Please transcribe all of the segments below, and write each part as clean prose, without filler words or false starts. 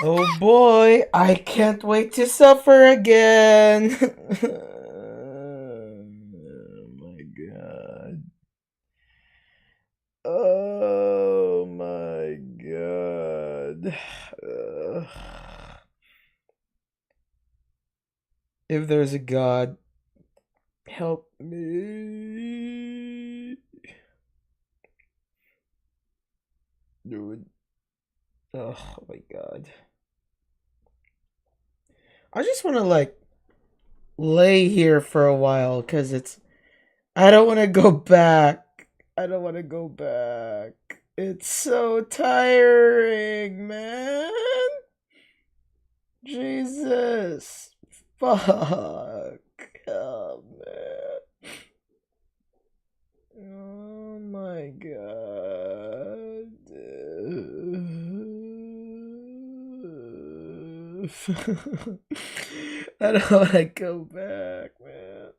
Oh boy, I can't wait to suffer again. Oh my god. Oh my god. If there's a god, help me. Dude. Oh my god. I just want to like lay here for a while because I don't want to go back. I don't want to go back. It's so tiring, man. Jesus. Fuck. Oh, man. Oh my god. I don't want to go back, man.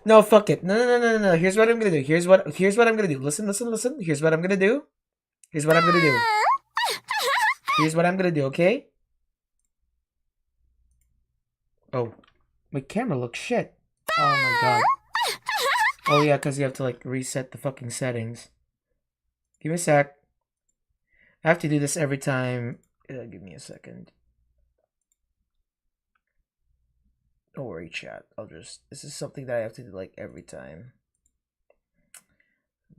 No, fuck it. No. Here's what I'm gonna do. Here's what I'm gonna do. Listen. Here's what I'm gonna do. Here's what I'm gonna do. Here's what I'm gonna do, okay? Oh. My camera looks shit. Oh my god. Oh yeah, because you have to like reset the fucking settings. Give me a sec. I have to do this every time. Give me a second. Don't worry, chat. This is something that I have to do like every time.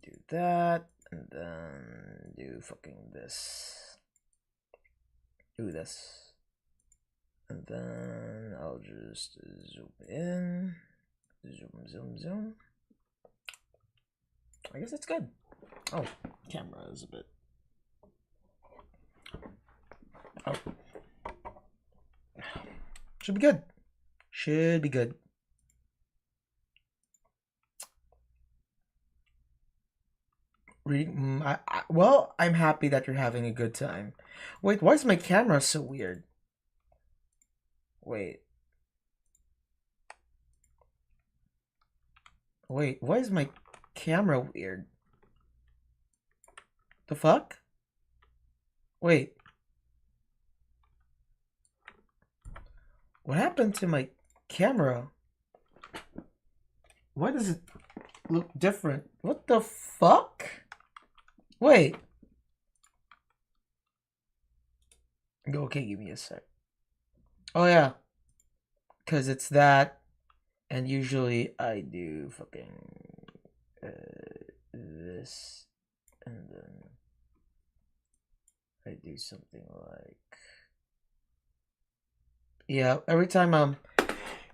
Do that, and then do fucking this. Do this. And then I'll just zoom in. Zoom. I guess that's good. Oh, camera is a bit. Oh. Should be good. Should be good. Well, I'm happy that you're having a good time. Wait, why is my camera so weird? Wait, why is my camera weird? The fuck? Wait. What happened to my camera? Why does it look different? What the fuck? Wait. Okay, give me a sec. Oh yeah. Because it's that. And usually I do fucking this. And then I do something like... Yeah, every time I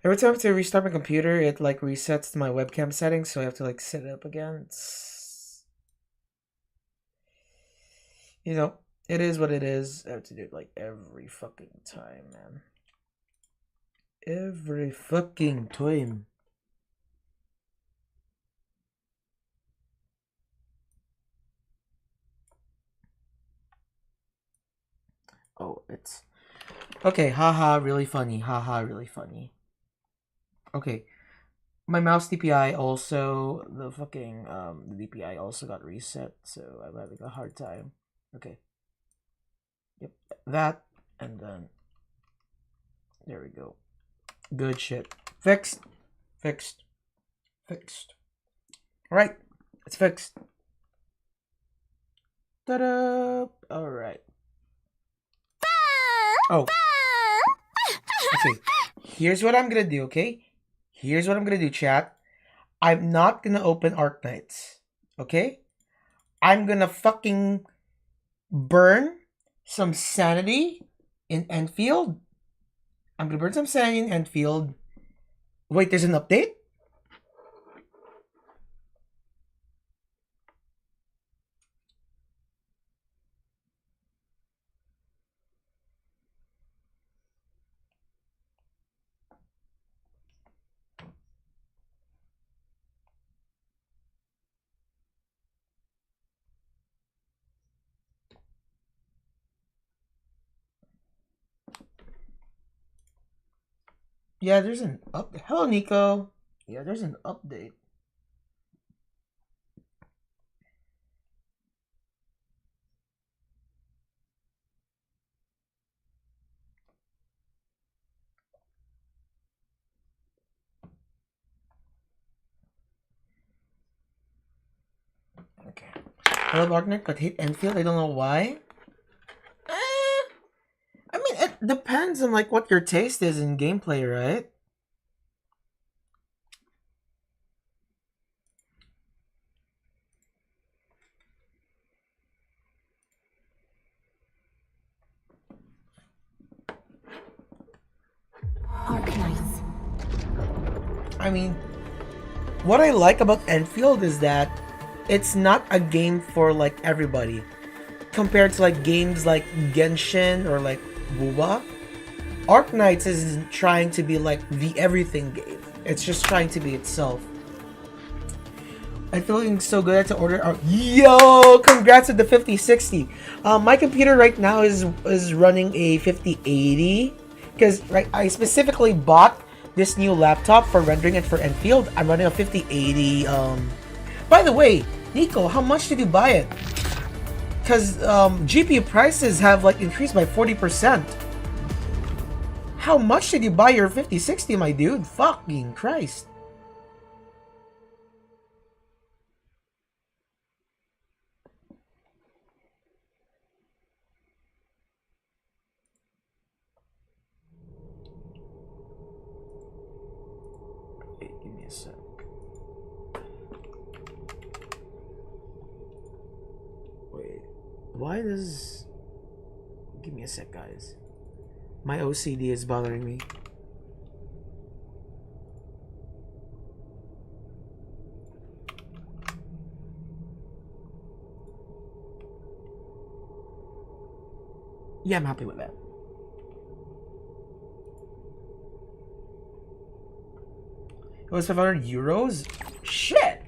have to restart my computer, it like resets my webcam settings, so I have to like set it up again. You know, it is what it is. I have to do it like every fucking time, man. Every fucking time. Oh, it's okay. Haha, really funny. Haha, really funny. Okay, my mouse DPI also the DPI also got reset, so I'm having a hard time. Okay. Yep, that, and then there we go. Good shit. Fixed. Alright, it's fixed. Ta-da! Alright. Oh. Okay, here's what I'm gonna do, okay? Here's what I'm gonna do, chat. I'm not gonna open Arknights, okay? I'm gonna fucking burn some sanity in Enfield. I'm gonna burn some sanity in Enfield. Wait, there's an update? Yeah, there's an update. Hello, Nico. Yeah, there's an update. Okay. I love Arknights, but hate Enfield. I don't know why. I mean, it depends on like what your taste is in gameplay, right? Arknights. I mean, what I like about Enfield is that it's not a game for like everybody. Compared to like games like Genshin or like WoWa, Arknights is trying to be like the everything game. It's just trying to be itself. I'm feeling so good to order. Yo, congrats with the 5060. My computer right now is running a 5080 because I specifically bought this new laptop for rendering it for Enfield. I'm running a 5080. By the way, Nico, how much did you buy it? Because GPU prices have like increased by 40%. How much did you buy your 5060, my dude? Fucking Christ. Wait, give me a sec. Wait, why does... Give me a sec, guys. My OCD is bothering me. Yeah, I'm happy with that. It was 500 euros? Shit!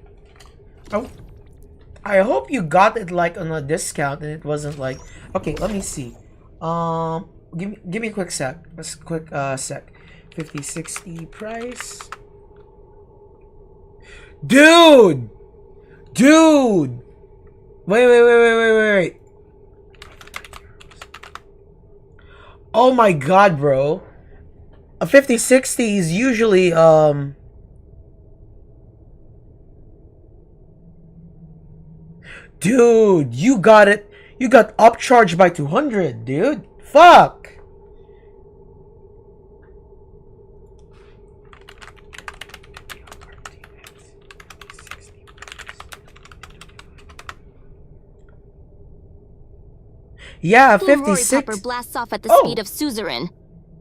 I hope you got it like on a discount and it wasn't like... Okay, let me see. Give me a quick sec. A quick sec. 5060 price. Dude! Dude! Wait. Oh my god, bro. A 5060 is usually Dude, you got it. You got upcharged by 200, dude. Fuck. Yeah, 56. Roriipupper blasts off at the speed of suzerain.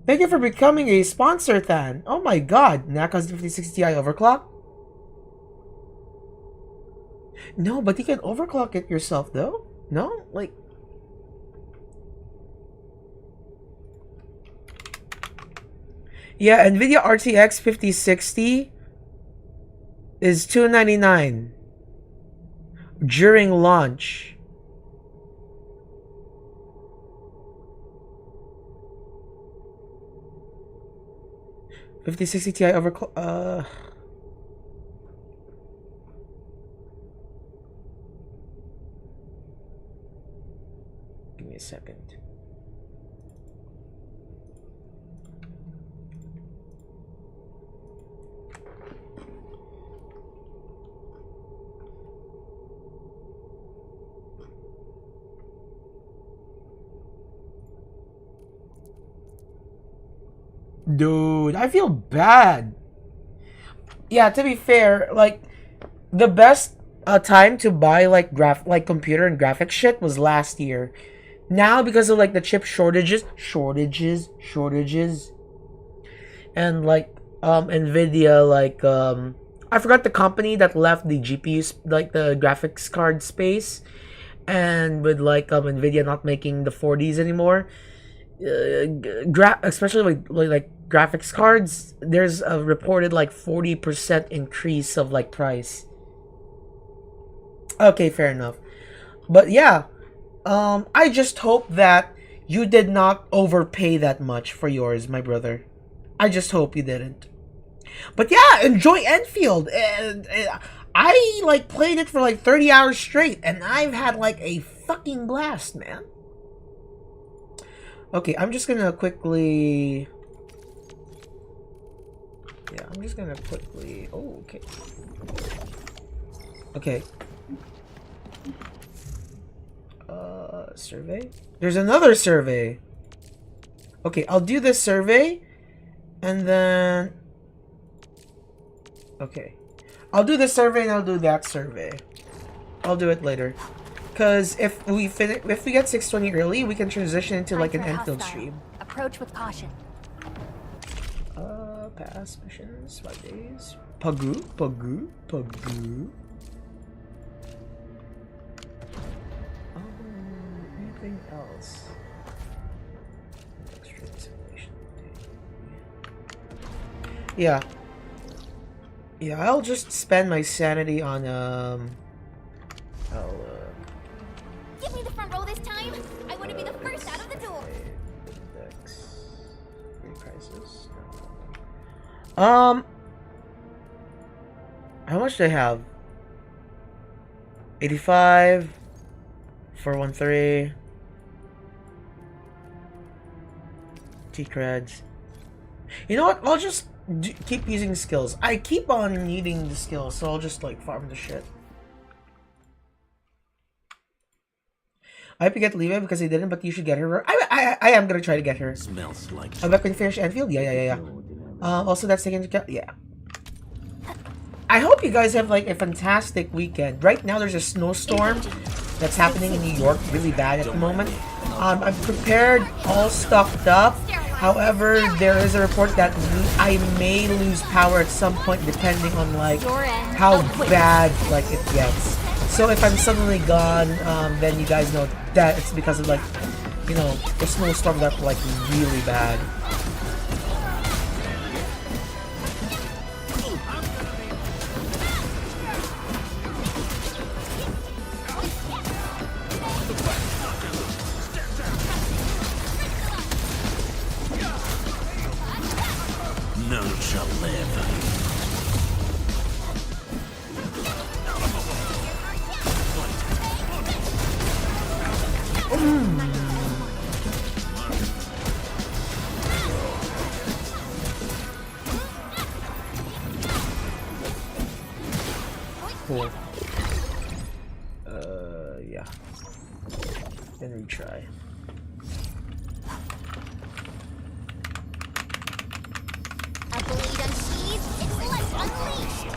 Thank you for becoming a sponsor, Than. Oh my god. Naka's 5060 Ti overclock? No, but you can overclock it yourself, though. No? Like... Yeah, NVIDIA RTX 5060 is $299 during launch. $5060 Ti overclock. Give me a second. Dude, I feel bad. Yeah, to be fair, like the best time to buy like computer and graphics shit was last year. Now because of like the chip shortages, and like Nvidia, like I forgot the company that left the GPUs, like the graphics card space, and with like Nvidia not making the 40s anymore. Especially like graphics cards, there's a reported like 40% increase of like price. Okay, fair enough. But yeah, I just hope that you did not overpay that much for yours, my brother. I just hope you didn't. But yeah, enjoy Enfield. And I like played it for like 30 hours straight, and I've had like a fucking blast, man. Okay, I'm just gonna quickly. Yeah, I'm just gonna quickly. Oh, okay. Okay. Survey? There's another survey. Okay, I'll do this survey. And then... Okay. I'll do this survey and I'll do that survey. I'll do it later. Because if we get 620 early, we can transition into like an Enfield stream. Approach with caution. Pass missions, 5 days. Pagu. Anything else? Yeah. Yeah, I'll just spend my sanity on Give me the front row this time. I want to be the first out of the door. Index. Prices. How much do I have? 85. 413. T-creds. You know what? I'll just keep using skills. I keep on needing the skills, so I'll just like farm the shit. I hope you get Levi because he didn't, but you should get her. I am gonna try to get her. Smells like. I'm back when you finish Enfield. Yeah. Also, that's taken into account. Yeah. I hope you guys have like a fantastic weekend. Right now, there's a snowstorm that's happening in New York, really bad at the moment. I'm prepared, all stocked up. However, there is a report that I may lose power at some point, depending on like how bad like it gets. So if I'm suddenly gone, then you guys know that it's because of like, you know, the snowstorm got like really bad. None shall live. Cool. Yeah. Then retry. A blade unsheathed, its light unleashed.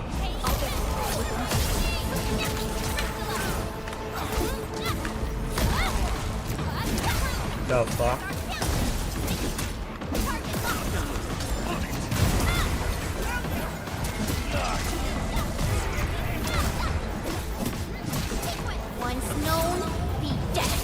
The fuck? Once known, be dead.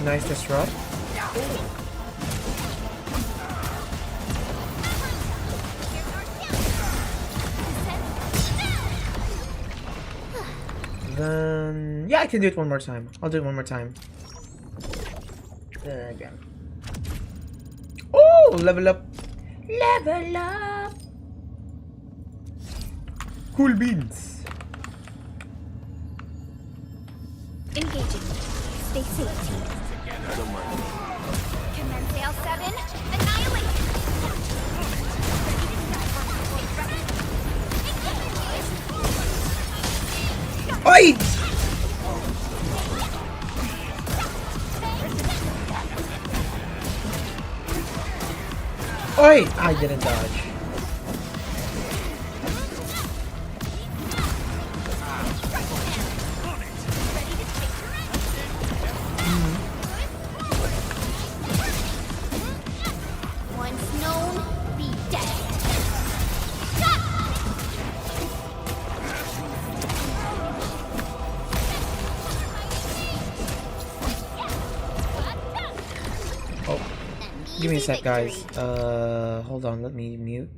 Nice disrupt. Then yeah, I can do it one more time. I'll do it one more time. Again. Oh, level up. Level up. Cool beans. Engaging. Stay safe, team. Commence sail 7. Annihilate. Oi! Oi! I didn't dodge. Once known, be dead. give me a Easy sec, guys. victory. Hold on, let me mute.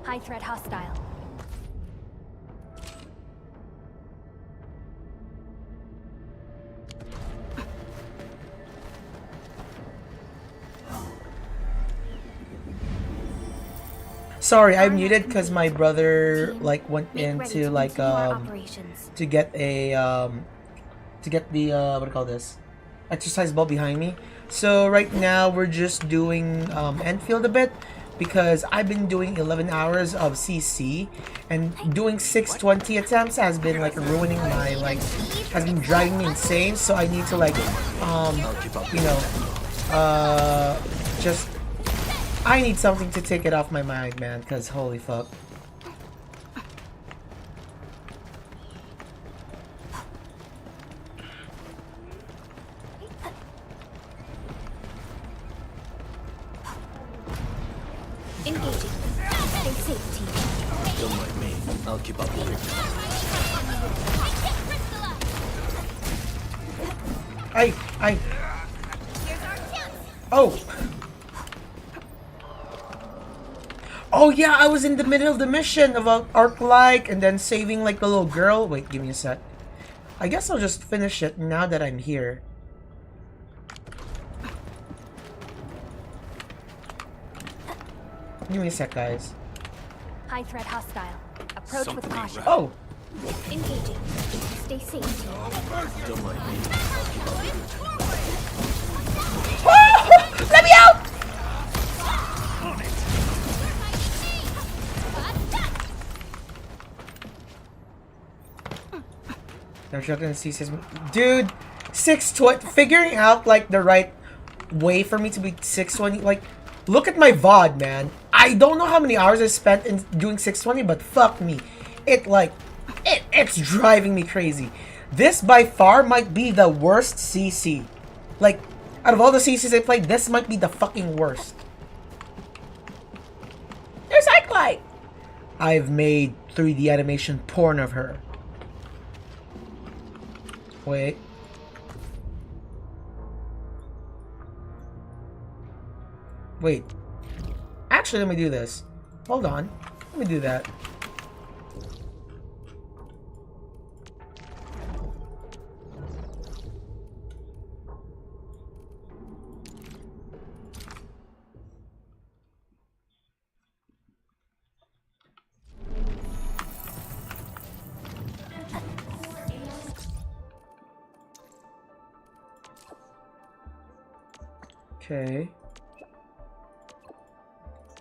High threat hostile. Sorry, I muted because my brother like went Make ready into to like continue our operations. to get a to get the what do you call this, exercise ball behind me. So right now we're just doing Enfield a bit because I've been doing 11 hours of CC and doing 620 attempts has been like ruining my like has been driving me insane. So I need to like you know just I need something to take it off my mind, man, because holy fuck. Engaging. Stay safe, team. Don't mind me. I'll keep up with you. Here's our chance. Oh! Oh yeah, I was in the middle of the mission about Arclight and then saving like the little girl. Wait, give me a sec. I guess I'll just finish it now that I'm here. Give me a sec, guys. High threat hostile. Approach with Something caution. right. Oh! Engaging. Stay safe, team. Don't mind me. Oh! Let me out! No shotgun CCs. Dude, 620. Figuring out like the right way for me to be 620. Like, look at my VOD, man. I don't know how many hours I spent in doing 620, but fuck me. It's driving me crazy. This by far might be the worst CC. Like, out of all the CCs I played, this might be the fucking worst. There's Arclight! I've made 3D animation porn of her. Wait. Wait. Actually, let me do this. Hold on. Let me do that. Okay.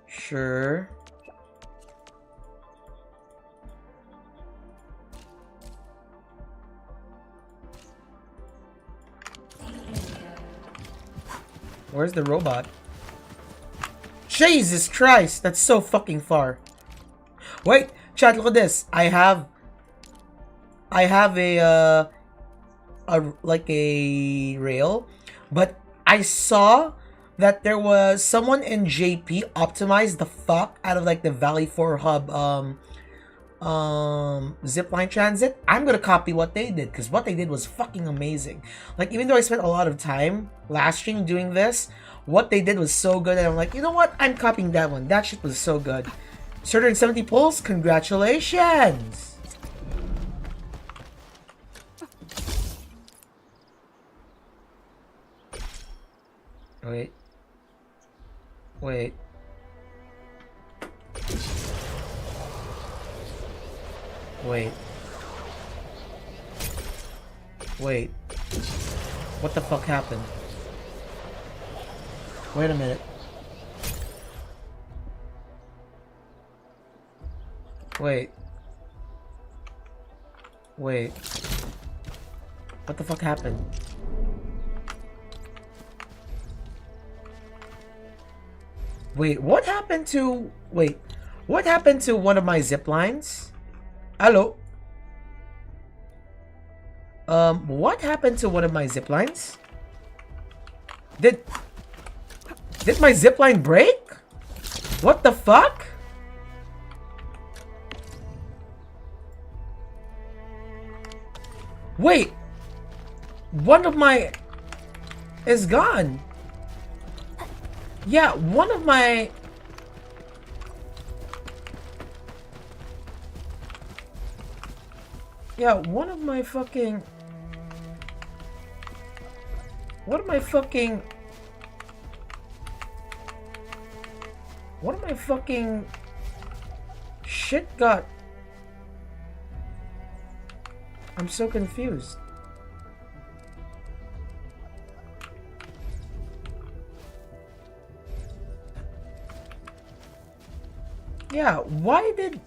Sure. Where's the robot? Jesus Christ, that's so fucking far. Wait, chat, look at this. I have a like a rail, but I saw that there was someone in JP optimized the fuck out of like the Valley 4 hub zipline transit. I'm gonna copy what they did because what they did was fucking amazing. Like, even though I spent a lot of time last stream doing this, what they did was so good, and I'm like, you know what? I'm copying that one. That shit was so good. 270 pulls. Congratulations. Wait. Wait. Wait. Wait. What the fuck happened? Wait a minute. Wait. Wait. What the fuck happened? Wait, what happened to... Wait. What happened to one of my zip lines? Hello? What happened to one of my zip lines? Did my zip line break? What the fuck? Wait. One of my is gone. Yeah, one of my... Yeah, one of my fucking... What am I fucking... What am I fucking... Shit got... I'm so confused. Yeah, why did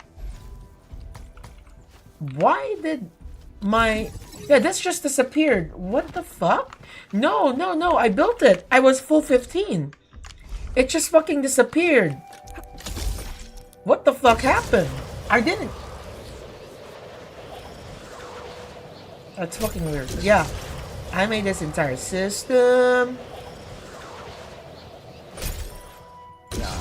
my... Yeah, this just disappeared. What the fuck? No, I built it. I was full 15. It just fucking disappeared. What the fuck happened? I didn't... That's fucking weird. Yeah, I made this entire system. Yeah.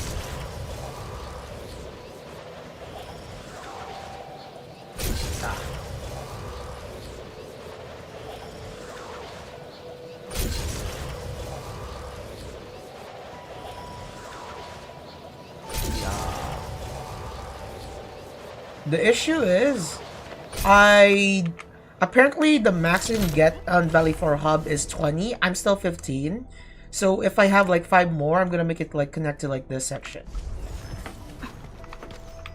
The issue is, apparently the max you can get on Valley 4 hub is 20. I'm still 15. So if I have like 5 more, I'm gonna make it like connect to like this section.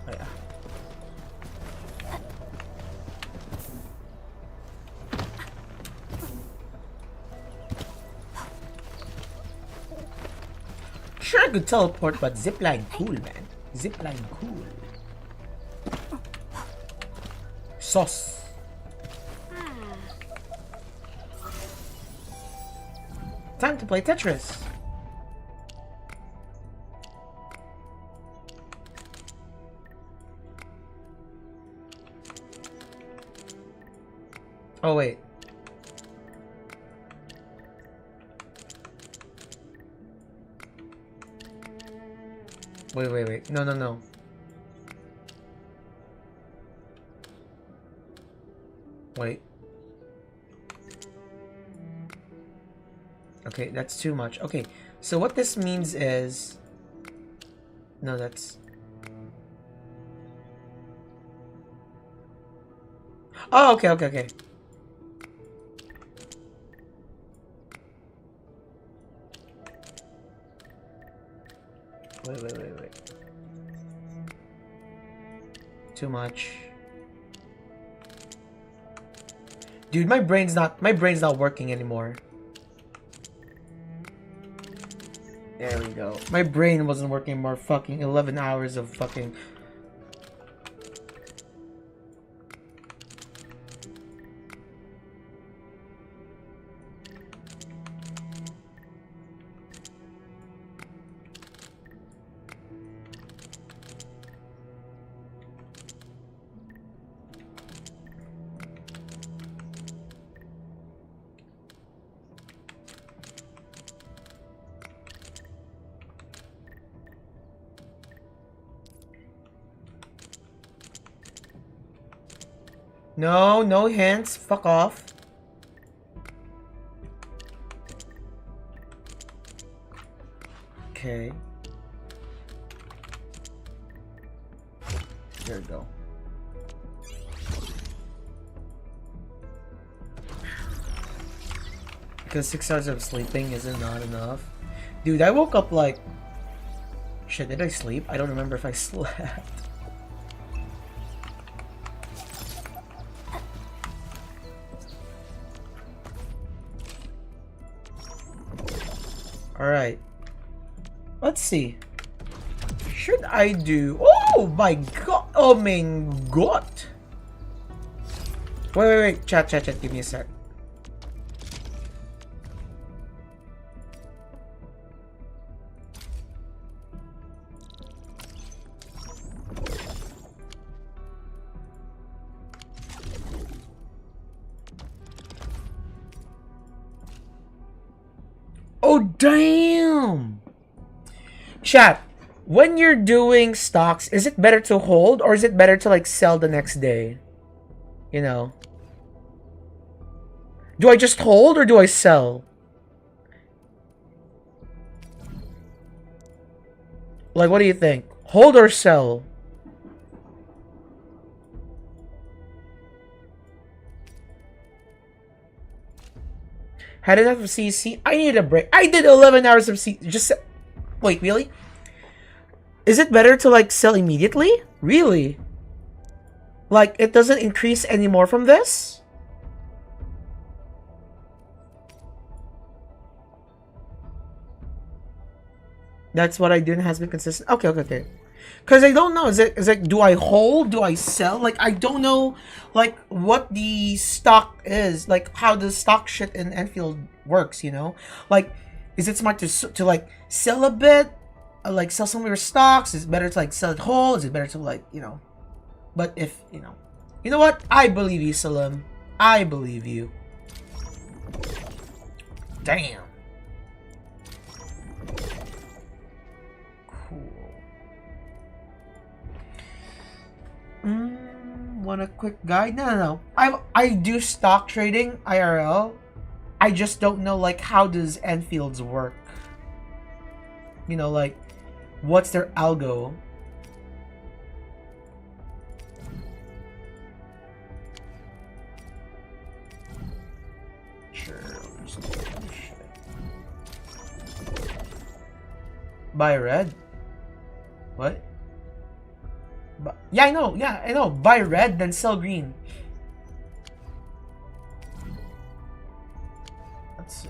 Oh, yeah. Sure I could teleport, but zipline cool, man. Zipline cool. Sauce. Time to play Tetris. Oh wait. Wait. No. Wait. Okay, that's too much. Okay, so what this means is... No, that's... Oh, okay. Wait. Too much. Dude, my brain's not working anymore. There we go. My brain wasn't working more. Fucking 11 hours of fucking... No hints. Fuck off. Okay. There we go. Because 6 hours of sleeping isn't not enough. Dude, I woke up like... Shit, did I sleep? I don't remember if I slept. Alright. Let's see. Should I do... Oh my god! Oh my god! Wait. Chat. Give me a sec. Oh, damn! Chat, when you're doing stocks, is it better to hold or is it better to like sell the next day? You know? Do I just hold or do I sell? Like, what do you think? Hold or sell? Had enough of CC. I need a break. I did 11 hours of CC. Just wait, really? Is it better to like sell immediately? Really? Like it doesn't increase anymore from this? That's what I do and has been consistent. Okay. Because I don't know. Is it like, do I hold? Do I sell? Like, I don't know, like, what the stock is. Like, how the stock shit in Enfield works, you know? Like, is it smart to like, sell a bit? Like, sell some of your stocks? Is it better to, like, sell it whole? Is it better to, like, you know? But if, you know. You know what? I believe you, Salim. I believe you. Damn. Want a quick guide? No. I do stock trading IRL. I just don't know like how does Enfield's work. You know, like what's their algo? Sure. Buy red? What? Yeah, I know. Buy red, then sell green. Let's see.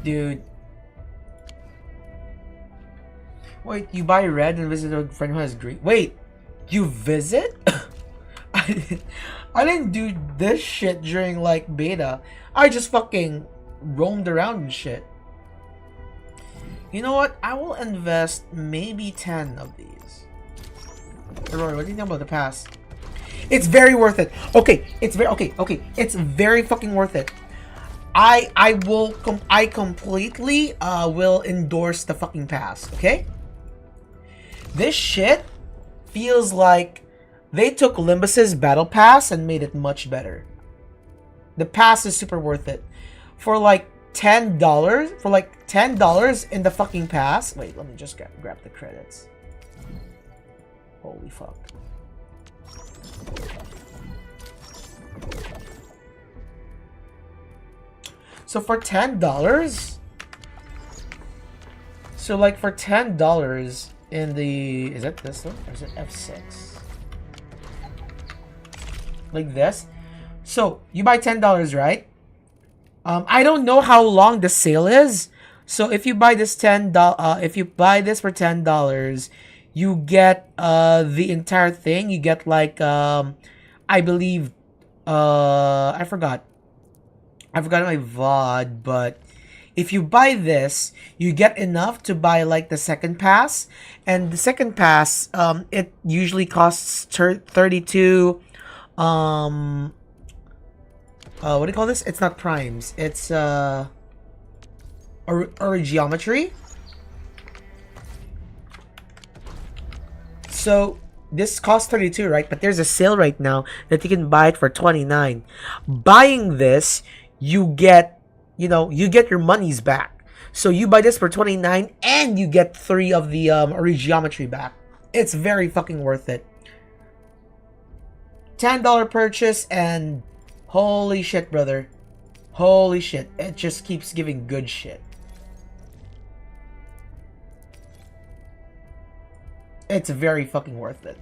Dude. Wait, you buy red and visit a friend who has green? Wait, you visit? I didn't do this shit during, like, beta. I just fucking roamed around and shit. You know what? I will invest maybe 10 of these. Rorii, what do you think about the pass? It's very worth it. Okay, it's very okay. It's very fucking worth it. I completely will endorse the fucking pass. Okay. This shit feels like they took Limbus's battle pass and made it much better. The pass is super worth it. For like $10 in the fucking pass. Wait, let me just grab the credits. Holy fuck. So for $10, so like for $10 in the, is it this one or is it F6? Like this. So you buy $10, right? I don't know how long the sale is. So if you buy this if you buy this for $10, you get the entire thing. You get like I believe I forgot my VOD, but if you buy this, you get enough to buy like the second pass, and the second pass it usually costs 32 what do you call this? It's not primes. It's or geometry. So this costs 32, right? But there's a sale right now that you can buy it for 29. Buying this, you get you know, you get your monies back. So you buy this for 29 and you get 3 of the Origiometry back. It's very fucking worth it. $10 purchase and holy shit, brother. Holy shit. It just keeps giving good shit. It's very fucking worth it.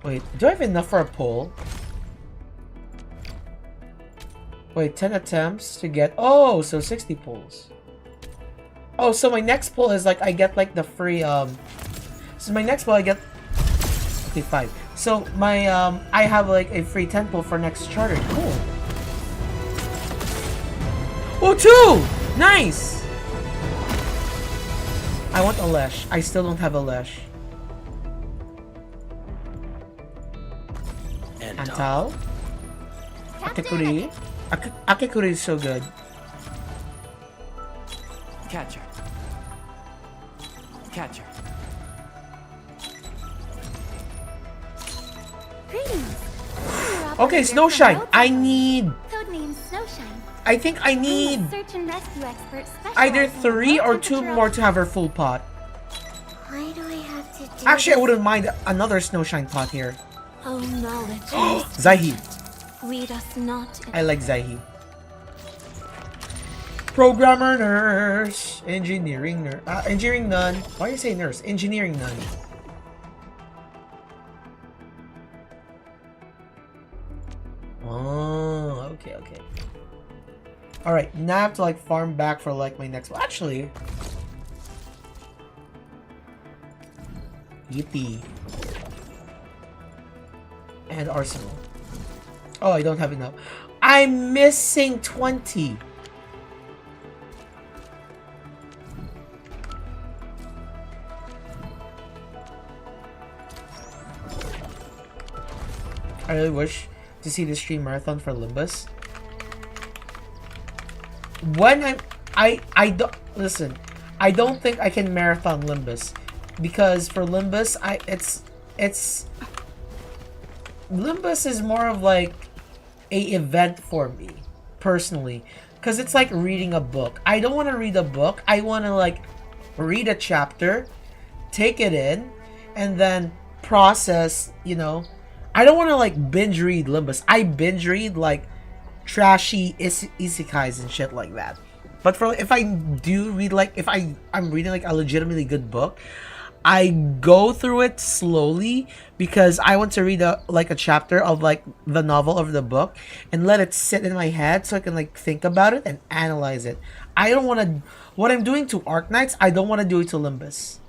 Wait, do I have enough for a pull? Wait, 10 attempts to get... Oh, so 60 pulls. Oh, so my next pull is like, I get like the free, So my next pull I get... Okay, 5. So my, I have like a free 10 pull for next charter. Cool. Oh, 2! Nice! I want a Lesh. I still don't have a Lesh. Antal. Akekuri. Akekuri is so good. Catcher. Catcher. Greetings. Okay, Snowshine. I need... Codename Snowshine. I think I need Search and rescue expert either specializing in 3 or low 2 temperature more to have her full pot. Why do I have to do Actually, I this? wouldn't mind another Snowshine pot here. Oh, knowledge. Zaihi. Lead us not. I like Zaihi. Programmer nurse. Engineering nurse. Engineering nun. Why do you say nurse? Engineering nun. Oh, okay, okay. Alright, now I have to like farm back for like my next one. Actually. Yippee. And arsenal. Oh, I don't have enough. I'm missing 20. I really wish to see the stream marathon for Limbus. When I don't listen. I don't think I can marathon Limbus because for Limbus, it's Limbus is more of like a event for me personally because it's like reading a book. I don't want to read a book. I want to like read a chapter, take it in, and then process, you know. I don't want to like binge read Limbus. I binge read like trashy isekais and shit like that. But for if I do read like if I'm reading like a legitimately good book, I go through it slowly because I want to read a chapter of like the novel of the book and let it sit in my head so I can like think about it and analyze it. I don't want to what I'm doing to Arknights, I don't want to do it to Limbus.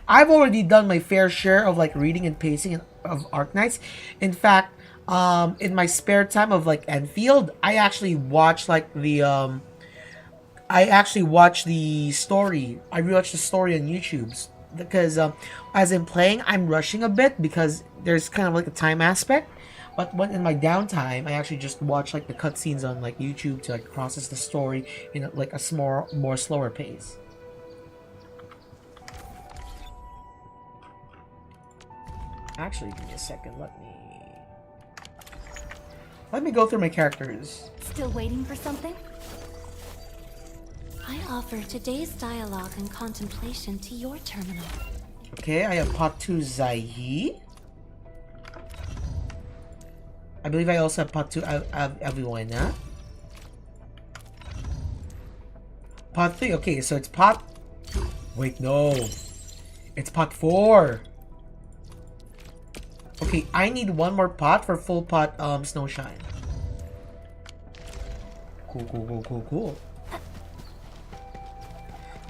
I've already done my fair share of like reading and pacing of Arknights. In fact, in my spare time of like Enfield, I actually watch like the story. I rewatched the story on YouTube because as I'm playing, I'm rushing a bit because there's kind of like a time aspect. But when in my downtime, I actually just watch like the cutscenes on like YouTube to like process the story in like a more slower pace. Actually, give me a second. Let me go through my characters. Still waiting for something? I offer today's dialogue and contemplation to your terminal. Okay, I have Pot 2 Zaihi. I believe I also have Pot 2 Aviwena. Pot 3, okay, so it's Pot... Wait, no. It's Pot 4. Okay, I need one more pot for full pot Snowshine. Cool.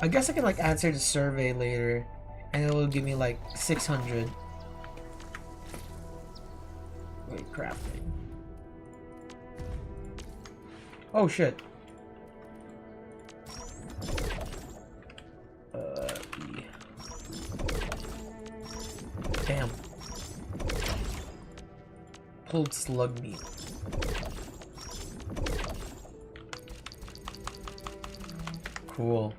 I guess I can like answer the survey later and it will give me like 600. Wait, crafting. Oh shit. E. Damn. Pulled slug meat. Cool.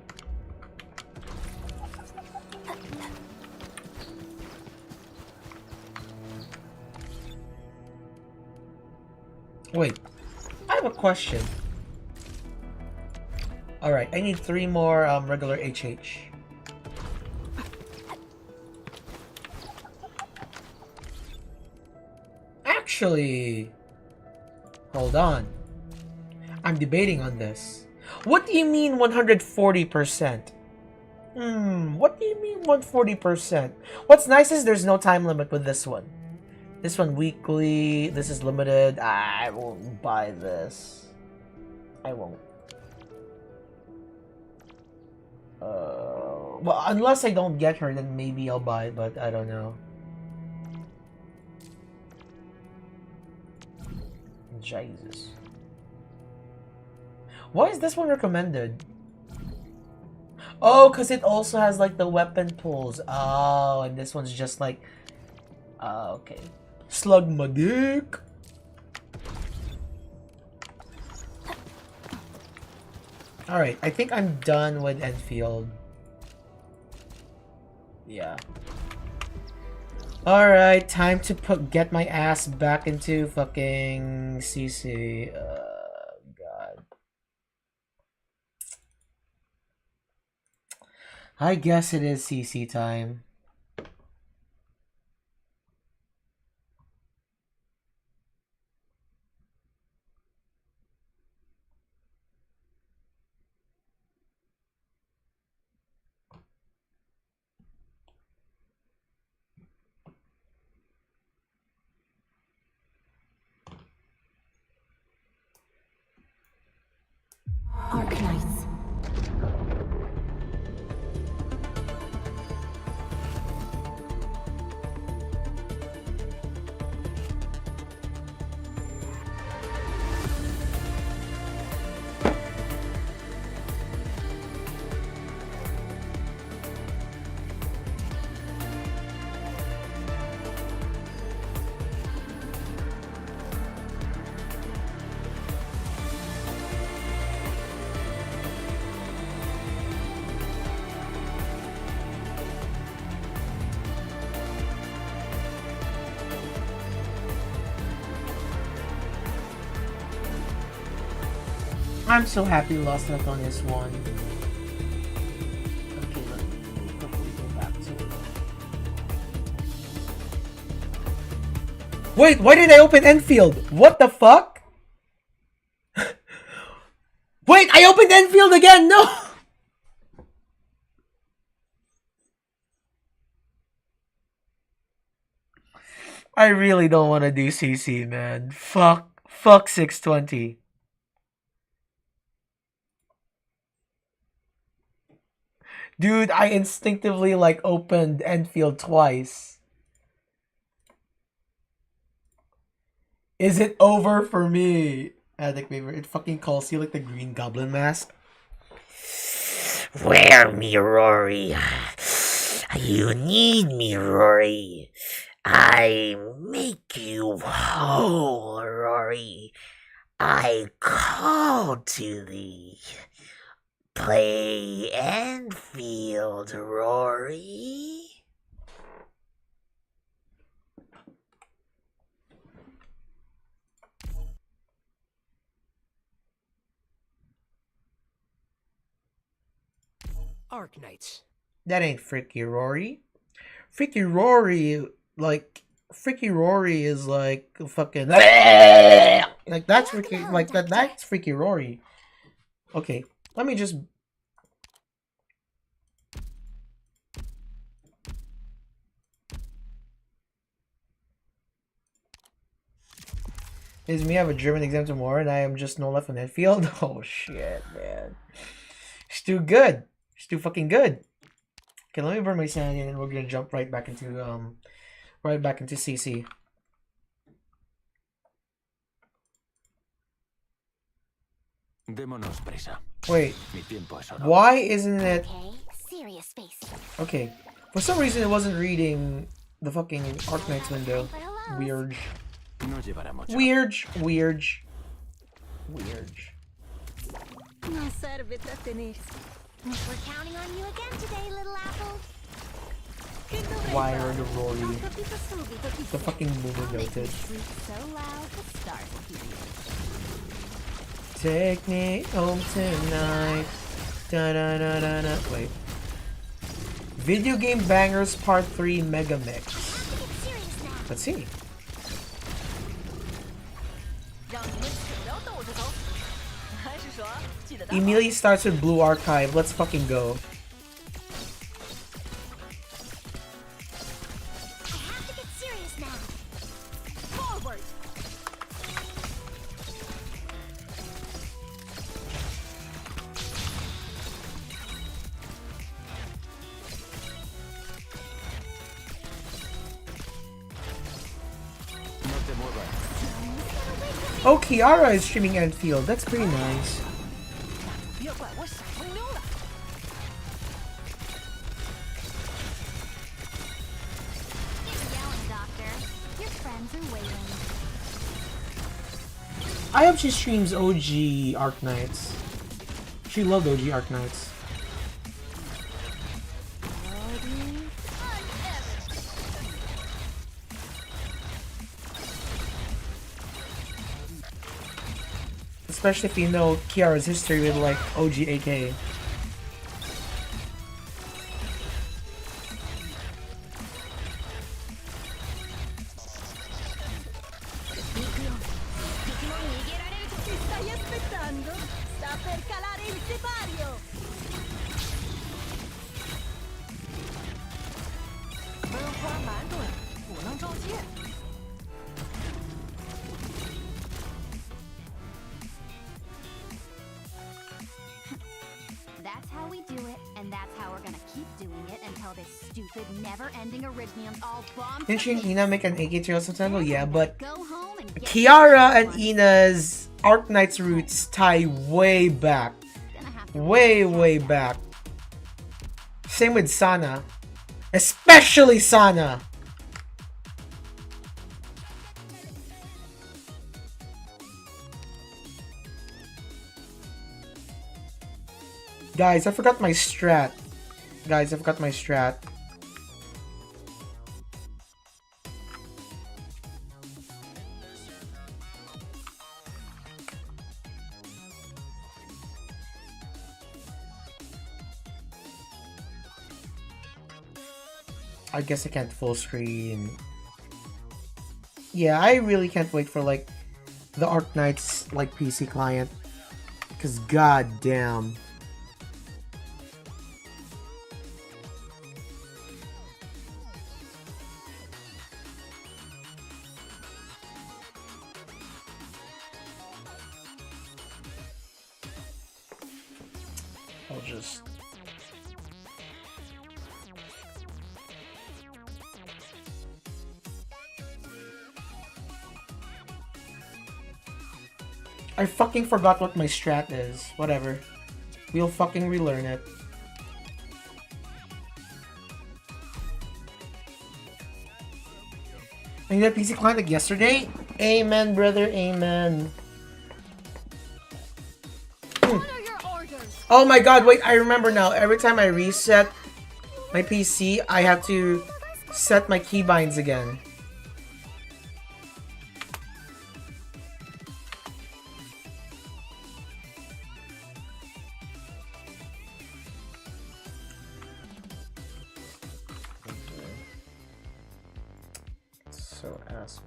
Wait, I have a question. Alright, I need 3 more regular HH. Actually, hold on. I'm debating on this. What do you mean 140%? What do you mean 140%? What's nice is there's no time limit with this one. This one weekly, this is limited. I won't buy this. I won't. Well, unless I don't get her, then maybe I'll buy it, but I don't know. Jesus. Why is this one recommended? Oh, because it also has like the weapon pulls. Oh, and this one's just like... okay. Slug my dick. Alright, I think I'm done with Enfield. Yeah. Alright, time to get my ass back into fucking CC. God. I guess it is CC time. Arknights. I'm so happy Lost on this one. Okay, let me quickly go back to it. Wait, why did I open Enfield? What the fuck? Wait, I opened Enfield again! No! I really don't want to do CC, man. Fuck 620. Dude, I instinctively like opened Enfield twice. Is it over for me? Addict favorite. It fucking calls you like the Green Goblin mask. Wear me, Rorii. You need me, Rorii. I make you whole, Rorii. I call to thee. Play Enfield, Rorii. Arknights. That ain't Freaky Rorii. Freaky Rorii, like Freaky Rorii is like fucking like that's Freaky like that's Freaky Rorii. Okay, let me just Is me have a German exam tomorrow and I am just no left on that field? Oh shit, man. It's too good. It's too fucking good. Okay, let me burn my sanity and then we're gonna jump right back into CC. Démonos prisa. Wait, Mi tiempo es oro. why isn't it Okay, serious space. okay? For some reason it wasn't reading the fucking Arknights window. Weird. No llevará mucho. Weird. No serve tenerse. We're counting on you again today, little apple. Why are the Rorii? The fucking movie noted. So loud, the stars will hear you. Take me home tonight. Da da da da da. Wait. Video Game Bangers Part 3 Mega Mix. Let's see. Immediately starts with Blue Archive. Let's fucking go. Oh, Kiara is streaming Enfield. That's pretty nice. I hope she streams OG Arknights. She loved OG Arknights. Especially if you know Kiara's history with like OG AK. That's how we do it, and that's how we're gonna keep doing it until this stupid, never-ending Iridium's all bombed. Didn't she and Ina make an AK Trail Subtitle? Yeah, but Go home and get Kiara and Ina's Arknights roots tie way back. Way back. Same with Sana. Especially Sana. Guys, I forgot my strat. I guess I can't full screen. Yeah, I really can't wait for like the Arknights like PC client. Cause goddamn. I'll just... I fucking forgot what my strat is. Whatever. We'll fucking relearn it. I need a PC client like yesterday? Amen, brother, amen. Oh my god, wait, I remember now. Every time I reset my PC, I have to set my keybinds again. So ass.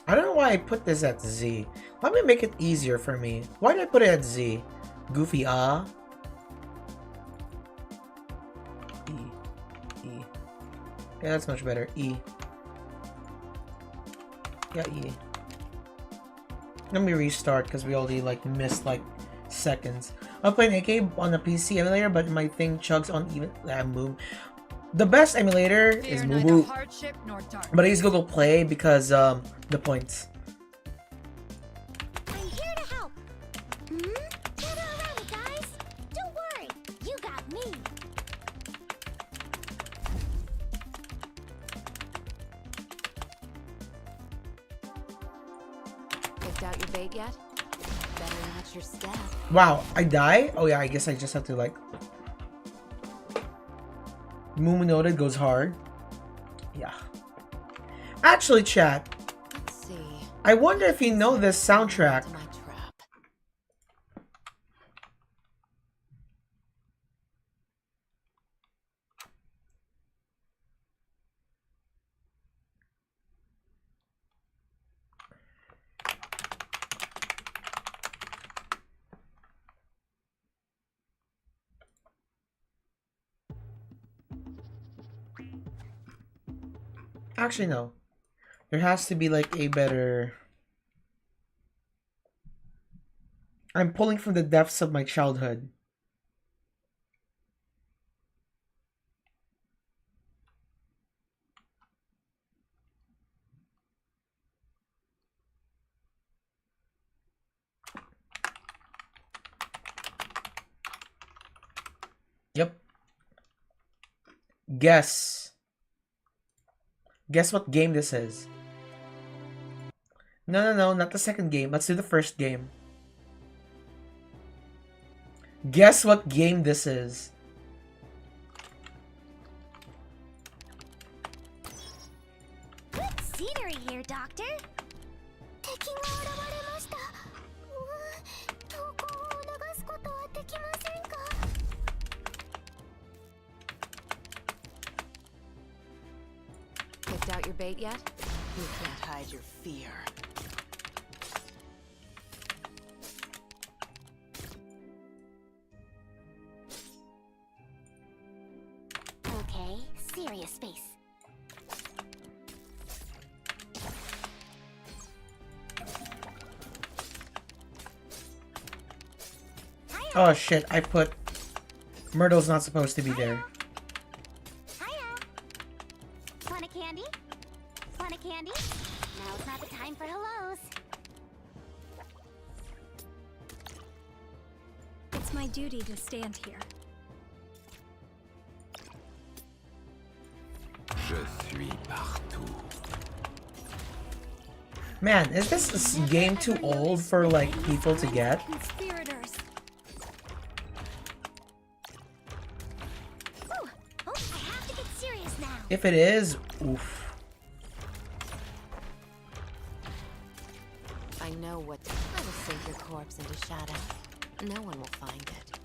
I don't know why I put this at Z. Let me make it easier for me. Why did I put it at Z? Goofy ah. E. Yeah, that's much better. E. Yeah, E. Let me restart because we already like missed like seconds. I'm playing AK on a PC emulator, but my thing chugs on even move. The best emulator is Mubu, but I use Google Play because the points. I'm here to help. Gather around it, guys. Don't worry, you got me. Picked out your bait yet? Better watch your step. Wow, I die? Oh yeah, I guess I just have to like... Mumu noted goes hard. Yeah. Actually, chat, Let's see. I wonder if you know this soundtrack. To my trap. Actually, no. There has to be like a better... I'm pulling from the depths of my childhood. Yep. Guess. Guess what game this is? No, not the second game. Let's do the first game. Guess what game this is? Good scenery here, Doctor. Picked out your bait yet? You can't hide your fear. Okay, serious space. Oh shit, I put... Myrtle's not supposed to be there. Hiya. Want a candy? Want a candy? Now's not the time for hellos. It's my duty to stand here. Je suis partout. Man, is this game too old for like people to get? Conspirators. Ooh, oh, I have to get serious now. If it is, oof. I know what. I will sink your corpse into shadow. No one will find it.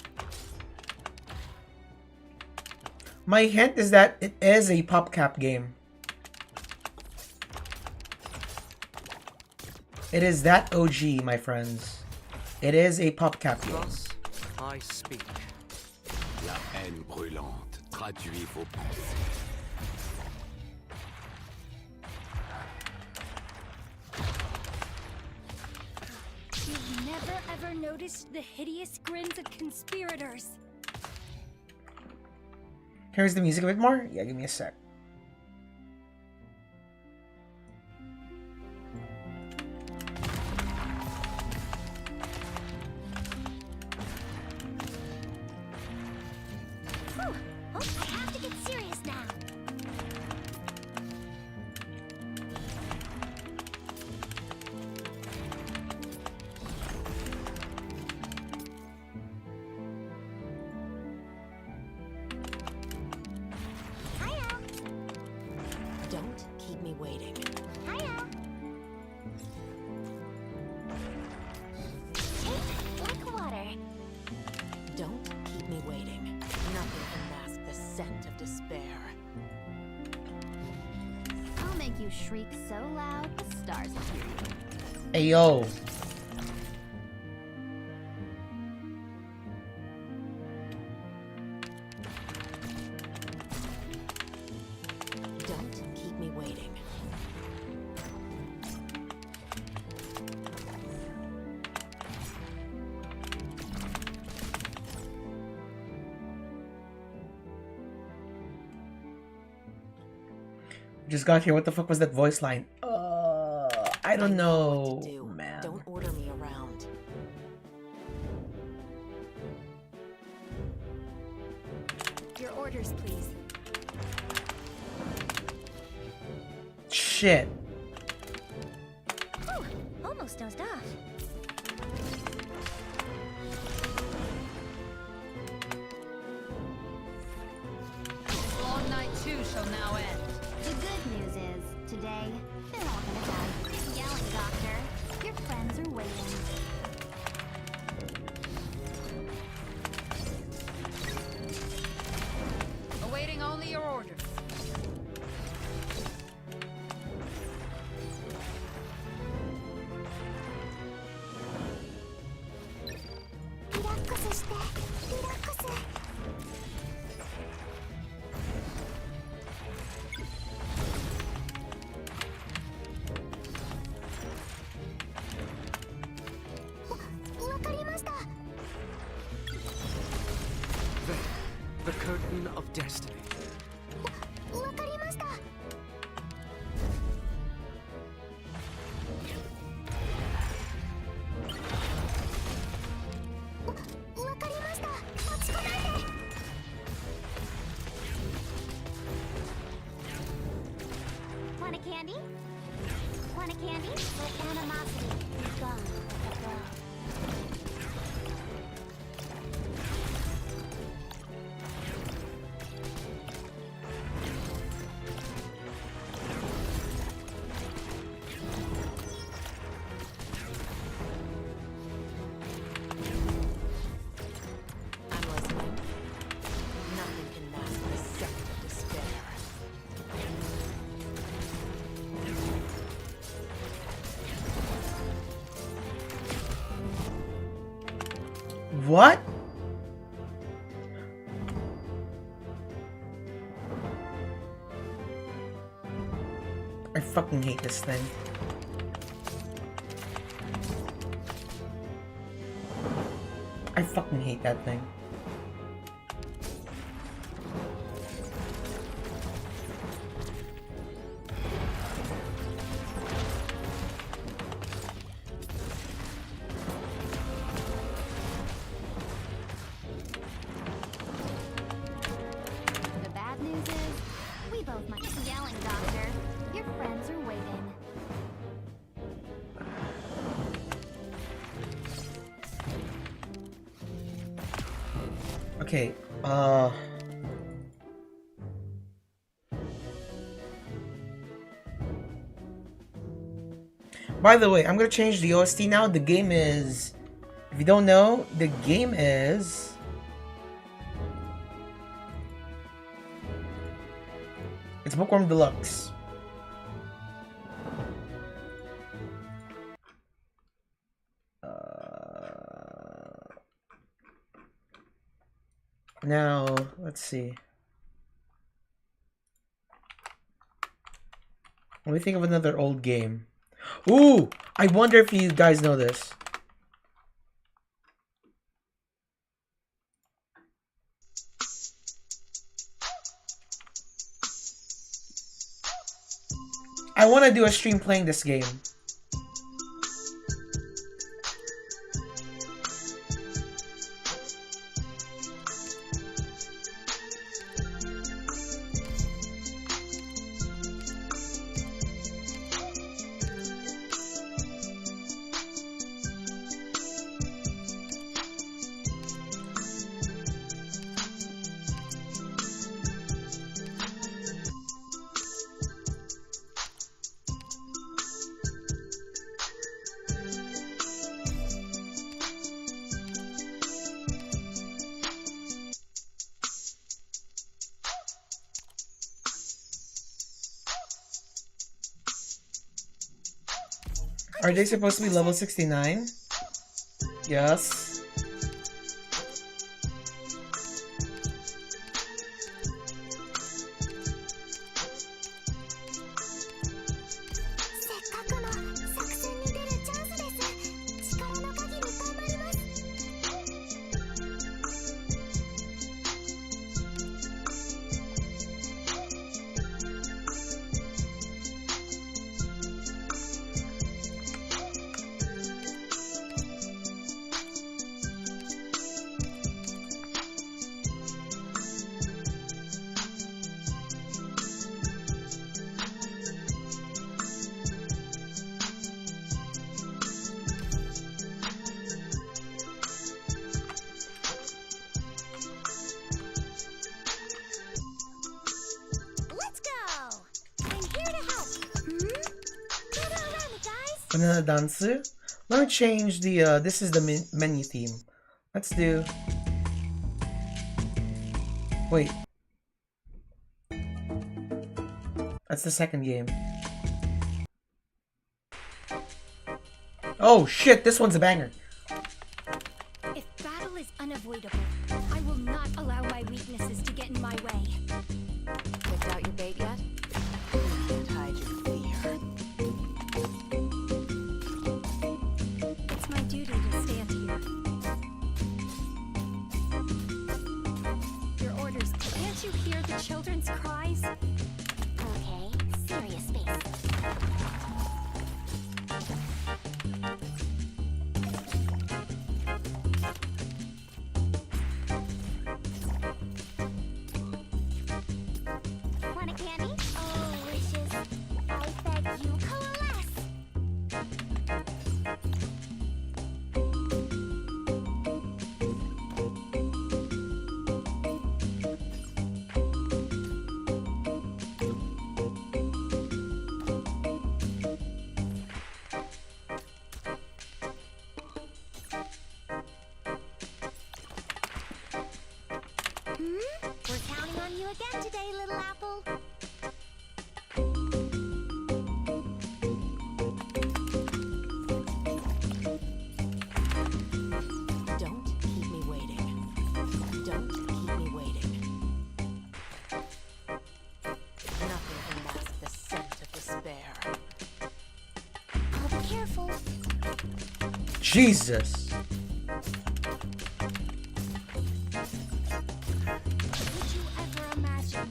My hint is that it is a PopCap game. It is that OG, my friends. It is a PopCap game. Thus, I speak. La haine brûlante traduit vos pensées. You've never ever noticed the hideous grins of conspirators. Here's the music a bit more. Yeah, give me a sec. Ooh, oh, I have to get serious now. Hiya. Don't keep me waiting. Hiya. Take like water. Don't keep me waiting. Nothing can mask the scent of despair. I'll make you shriek so loud the stars will hear you. Ayo. Don't keep me waiting. Just got here. What the fuck was that voice line? I don't know, what to do. man. Don't order me around. Your orders, please. Shit. Ooh, almost dozed off. This long night too shall now end. The good news is, today, they're all gonna die. Keep yelling, Doctor. Your friends are waiting. Awaiting only your orders. Relax, relax. The curtain of destiny. Want a candy? Want a candy? Let animosity be gone. I'm listening. Nothing can mask the scent of despair. What? I fucking hate this thing. I fucking hate that thing. The bad news is, we both might be yelling, Doctor. Your friends are waiting. Okay, by the way, I'm gonna change the OST now. The game is... If you don't know, the game is... It's Bookworm Deluxe. Now, let's see. Let me think of another old game. Ooh! I wonder if you guys know this. I want to do a stream playing this game. Are they supposed to be level 69? Yes. Kunana Dansu? Let me change the, this is the menu theme. Let's do... Wait. That's the second game. Oh shit, this one's a banger. If battle is unavoidable, I will not allow my weaknesses to get in my way. Picked out your bait yet? You can't hide your fear. It's my duty to stand here. Your orders. Can't you hear the children's cries? Okay, serious space. Want a candy? Oh, wishes. I beg you, coalesce. We're counting on you again today, little apple. Don't keep me waiting. Don't keep me waiting. Nothing can mask the scent of despair. I'll be careful. Jesus. Could you ever imagine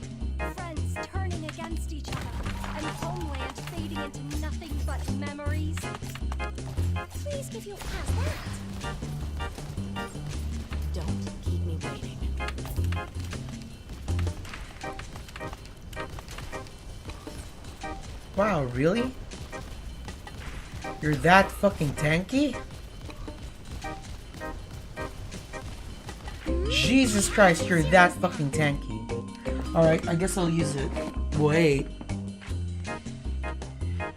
friends turning against each other and homeland fading into nothing but memories? Please give you past that. Don't keep me waiting. Wow, really? You're that fucking tanky? Jesus Christ, you're that fucking tanky. Alright, I guess I'll use it. Wait.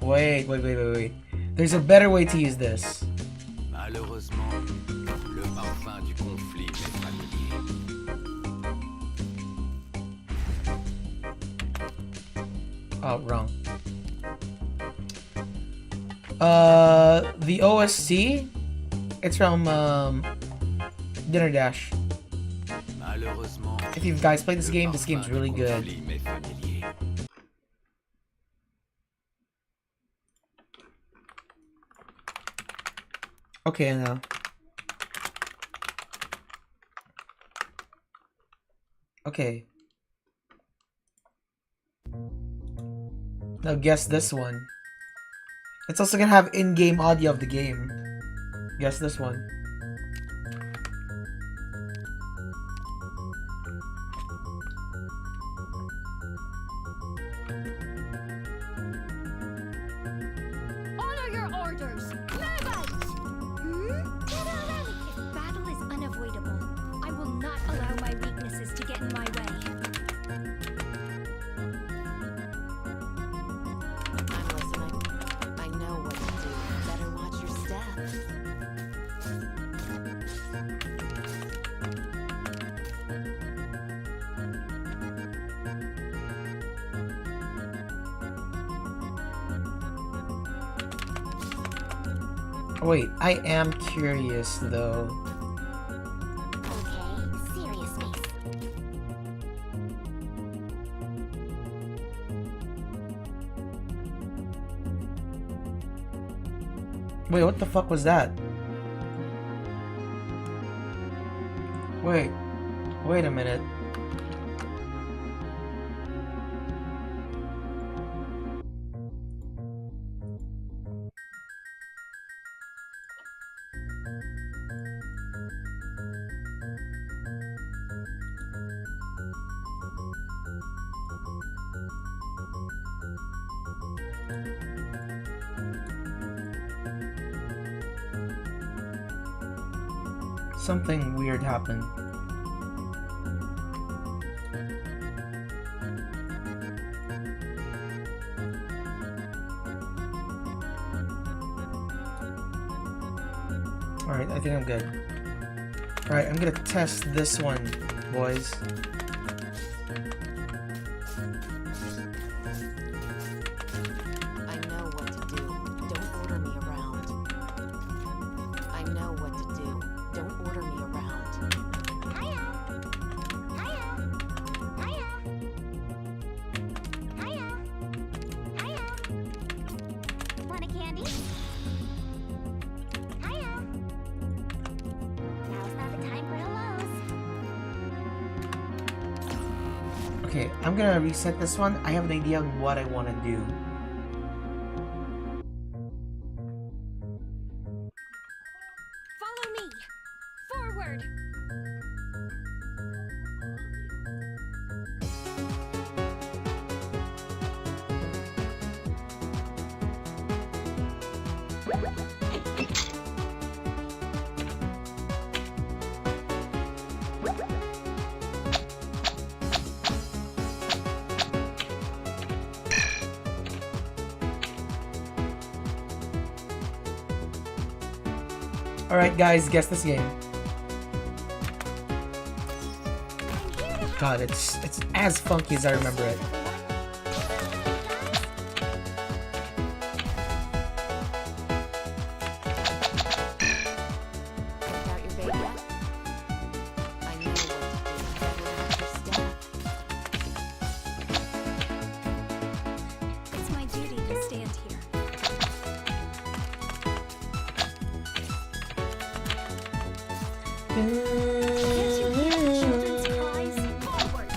Wait. There's a better way to use this. Malheureusement, le parfum du conflit m'est familier. Oh, wrong. The OSC? It's from, Dinner Dash. Malheureusement, If you guys played this le game, this parfum game's du really good. conflit m'est familier. Okay, now. Okay. Now guess this one. It's also gonna have in-game audio of the game. Guess this one. Honor your orders! Move out! If battle is unavoidable, I will not allow my weaknesses to get in my way. I'm listening. I know what to do. Better watch your step. Wait, I am curious though. Okay, serious space. Wait, what the fuck was that? Wait a minute. Something weird happened. Alright, I think I'm good. Alright, I'm gonna test this one, boys. I know what to do. Don't order me around. I know what to do. Don't order me around. Hiya! Hiya! Hiya! Hiya! Hiya! Want a candy? Hiya! Now's not the time for hellos. Okay, I'm gonna reset this one. I have an idea on what I want to do. Follow me. Forward. Alright, guys, guess this game. God, it's as funky as I remember it. Picked out your bait yet? I know what to do. Relax your staff. It's my duty to stand here. Can't you hear the children's cries? Forward.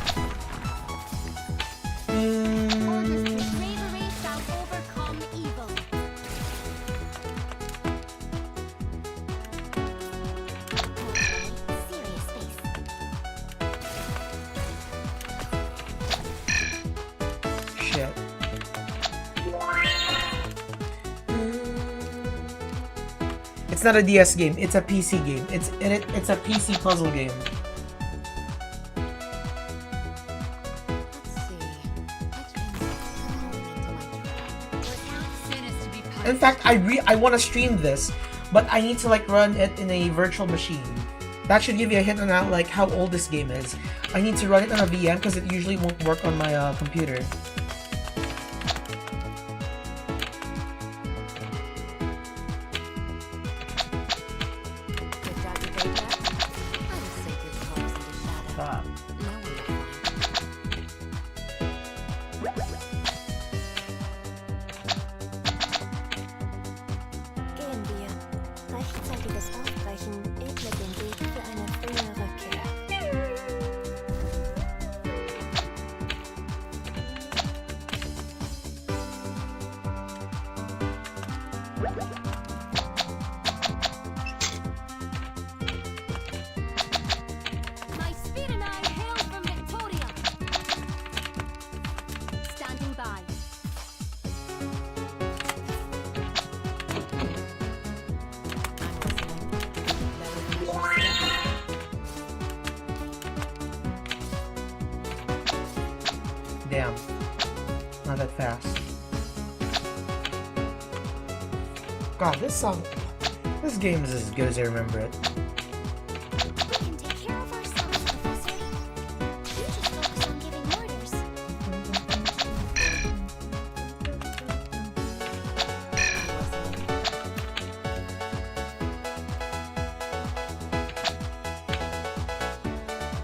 Orders with bravery shall overcome evil. Serious face. Shit. It's not a DS game, it's a PC game. It's a PC puzzle game. Let's see. Which insects are falling into my trap? In fact, I want to stream this, but I need to like run it in a virtual machine. That should give you a hint on how, like how old this game is. I need to run it on a VM because it usually won't work on my computer. Picked out your bait yet? I will sink your corpse into shadow. Ah. No one will find it. Gehen wir. Rechtzeitiges Aufbrechen ebnet den Weg für eine frühe Rückkehr. My speed and I hail from Victoria. Standing by. I'm listening. Better finish your staff. Damn. Not that fast. God, this game is as good as I remember it. We can take care of ourselves, Professor. You just focus on giving orders.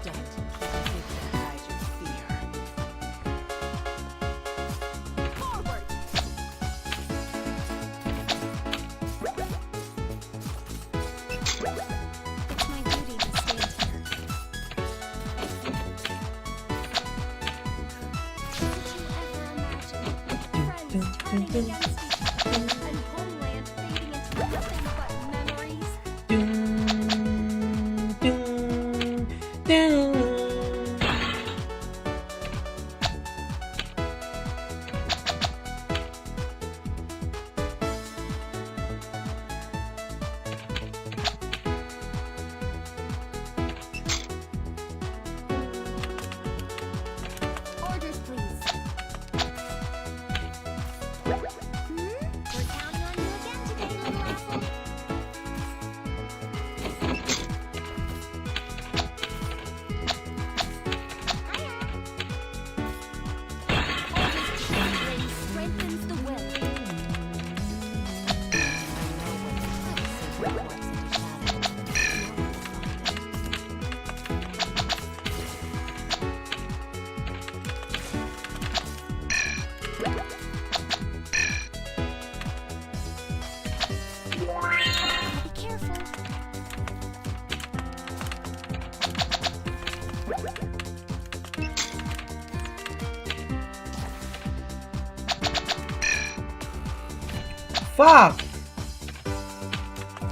Don't let me guide your fear. Forward. It's my duty to stand here. Did you ever imagine friends turning against each other and homeland fading into nothing but memories? Doom, doom, doom. Orders, please. Fuck!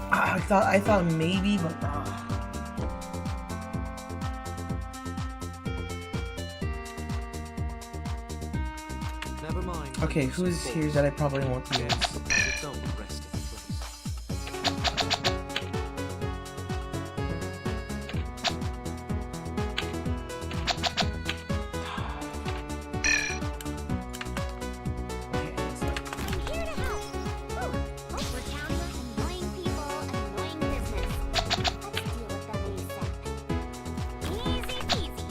I thought maybe, but Never mind. okay, who's here that I probably won't use? Its own resting place. I'm here to help. Whew. Hope we're counting on annoying people and annoying business. Let's deal with them ASAP. Easy peasy.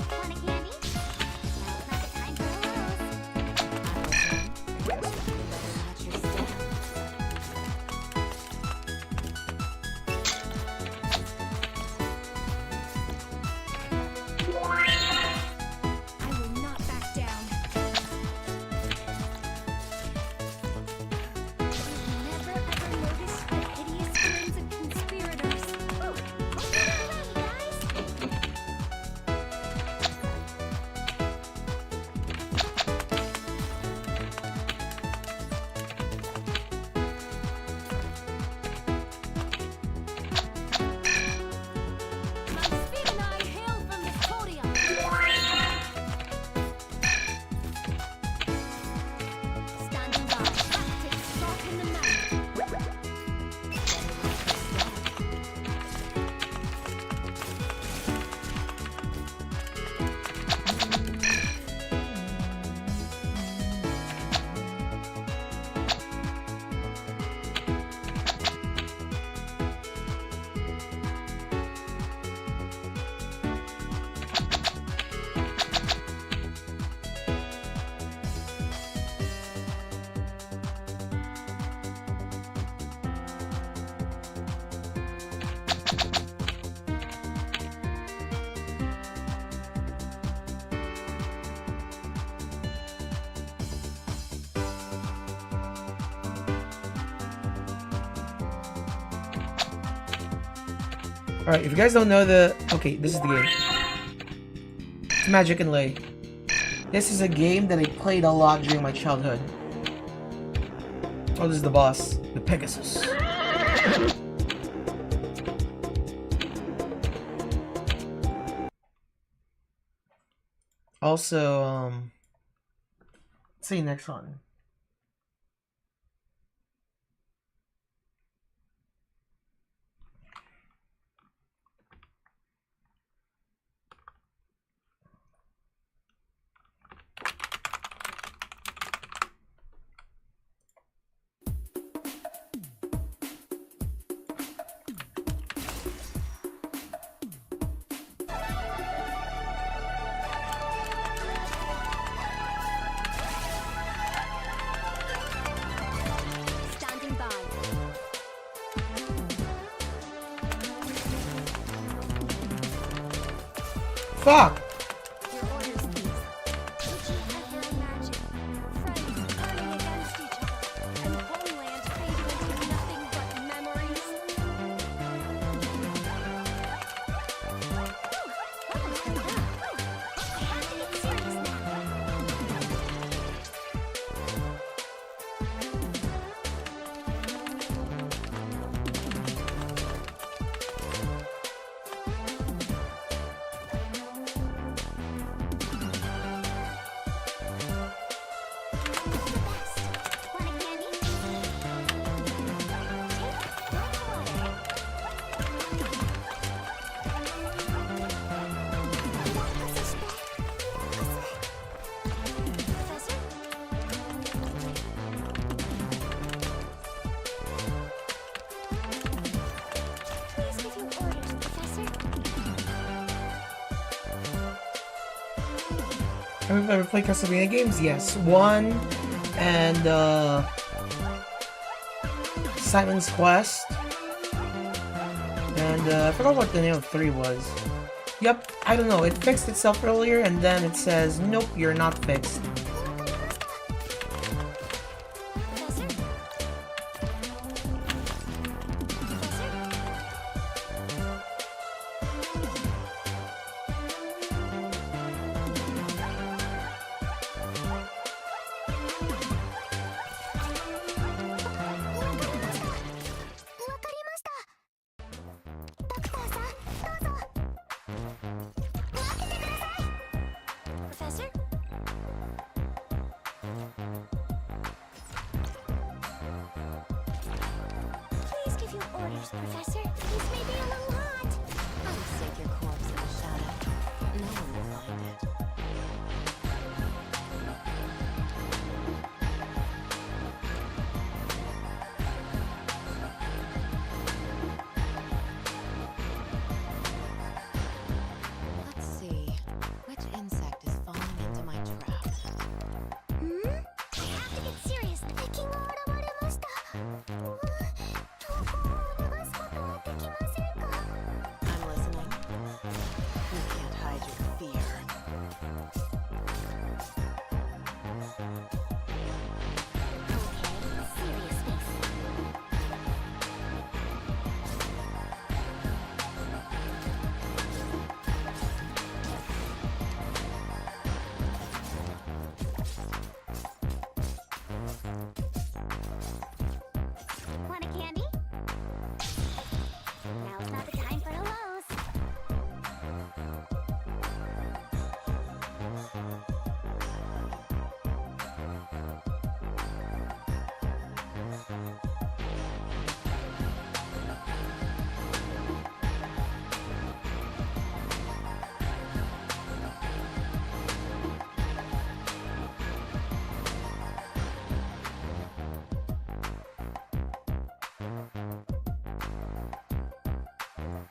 Want a candy? Now's not the time for hellos. Match your step. I will not back down. Never ever noticed the hideous grins of conspirators. Ooh, hope you're ready, guys. My speed and I hail from this podium. Standing by. Tactics stalk in the night. Alright, if you guys don't know okay, this is the game. It's Magic and Lay. This is a game that I played a lot during my childhood. Oh, this is the boss. The Pegasus. Also, see you next one. Standing by. Fuck! Your orders, please. Would you ever imagine friends turning against each other and homeland fading into nothing but memories? Almost done. I have to get serious now. Want a candy? Professor? Please give your orders, Professor. Have you ever played Castlevania games? Yes. 1 and Simon's Quest. And I forgot what the name of 3 was. Yep, I don't know, it fixed itself earlier and then it says, nope, you're not fixed. Professor? Professor? Please give your orders, Professor. This may be a little hot. I will sink your corpse in the shadow. No one will find it. Let's see. Which insect is falling into my trap? Hmm? I have to get serious. 敵が現れました。投稿を流すことはできませんか？ I'm listening. You can't hide your fear. Okay, serious face. Want a candy? Now's not the time for hellos.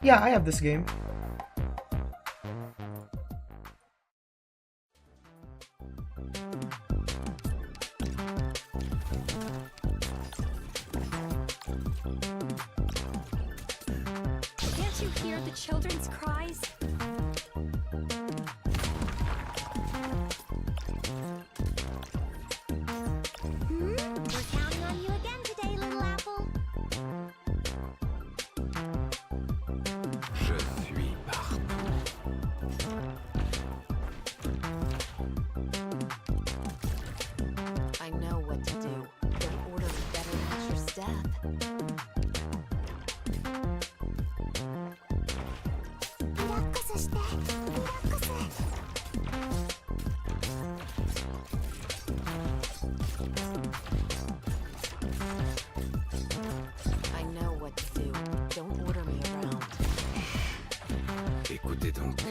Yeah, I have this game. Can't you hear the children's cries? Hmm? We're counting on you again today, little apple. Je suis partout. I know what to do. Don't order me better match your step. Relaxして、リラックス。I know what to do. Don't order me around. Écoutez donc.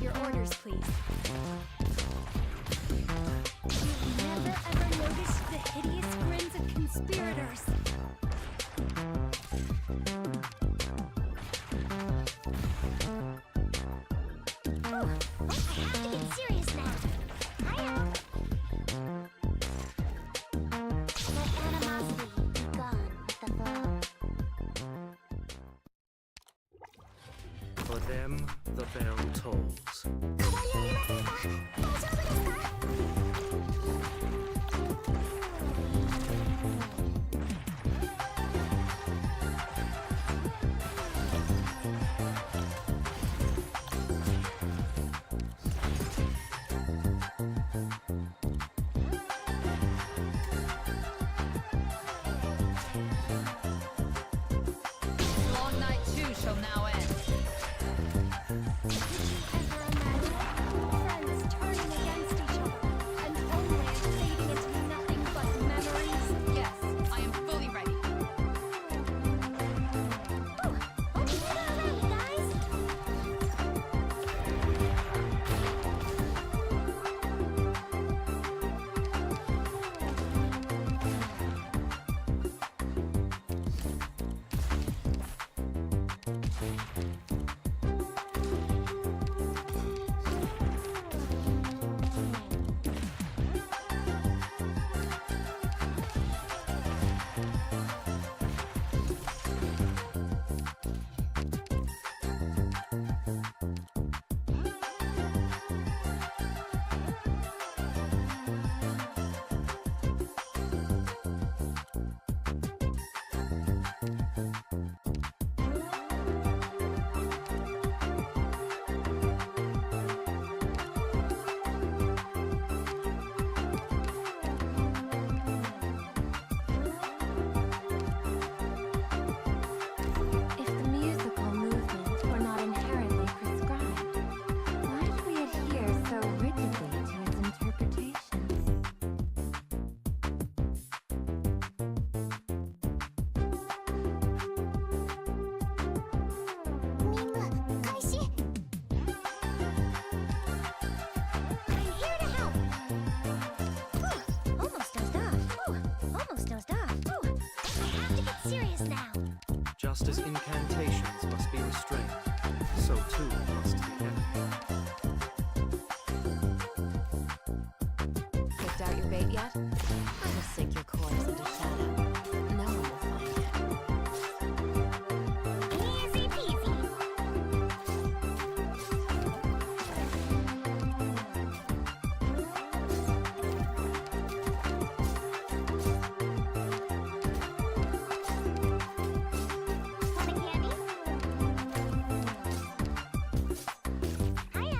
Your orders, please. You've never ever noticed the hideous grins of conspirators. Oh, I have to get serious now. Hiya. Let animosity be gone with the flow. For them, the bell tolls. 変わりありませんか？大丈夫ですか？ Long night 2 shall now end. Friends turning against each other, and homeland fading into nothing but memories. Yes, I am fully ready. Hope you get alright, guys. serious now. Just as incantations must be restrained, so too must the enemy. Picked out your bait yet? I will sink your corpse into shadow. No one will find it. Easy peasy. Want a candy? Hiya.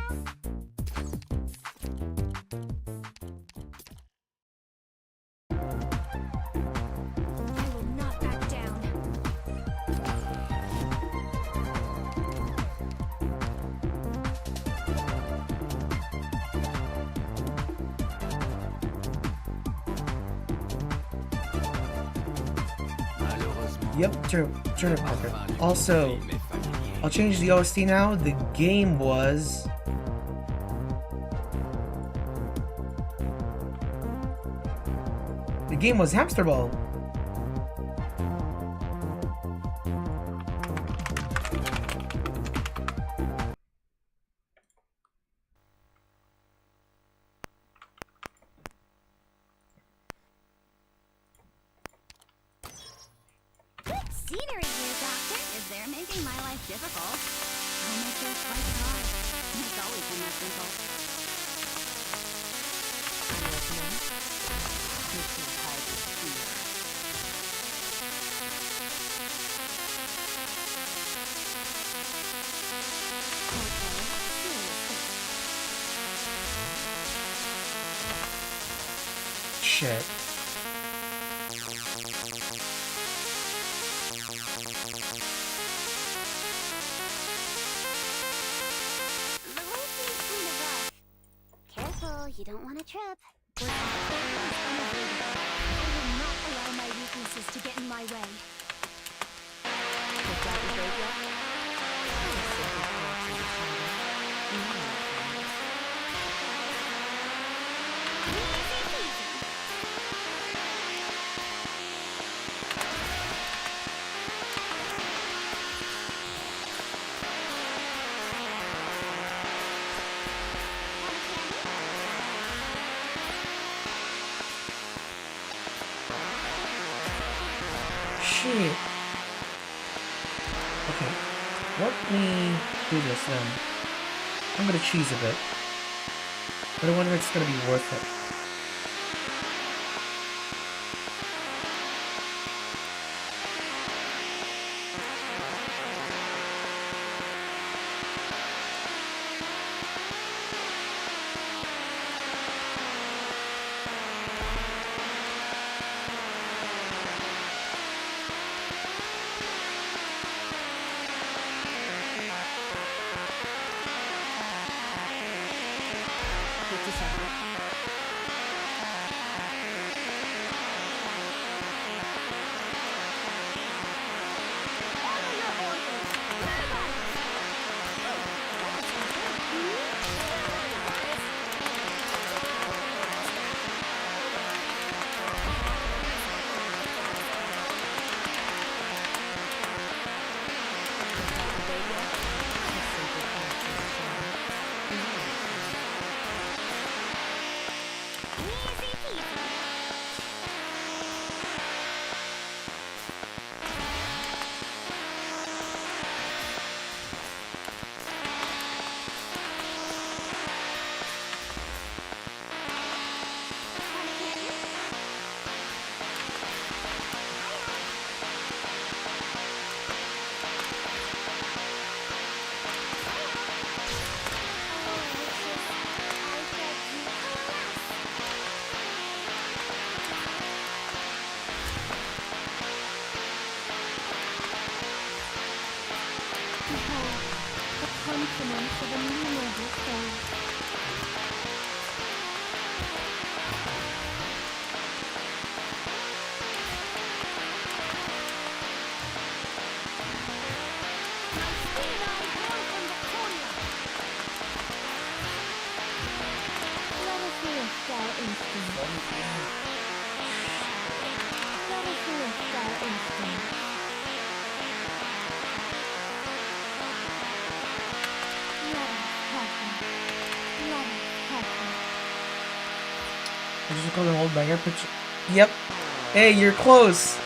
I will not back down. Malheureusement, Yep, turnip la pocket. fin du Also, film est familier. I'll change the OST now. The game was. The game was Hamster Ball. Good scenery here, Doctor. Is there making my life difficult? I'll make yours twice as hard. It's always been that simple. I'm listening. This is hard to fear. Shit. The way seems kind of rough. Careful, you don't want to trip. I will not allow my weaknesses to get in my way. Picked out your bait yet? I will sink your corpse into shadow. No one will find it. Easy peasy. Want a candy? Shit. Okay. Let me do this then. I'm gonna cheese a bit. But I wonder if it's gonna be worth it. consonants of a numerable sound. My speed I hail from Victoria. Let us lift our instruments. Let us lift our instruments. called an old banger picture. Yep. Hey, you're close.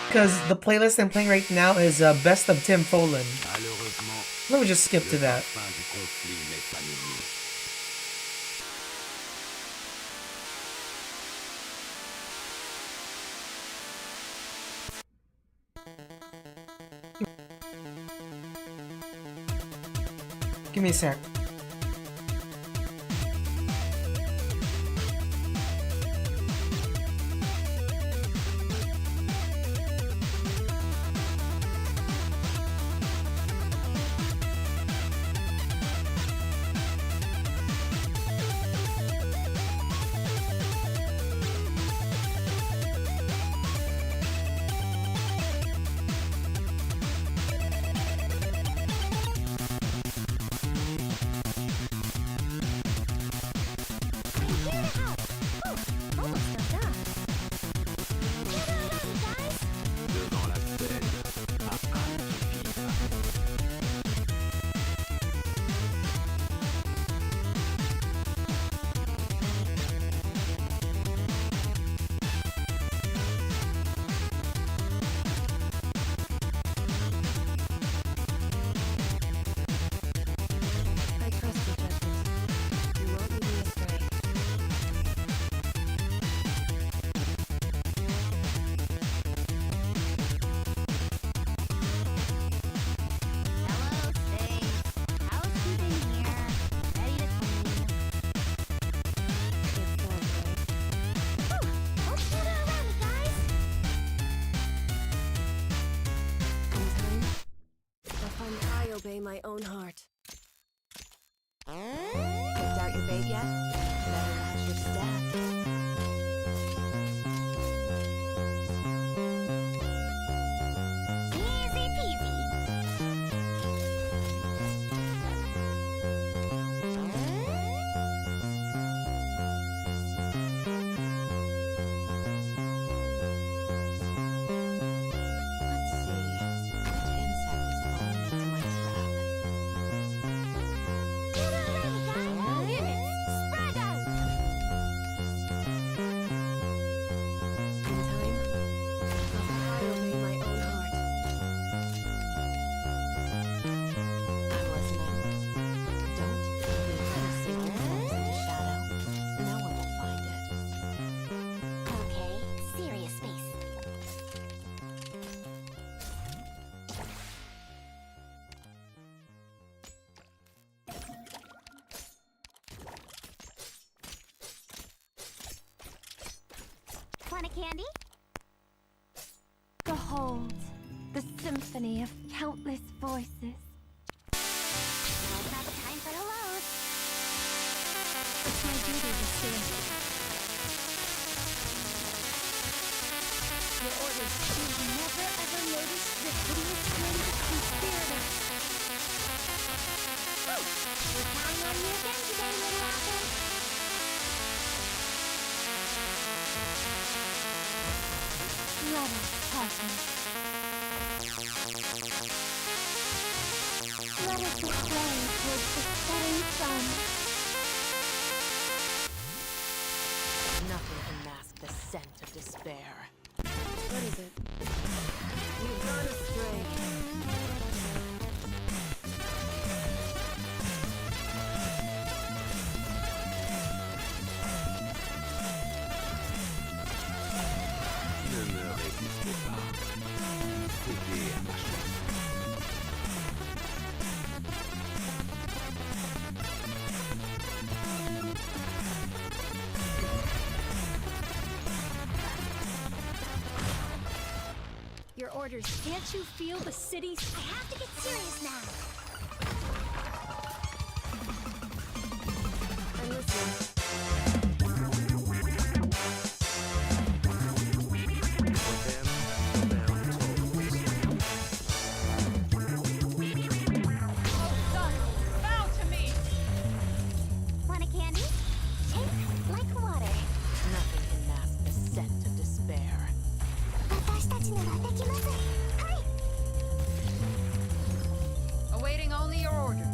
Because the playlist I'm playing right now is Best of Tim Follin. Malheureusement, Let me just skip to le that. parfum du conflit m'est familier. Give me a sec. Devant la scène, à âme vive. I trust your judgment. You won't lead me astray. Hello, Stace. Housekeeping here. Ready to clean. It's done, right? Let's get her around, guys. In time, I'll find I obey my own heart. Picked out your bait yet? Better watch your step. Easy peasy. Let's see. Which insect is falling into my trap? Get her around, guys. Units, spread out. In time, I obey my own heart. I'm listening. Don't leave any secret forms into shadow. No one will find it. Okay, serious space. Want a candy? Behold, the symphony of countless voices. Now's not the time for hellos. It's my duty to serve. Your orders. You've never ever noticed the hideous grin of conspirators. We're counting on you again today, little apple. Let us partner. Let us ascend towards the setting sun. Nothing can mask the scent of despair. What is it? You've gone astray. Ne me résistez pas. Cédez à ma chance. Your orders. Can't you feel the city's... I have to get serious now. I'm listening. For them, bound tolls. Son, bow to me! Want a candy? Take like water. Nothing can mask the scent of despair. 私たちならできます。はい。Awaiting only your orders.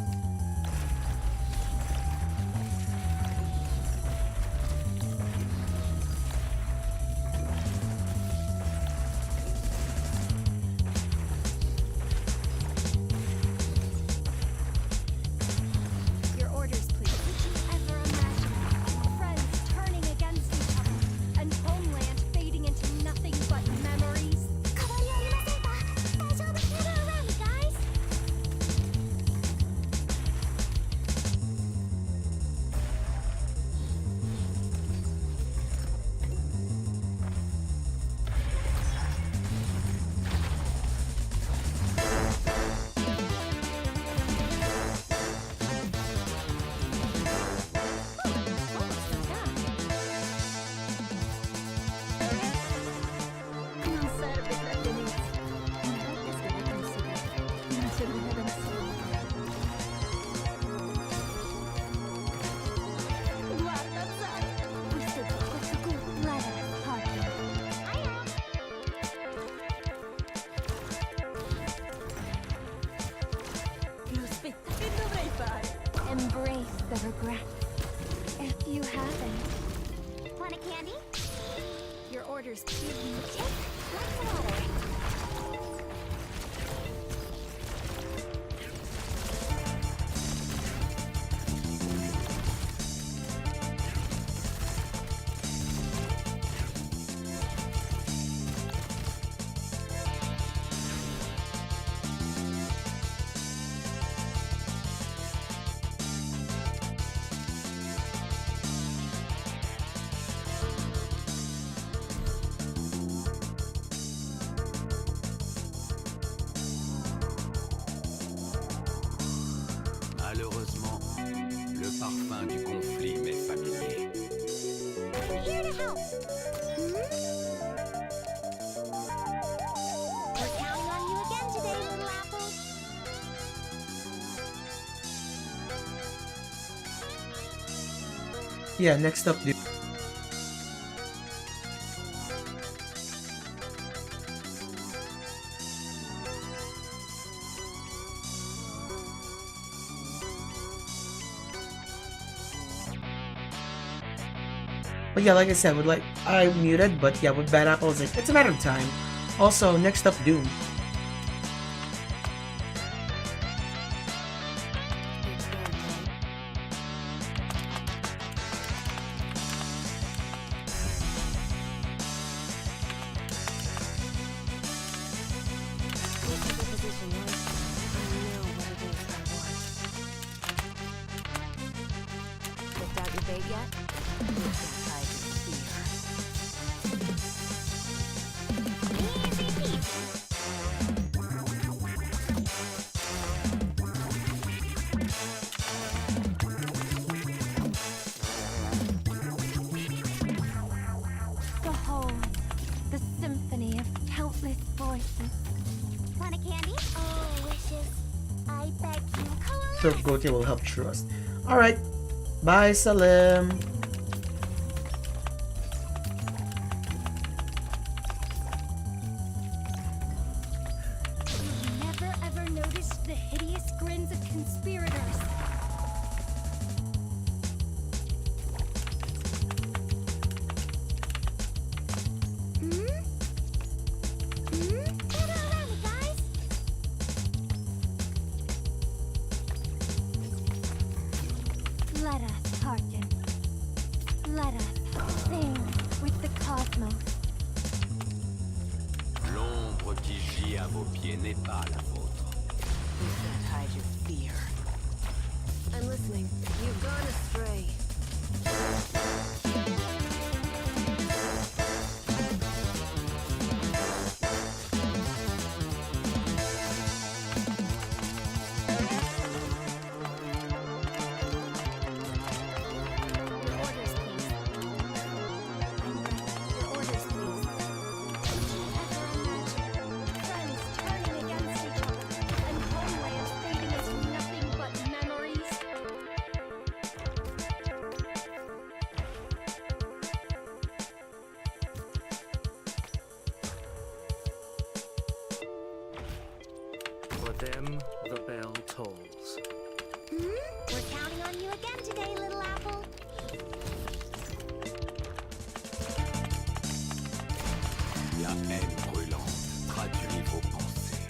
the regret. If you haven't. Want a candy? Your orders, please. Take like water. Malheureusement, le parfum du conflit m'est familier. I'm here to help. We're counting on you again today, little apple. Yeah, next up, dude. But yeah, like I said, I muted, but yeah, with Bad Apple, it's a matter of time. Also, next up, Doom. It's their day. This is a position like I know what it is I want. Picked out your bait yet? We've got tied to fear. Easy peasy. The whole, the symphony of countless voices. Want a candy? Oh, wishes. I beg you. So Goatee will help trust. Alright. Bye, Salim. Never ever noticed the hideous grins of conspirators. Gather around me, guys. Let us hearken. Let us sing with the cosmos. L'ombre qui gît à vos pieds n'est pas la vôtre. We've got to hide your fear. I'm listening. You've gone astray. Your orders, please. Your orders, please. Friends turning against each other, and homeland fading into nothing but memories. For them, the bell tolls. We're counting on you again today, little apple. La haine brûlante traduit vos pensées.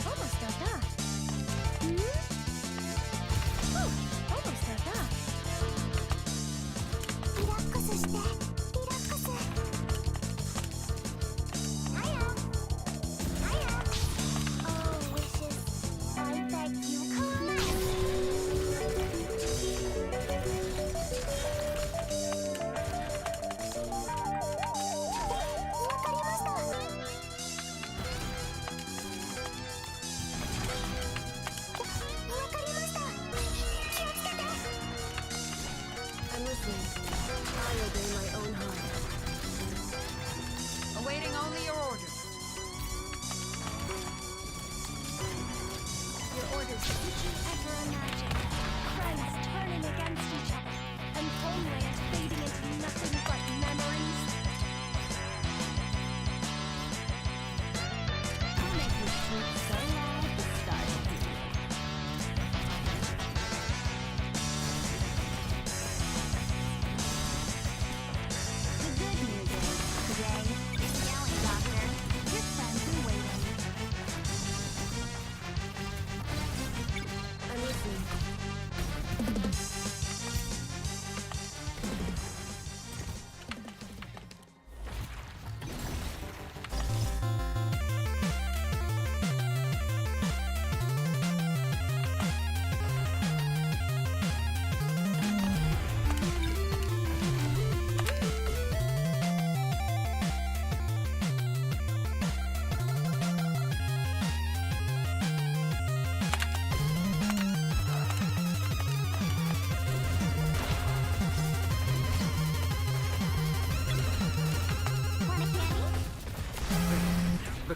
Almost at that. Almost at that. リラックスして、リラックス。Hiya. Hiya. Oh, wishes. I beg you, come on. I'm listening. I obey my own heart. Awaiting only your orders. Your orders. Did you ever imagine Friends turning against each other, and homeland fading into nothing but memories.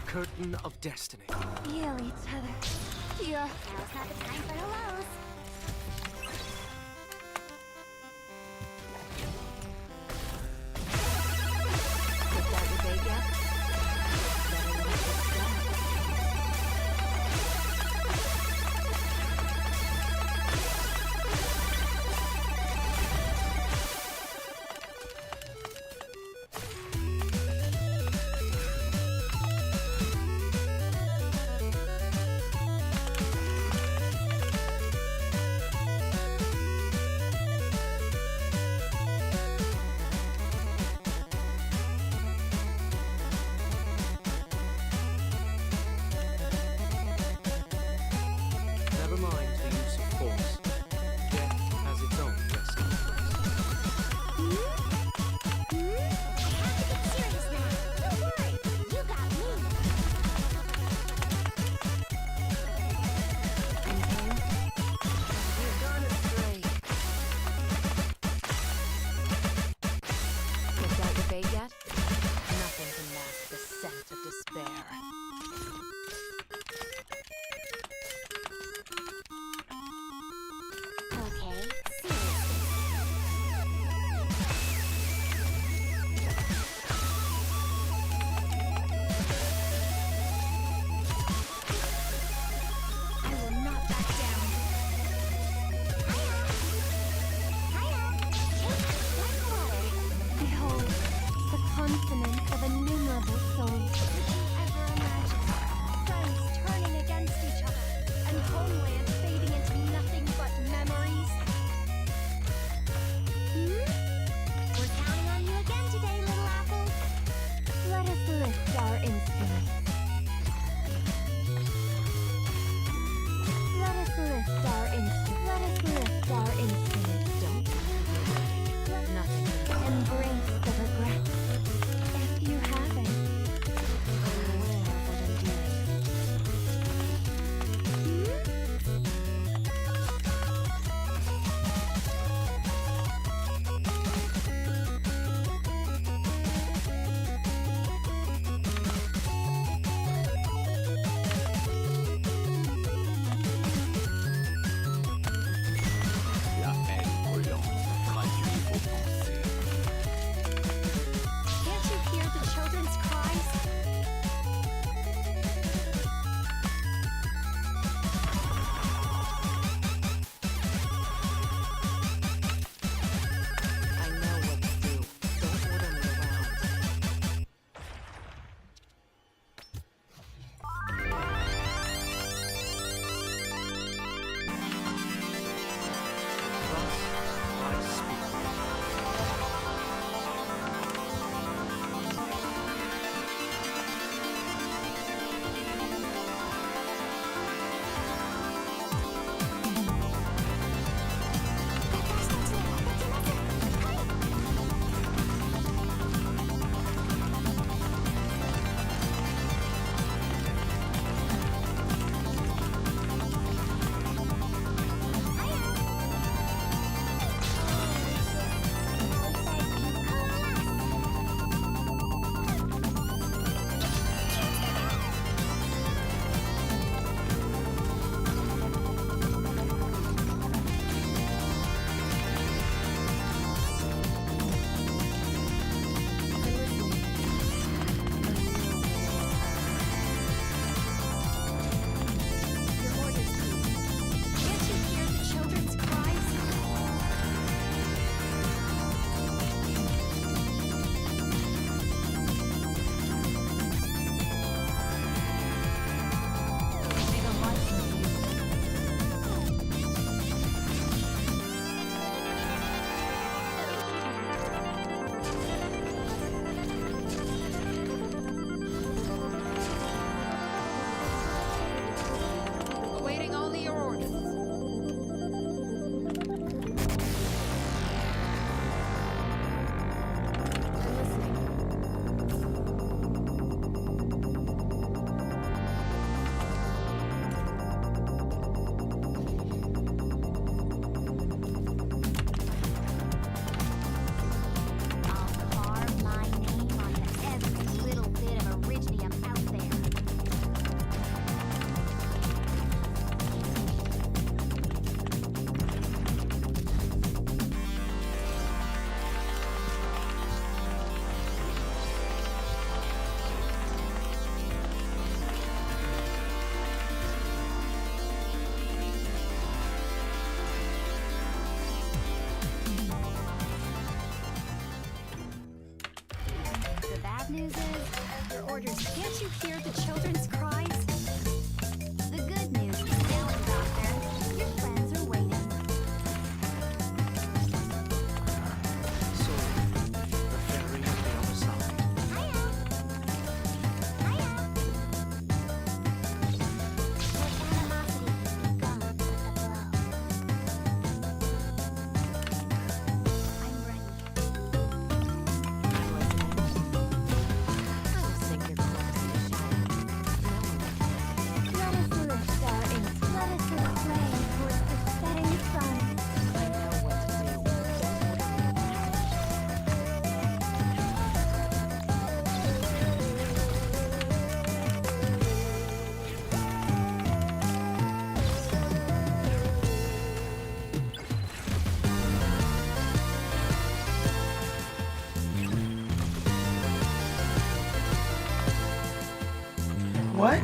curtain of destiny. Feel each other. Here. Now's not the time for hellos. Picked out your bait yet? Better leave this down. news is your orders. Can't you hear the children's cries? The good news is now, Doctor. Your friends are waiting. So, the ferry on the other side. Hiya! Hiya! Let animosity be gone with a blow. I'm ready. I will sink your corpse in the shadow. No one will. Let us lift our ink. Let us play towards the setting sun. I know what to do. Don't order me around. What?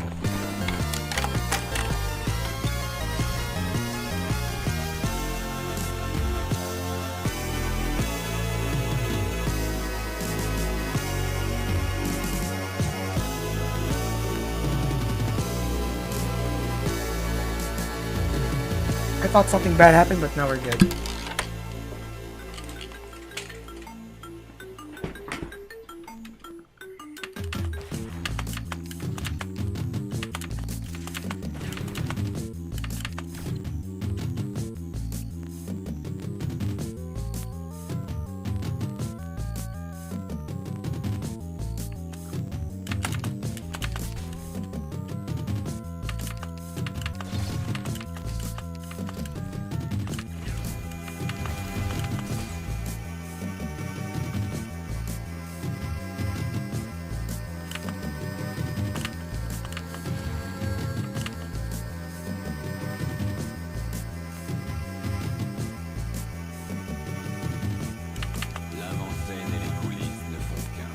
I thought something bad happened, but now we're good. L'avant-scène et les coulisses ne font qu'un.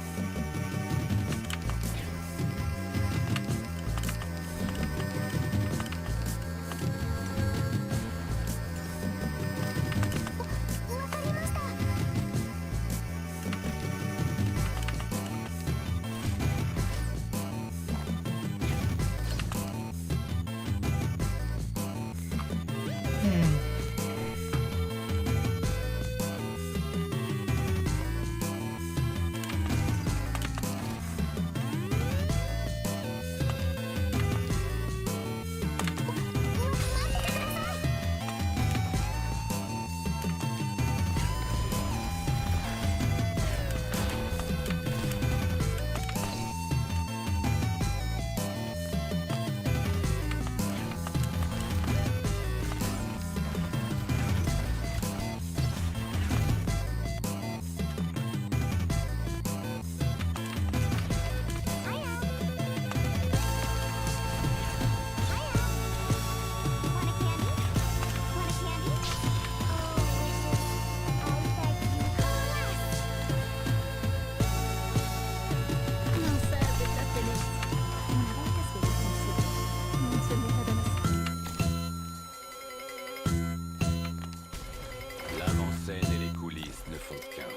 L'avant-scène et les coulisses ne font qu'un.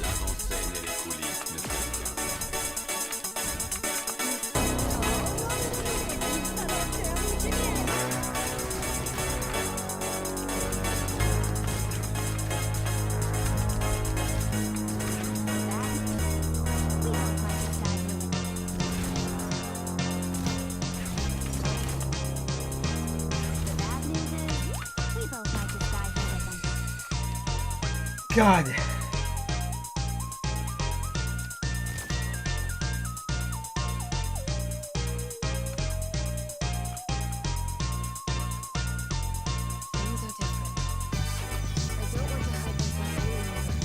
L'avant-scène et les coulisses ne font qu'un. God. Things are different. I don't want to hide myself any longer.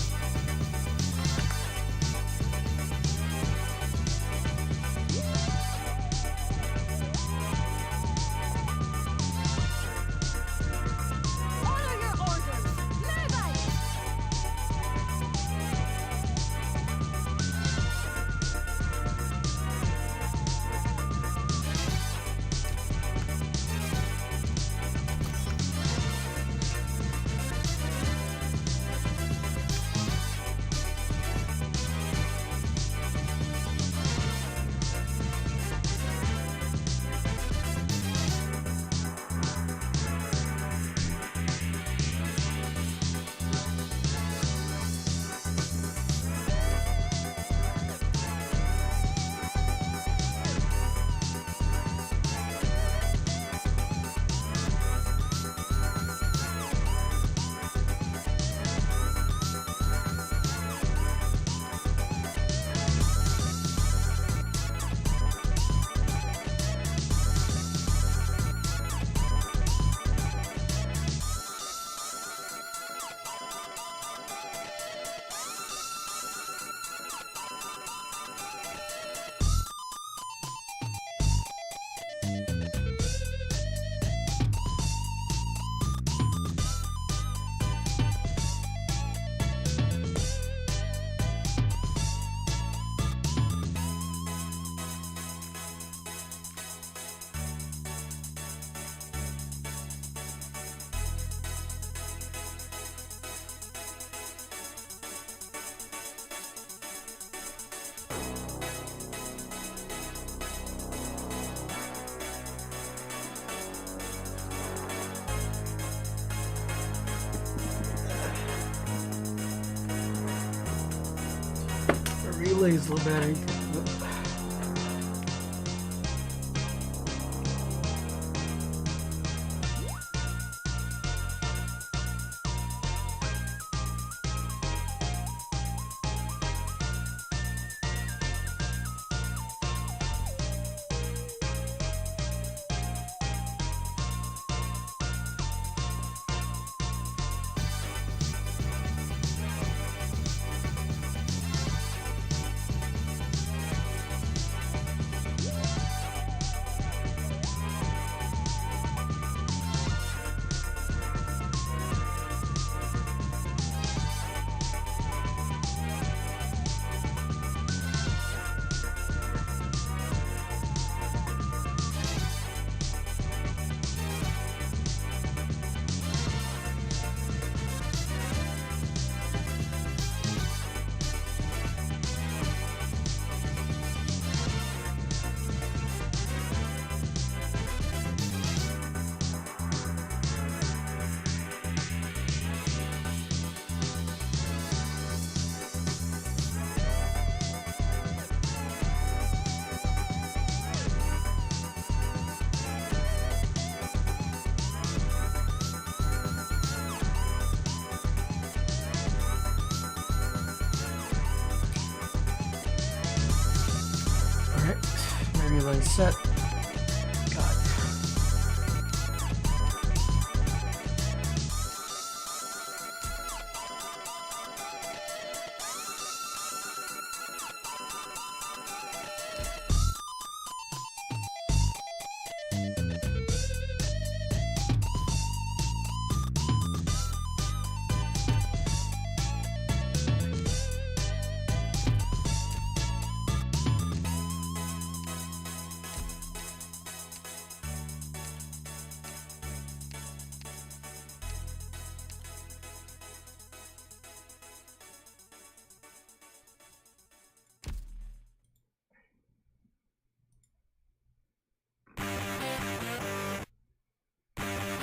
delay is low battery. Reload set. God.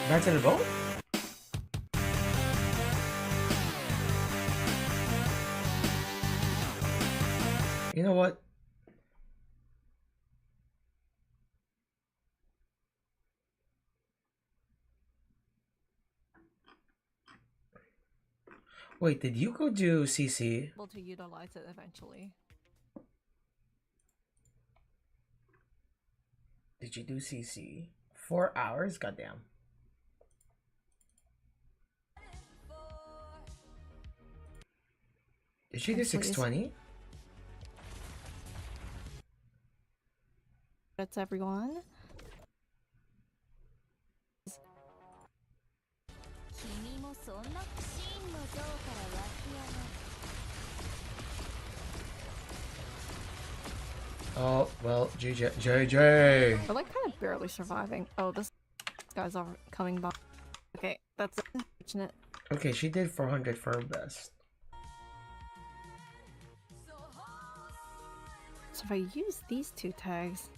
Back to the boat? You know what? Wait, did you go do CC? Able to utilize it eventually. Did you do CC? 4 hours? Goddamn. Did she do 620? That's everyone. Oh, well, JJ. We're like kind of barely surviving. Oh, this guy's all coming by. Okay, that's unfortunate. Okay, she did 400 for her best. So if I use these two tags,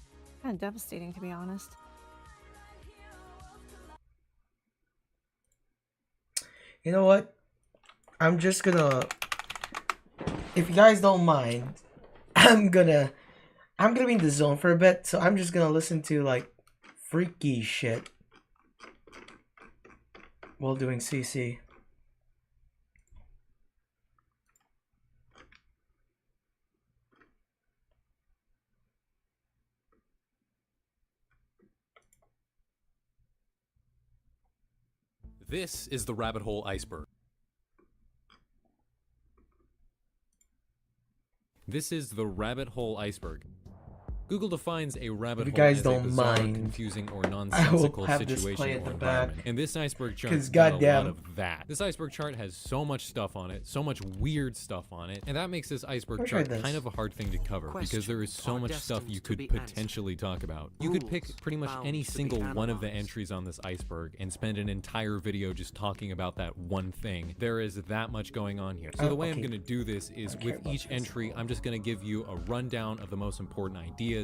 kind of devastating to be honest. You know what? I'm just gonna, if you guys don't mind, I'm gonna be in the zone for a bit, so I'm just gonna listen to like freaky shit while doing CC. This is the rabbit hole iceberg. This is the rabbit hole iceberg. Google defines a rabbit hole as a bizarre, confusing, or nonsensical situation or environment. And this iceberg chart has got a lot of that. This iceberg chart has so much stuff on it, so much weird stuff on it, and that makes this iceberg chart kind of a hard thing to cover because there is so much stuff you could potentially talk about. You could pick pretty much any single one of the entries on this iceberg and spend an entire video just talking about that one thing. There is that much going on here. So the way I'm going to do this is with each entry, I'm just going to give you a rundown of the most important ideas,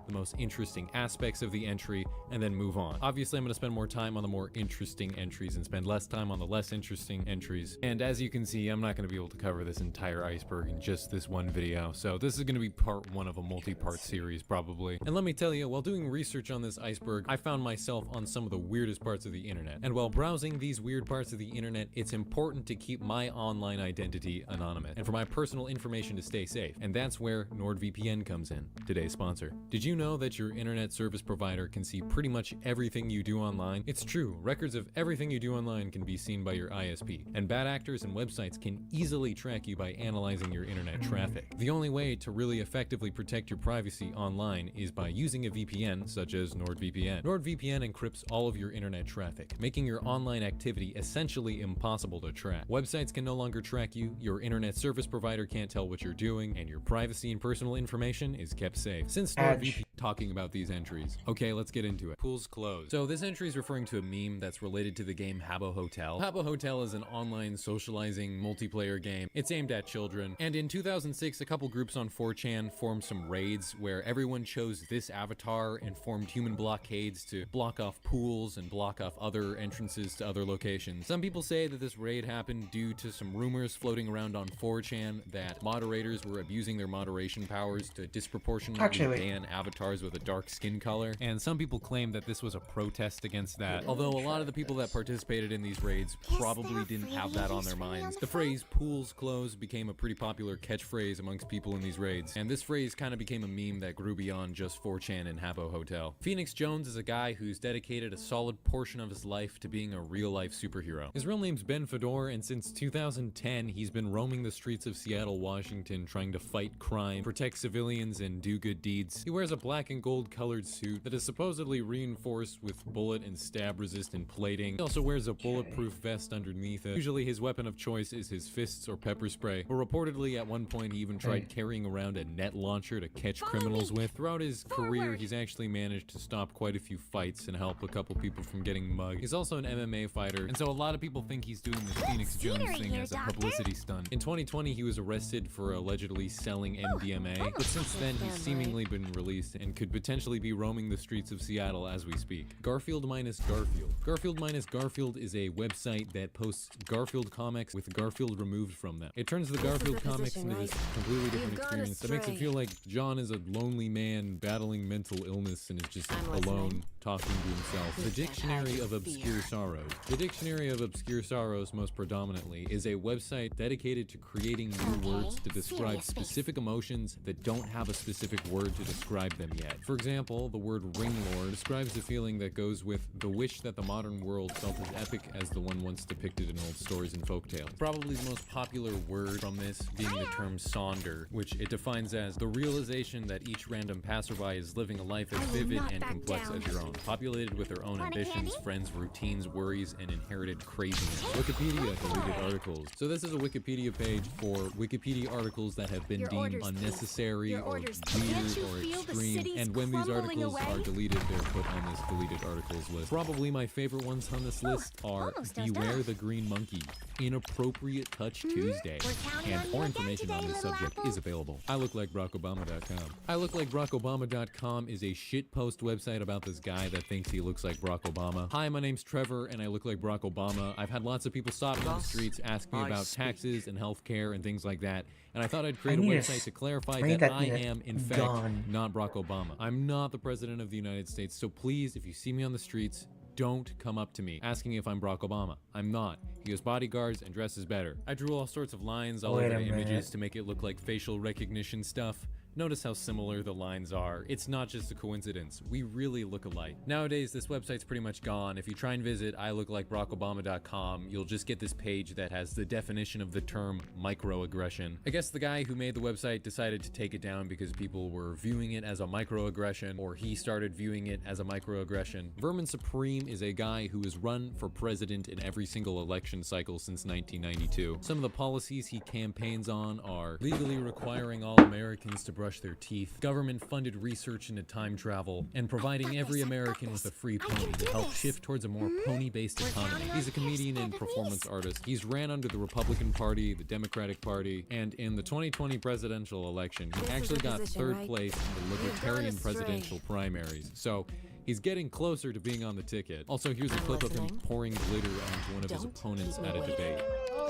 the most interesting aspects of the entry, and then move on. Obviously, I'm going to spend more time on the more interesting entries and spend less time on the less interesting entries. And as you can see, I'm not going to be able to cover this entire iceberg in just this one video, so this is going to be part one of a multi-part series probably. And let me tell you, while doing research on this iceberg, I found myself on some of the weirdest parts of the internet. And while browsing these weird parts of the internet, it's important to keep my online identity anonymous and for my personal information to stay safe. And that's where NordVPN comes in, today's sponsor. Did you know that your internet service provider can see pretty much everything you do online? It's true, records of everything you do online can be seen by your ISP, and bad actors and websites can easily track you by analyzing your internet traffic. The only way to really effectively protect your privacy online is by using a VPN such as NordVPN. NordVPN encrypts all of your internet traffic, making your online activity essentially impossible to track. Websites can no longer track you, your internet service provider can't tell what you're doing, and your privacy and personal information is kept safe. Since NordVPN talking about these entries. Okay, let's get into it. Pools closed. So this entry is referring to a meme that's related to the game Habbo Hotel. Habbo Hotel is an online socializing multiplayer game. It's aimed at children. And in 2006, a couple groups on 4chan formed some raids where everyone chose this avatar and formed human blockades to block off pools and block off other entrances to other locations. Some people say that this raid happened due to some rumors floating around on 4chan that moderators were abusing their moderation powers to disproportionately ban avatars with a dark skin color, and some people claim that this was a protest against that, although a lot of the people that participated in these raids probably didn't have that on their minds. The phrase "pools closed" became a pretty popular catchphrase amongst people in these raids, and this phrase kind of became a meme that grew beyond just 4chan and Habbo Hotel. Phoenix Jones is a guy who's dedicated a solid portion of his life to being a real-life superhero. His real name's Ben Fedor, and since 2010 he's been roaming the streets of Seattle, Washington, trying to fight crime, protect civilians, and do good deeds. He wears a black and gold colored suit that is supposedly reinforced with bullet and stab resistant plating. He also wears a bulletproof vest underneath it. Usually his weapon of choice is his fists or pepper spray, but reportedly at one point he even tried carrying around a net launcher to catch criminals with. Throughout his career, he's actually managed to stop quite a few fights and help a couple people from getting mugged. He's also an MMA fighter, and so a lot of people think he's doing the Phoenix Jones thing as a publicity stunt. In 2020, he was arrested for allegedly selling MDMA, but since then he's seemingly been released and could potentially be roaming the streets of Seattle as we speak. Garfield minus Garfield. Garfield minus Garfield is a website that posts Garfield comics with Garfield removed from them. It turns the Garfield comics into this completely different experience that makes it feel like John is a lonely man battling mental illness and is just alone talking to himself. The Dictionary of Obscure Sorrows. The Dictionary of Obscure Sorrows, most predominantly, is a website dedicated to creating new words to describe specific emotions that don't have a specific word to describe them yet. For example, the word ringlord describes the feeling that goes with the wish that the modern world felt as epic as the one once depicted in old stories and folktales. Probably the most popular word from this being the term sonder, which it defines as the realization that each random passerby is living a life as vivid and complex as your own, populated with their own ambitions, friends, routines, worries, and inherited craziness. Wikipedia deleted articles. So this is a Wikipedia page for Wikipedia articles that have been deemed unnecessary or weird or extreme, and when these articles are deleted, they're put on this deleted articles list. Probably my favorite ones on this list are Beware the Green Monkey, Inappropriate Touch Tuesday, and more information on this subject is available. ILookLikeBarackObama.com. ILookLikeBarackObama.com is a shitpost website about this guy that thinks he looks like Barack Obama. Hi, my name's Trevor, and I look like Barack Obama. I've had lots of people stop me on the streets, ask me about taxes and healthcare and things like that, and I thought I'd create a website to clarify that I am, in fact, not Barack Obama. I'm not the President of the United States, so please, if you see me on the streets, don't come up to me asking if I'm Barack Obama. I'm not. He has bodyguards and dresses better. I drew all sorts of lines all over the images to make it look like facial recognition stuff. Notice how similar the lines are. It's not just a coincidence. We really look alike. Nowadays, this website's pretty much gone. If you try and visit ILookLikeBarackObama.com, you'll just get this page that has the definition of the term microaggression. I guess the guy who made the website decided to take it down because people were viewing it as a microaggression, or he started viewing it as a microaggression. Vermin Supreme is a guy who has run for president in every single election cycle since 1992. Some of the policies he campaigns on are legally requiring all Americans to brush their teeth, government-funded research into time travel, and providing every American with a free pony to help shift towards a more pony-based economy. He's a comedian and performance artist. He's ran under the Republican Party, the Democratic Party, and in the 2020 presidential election, he actually got third place in the Libertarian presidential primaries. So he's getting closer to being on the ticket. Also, here's a clip of him pouring glitter onto one of his opponents at a debate.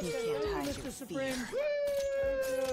You can't hide your fear.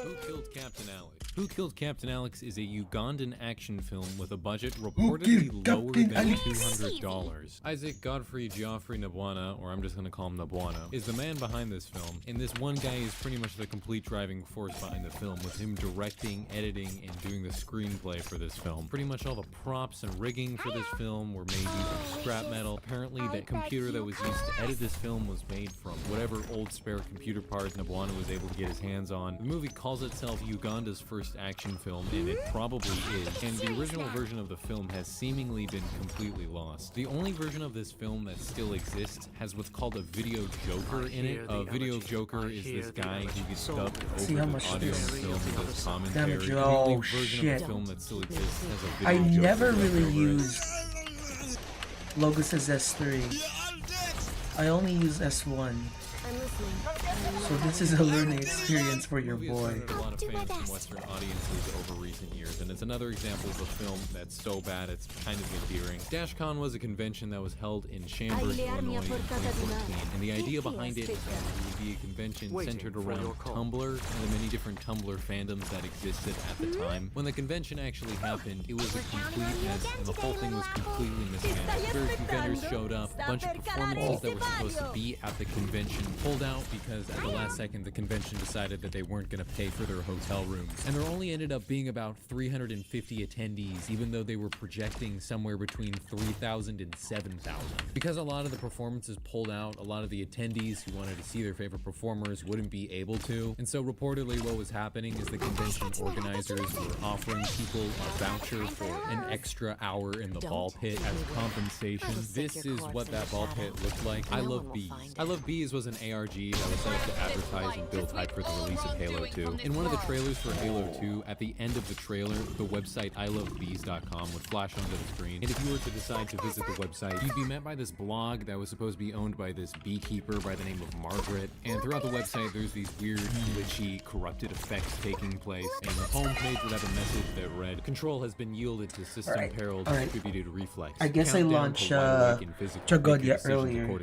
Who Killed Captain Alex? Who Killed Captain Alex is a Ugandan action film with a budget reportedly lower than $200. Isaac Godfrey Geoffrey Nabwana, or I'm just gonna call him Nabwana, is the man behind this film, and this one guy is pretty much the complete driving force behind the film, with him directing, editing, and doing the screenplay for this film. Pretty much all the props and rigging for this film were made using scrap metal. Apparently, that computer that was used to edit this film was made from whatever old spare computer parts Nabwana was able to get his hands on. The movie calls itself Uganda's first action film, and it probably is, and the original version of the film has seemingly been completely lost. The only version of this film that still exists has what's called a video joker in it. A video joker is this guy who gets dubbed over the audio in the film and does commentary. The only version of the film that still exists has a video joker. I never really used Logos' S3. I only use S1. So this is a learning experience for your boy. A lot of fans from Western audiences over recent years, and it's another example of a film that's so bad it's kind of endearing. DashCon was a convention that was held in Chambers, Illinois in 2014, and the idea behind it is that it would be a convention centered around Tumblr and the many different Tumblr fandoms that existed at the time. When the convention actually happened, it was a complete mess, and the whole thing was completely mismanaged. Very few vendors showed up, a bunch of performances that were supposed to be at the convention pulled out because at the last second the convention decided that they weren't going to pay for their hotel rooms, and there only ended up being about 350 attendees, even though they were projecting somewhere between 3,000 and 7,000. Because a lot of the performances pulled out, a lot of the attendees who wanted to see their favorite performers wouldn't be able to, and so reportedly what was happening is the convention organizers were offering people a voucher for an extra hour in the ball pit as compensation. This is what that ball pit looked like. I Love Bees. I Love Bees was an ARG that was set up to advertise and build hype for the release of Halo 2. In one of the trailers for Halo 2, at the end of the trailer, the website ilovebees.com would flash onto the screen, and if you were to decide to visit the website, you'd be met by this blog that was supposed to be owned by this beekeeper by the name of Margaret, and throughout the website there's these weird, glitchy, corrupted effects taking place, and the homepage would have a message that read, "Control has been yielded to system peril distributed reflex." I guess I launch Tragodia earlier.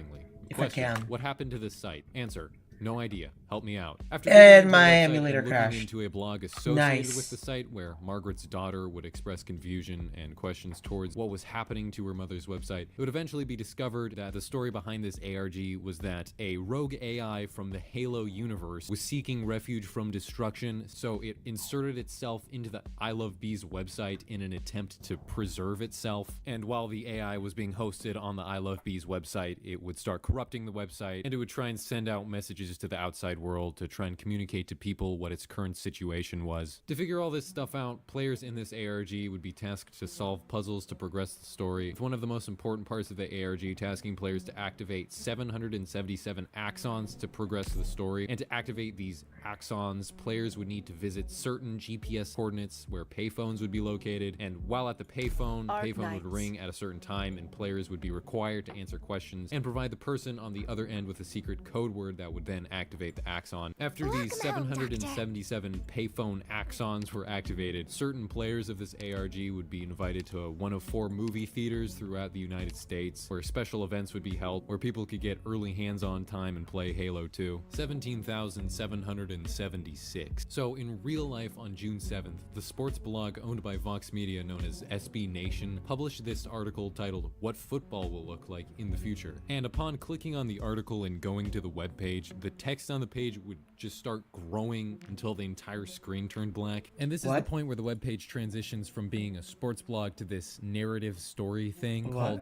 If I can. What happened to this site? Answer: no idea. Help me out. After and my emulator crashed. Into a blog associated with the site where Margaret's daughter would express confusion and questions towards what was happening to her mother's website, it would eventually be discovered that the story behind this ARG was that a rogue AI from the Halo universe was seeking refuge from destruction, so it inserted itself into the I Love Bees website in an attempt to preserve itself. And while the AI was being hosted on the I Love Bees website, it would start corrupting the website, and it would try and send out messages to the outside world to try and communicate to people what its current situation was. To figure all this stuff out, players in this ARG would be tasked to solve puzzles to progress the story. It's one of the most important parts of the ARG, tasking players to activate 777 axons to progress the story, and to activate these axons, players would need to visit certain GPS coordinates where payphones would be located, and while at the payphone would ring at a certain time, and players would be required to answer questions and provide the person on the other end with a secret code word that would then activate the axon. After these 777 payphone axons were activated, certain players of this ARG would be invited to one of 4 movie theaters throughout the United States, where special events would be held, where people could get early hands-on time and play Halo 2. 17,776. So in real life on June 7th, the sports blog owned by Vox Media known as SB Nation published this article titled "What Football Will Look Like in the Future." And upon clicking on the article and going to the webpage, the text on the page would just start growing until the entire screen turned black. And this is the point where the webpage transitions from being a sports blog to this narrative story thing called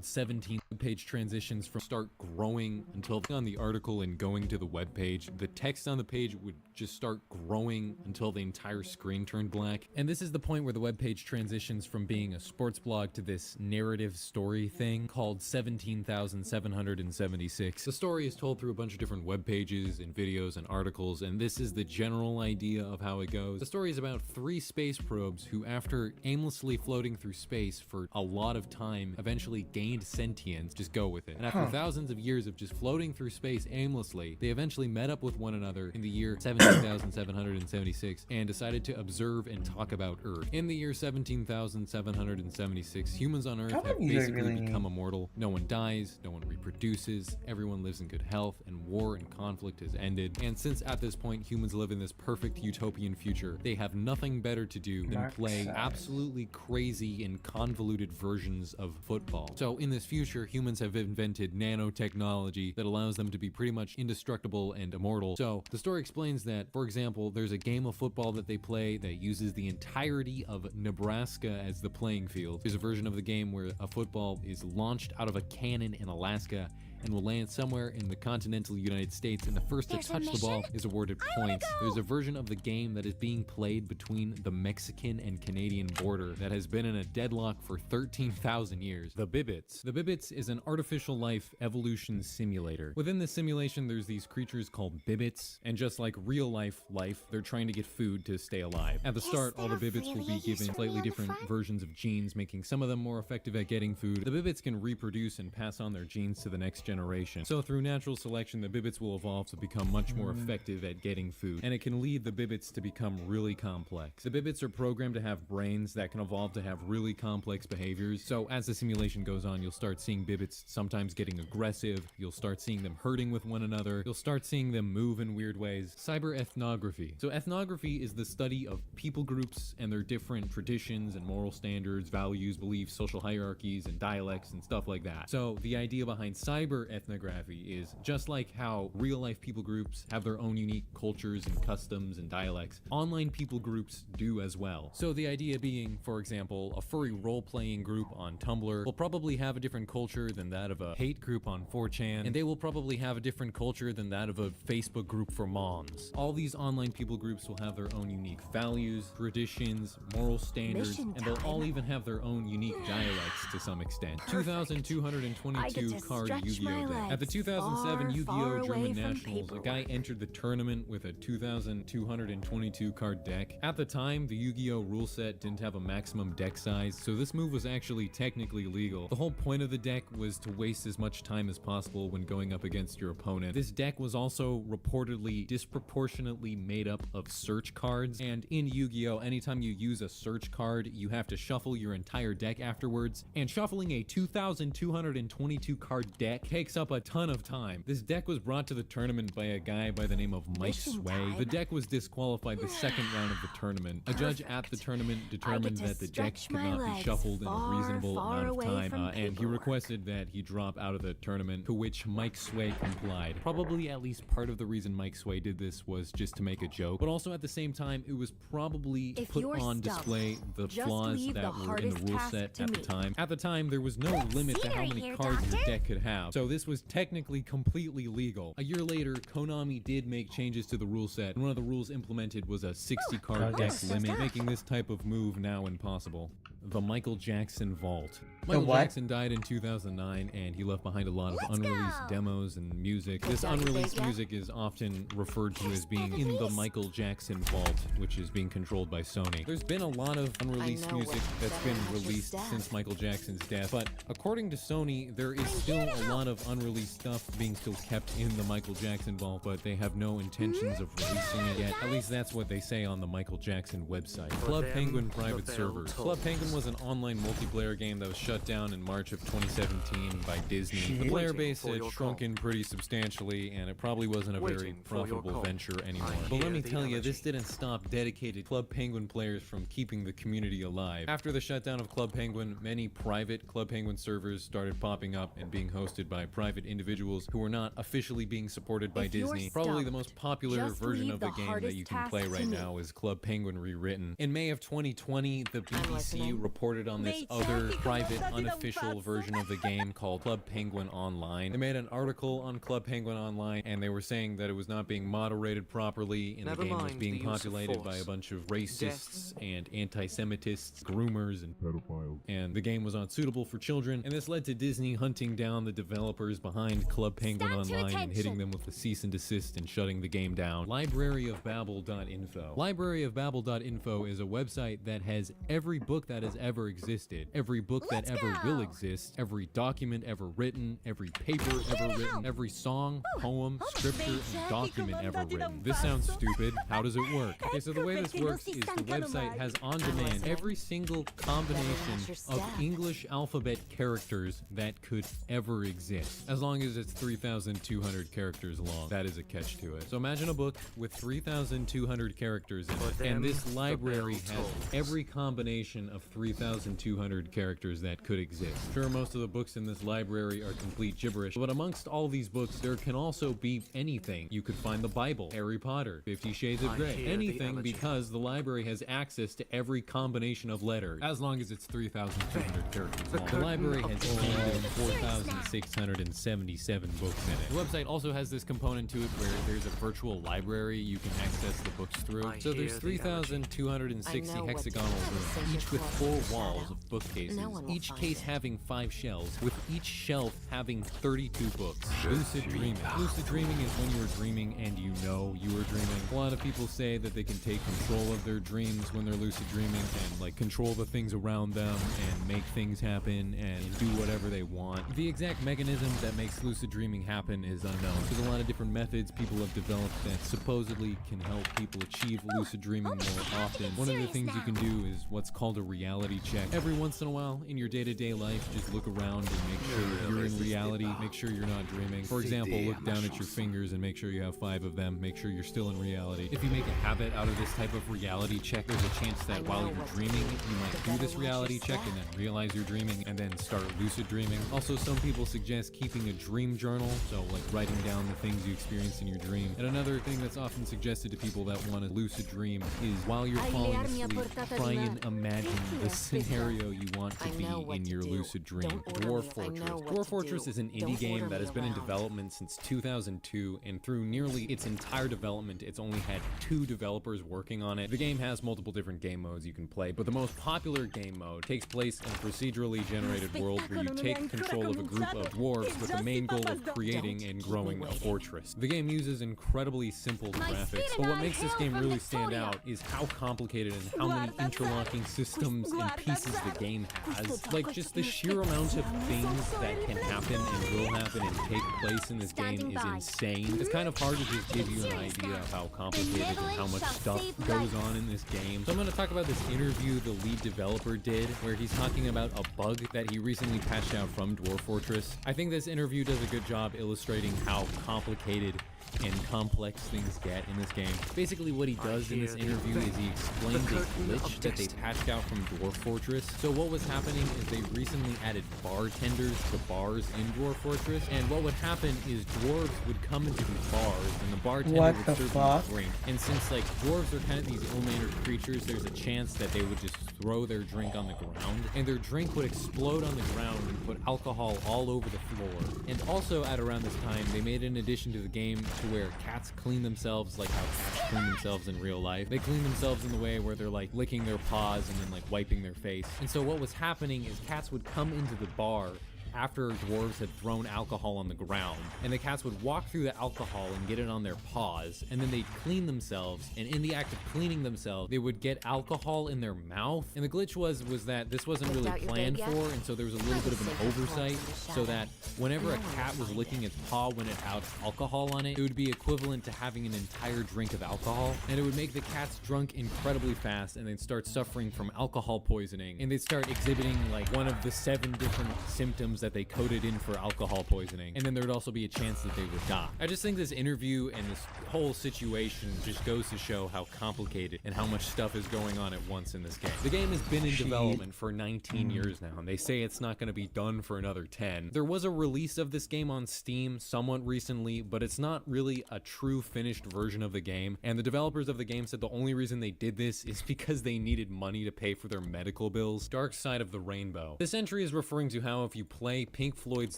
17 page transitions from start growing until on the article and going to the web page. The text on the page would just start growing until the entire screen turned black. And this is the point where the web page transitions from being a sports blog to this narrative story thing called 17,776. The story is told through a bunch of different web pages and videos and articles, and this is the general idea of how it goes. The story is about 3 space probes who, after aimlessly floating through space for a lot of time, eventually gained sentience. Just go with it. And after thousands of years of just floating through space aimlessly, they eventually met up with one another in the year 17,776 and decided to observe and talk about Earth. In the year 17,776, humans on Earth have basically become immortal. No one dies, no one reproduces, everyone lives in good health, and war and conflict has ended. And since at this point humans live in this perfect utopian future, they have nothing better to do than play absolutely crazy and convoluted versions of football. So in this future, humans have invented nanotechnology that allows them to be pretty much indestructible and immortal. So the story explains that, for example, there's a game of football that they play that uses the entirety of Nebraska as the playing field. There's a version of the game where a football is launched out of a cannon in Alaska and will land somewhere in the continental United States, and the first to touch the ball is awarded points. There's a version of the game that is being played between the Mexican and Canadian border that has been in a deadlock for 13,000 years. The Bibbits. The Bibbits is an artificial life evolution simulator. Within the simulation, there's these creatures called Bibbits, and just like real life, they're trying to get food to stay alive. At the start, all the Bibbits will be given slightly different versions of genes, making some of them more effective at getting food. The Bibbits can reproduce and pass on their genes to the next generation. So through natural selection, the Bibbits will evolve to become much more effective at getting food, and it can lead the Bibbits to become really complex. The Bibbits are programmed to have brains that can evolve to have really complex behaviors. So as the simulation goes on, you'll start seeing Bibbits sometimes getting aggressive, you'll start seeing them hurting with one another, you'll start seeing them move in weird ways. Cyber ethnography. So ethnography is the study of people groups and their different traditions and moral standards, values, beliefs, social hierarchies, and dialects and stuff like that. So the idea behind cyber ethnography is just like how real life people groups have their own unique cultures and customs and dialects, online people groups do as well. So the idea being, for example, a furry role-playing group on Tumblr will probably have a different culture than that of a hate group on 4chan, and they will probably have a different culture than that of a Facebook group for moms. All these online people groups will have their own unique values, traditions, moral standards, and they'll all even have their own unique dialects to some extent. 2,222 card Yu-Gi-Oh! Deck. At the 2007 Yu-Gi-Oh! German Nationals, a guy entered the tournament with a 2,222 card deck. At the time, the Yu-Gi-Oh! Rule set didn't have a maximum deck size, so this move was actually technically legal. The whole point of the deck was to waste as much time as possible when going up against your opponent. This deck was also reportedly disproportionately made up of search cards, and in Yu-Gi-Oh! Anytime you use a search card, you have to shuffle your entire deck afterwards, and shuffling a 2,222 card deck takes up a ton of time. This deck was brought to the tournament by a guy by the name of Mike Sway. The deck was disqualified the second round of the tournament. A judge at the tournament determined that the deck could not be shuffled in a reasonable amount of time, and he requested that he drop out of the tournament, to which Mike Sway complied. Probably at least part of the reason Mike Sway did this was just to make a joke, but also at the same time, it was probably to put on display the flaws that were in the rule set at the time. At the time, there was no limit to how many cards your deck could have, so this was technically completely legal. A year later, Konami did make changes to the rule set, and one of the rules implemented was a 60 card deck limit, making this type of move now impossible. The Michael Jackson Vault. Michael Jackson died in 2009, and he left behind a lot of unreleased demos and music. This unreleased music is often referred to as being in the Michael Jackson Vault, which is being controlled by Sony. There's been a lot of unreleased music that's been released since Michael Jackson's death, but according to Sony, there is still a lot of unreleased stuff being still kept in the Michael Jackson Vault, but they have no intentions of releasing it yet. At least that's what they say on the Michael Jackson website. Club Penguin private servers. Club Penguin was an online multiplayer game that was shut down in March of 2017 by Disney. The player base had shrunken pretty substantially, and it probably wasn't a very profitable venture anymore. But let me tell you, this didn't stop dedicated Club Penguin players from keeping the community alive. After the shutdown of Club Penguin, many private Club Penguin servers started popping up and being hosted by private individuals who were not officially being supported by Disney. Probably the most popular version of the game that you can play right now is Club Penguin Rewritten. In May of 2020, the BBC reported on this other private, unofficial version of the game called Club Penguin Online. They made an article on Club Penguin Online, and they were saying that it was not being moderated properly, and the game was being populated by a bunch of racists and anti-Semitists, groomers, and pedophiles. And the game was unsuitable for children, and this led to Disney hunting down the developers behind Club Penguin Online and hitting them with a cease and desist and shutting the game down. Libraryofbabel.info. Libraryofbabel.info is a website that has every book that has ever existed, every book that ever will exist, every document ever written, every paper ever written, every song, poem, scripture, and document ever written. This sounds stupid. How does it work? Okay, so the way this works is the website has on demand every single combination of English alphabet characters that could ever exist, as long as it's 3,200 characters long. That is a catch to it. So imagine a book with 3,200 characters in it, and this library has every combination of 3,200 characters that could exist. Sure, most of the books in this library are complete gibberish, but amongst all these books, there can also be anything. You could find the Bible, Harry Potter, 50 Shades of Grey, anything, because the library has access to every combination of letters, as long as it's 3,200 characters long. The library has 4,677 books in it. The website also has this component to it where there's a virtual library you can access the books through. So there's 3,260 hexagonal rooms, each with 4 walls of bookcases, each case having 5 shelves, with each shelf having 32 books. Lucid dreaming. Lucid dreaming is when you're dreaming and you know you are dreaming. A lot of people say that they can take control of their dreams when they're lucid dreaming and like control the things around them and make things happen and do whatever they want. The exact mechanism that makes lucid dreaming happen is unknown. There's a lot of different methods people have developed that supposedly can help people achieve lucid dreaming more often. One of the things you can do is what's called a reality check. Every once in a while in your day-to-day life, just look around and make sure you're in reality, make sure you're not dreaming. For example, look down at your fingers and make sure you have 5 of them, make sure you're still in reality. If you make a habit out of this type of reality check, there's a chance that while you're dreaming, you might do this reality check and then realize you're dreaming and then start lucid dreaming. Also, some people suggest keeping a dream journal, so like writing down the things you experience in your dream. And another thing that's often suggested to people that want to lucid dream is while you're falling asleep, try and imagine the scenario you want to be in your lucid dream. Dwarf Fortress. Dwarf Fortress is an indie game that has been in development since 2002, and through nearly its entire development, it's only had 2 developers working on it. The game has multiple different game modes you can play, but the most popular game mode takes place in a procedurally generated world where you take control of a group of dwarves with the main goal of creating and growing a fortress. The game uses incredibly simple graphics, but what makes this game really stand out is how complicated and how many interlocking systems and pieces the game has. Like, just the sheer amount of things that can happen and will happen and take place in this game is insane. It's kind of hard to just give you an idea of how complicated and how much stuff goes on in this game. So I'm going to talk about this interview the lead developer did, where he's talking about a bug that he recently patched out from Dwarf Fortress. I think this interview does a good job illustrating how complicated and complex things get in this game. Basically what he does in this interview is he explains a glitch that they patched out from Dwarf Fortress. So what was happening is they recently added bartenders to bars in Dwarf Fortress, and what would happen is dwarves would come into these bars and the bartender would serve them a drink. And since like dwarves are kind of these ill-mannered creatures, there's a chance that they would just throw their drink on the ground, and their drink would explode on the ground and put alcohol all over the floor. And also at around this time, they made an addition to the game to where cats clean themselves like how cats clean themselves in real life. They clean themselves in the way where they're like licking their paws and then like wiping their face. And so what was happening is cats would come into the bar after dwarves had thrown alcohol on the ground, and the cats would walk through the alcohol and get it on their paws, and then they'd clean themselves, and in the act of cleaning themselves, they would get alcohol in their mouth. And the glitch was that this wasn't really planned for, and so there was a little bit of an oversight, so that whenever a cat was licking its paw when it had alcohol on it, it would be equivalent to having an entire drink of alcohol, and it would make the cats drunk incredibly fast, and they'd start suffering from alcohol poisoning, and they'd start exhibiting like one of the 7 different symptoms that they coded in for alcohol poisoning, and then there'd also be a chance that they would die. I just think this interview and this whole situation just goes to show how complicated and how much stuff is going on at once in this game. The game has been in development for 19 years now, and they say it's not going to be done for another 10. There was a release of this game on Steam somewhat recently, but it's not really a true finished version of the game, and the developers of the game said the only reason they did this is because they needed money to pay for their medical bills. Dark Side of the Rainbow. This entry is referring to how if you play Pink Floyd's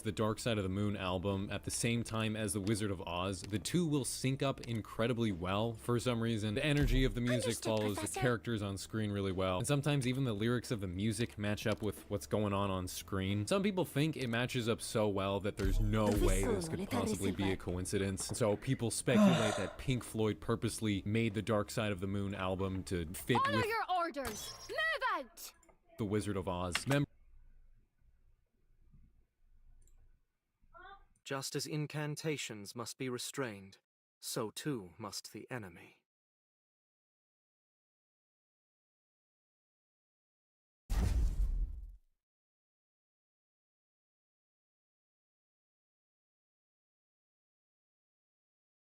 The Dark Side of the Moon album at the same time as The Wizard of Oz, the two will sync up incredibly well for some reason. The energy of the music follows the characters on screen really well, and sometimes even the lyrics of the music match up with what's going on screen. Some people think it matches up so well that there's no way this could possibly be a coincidence, so people speculate that Pink Floyd purposely made the Dark Side of the Moon album to fit with your orders! Move out! The Wizard of Oz. Just as incantations must be restrained, so too must the enemy.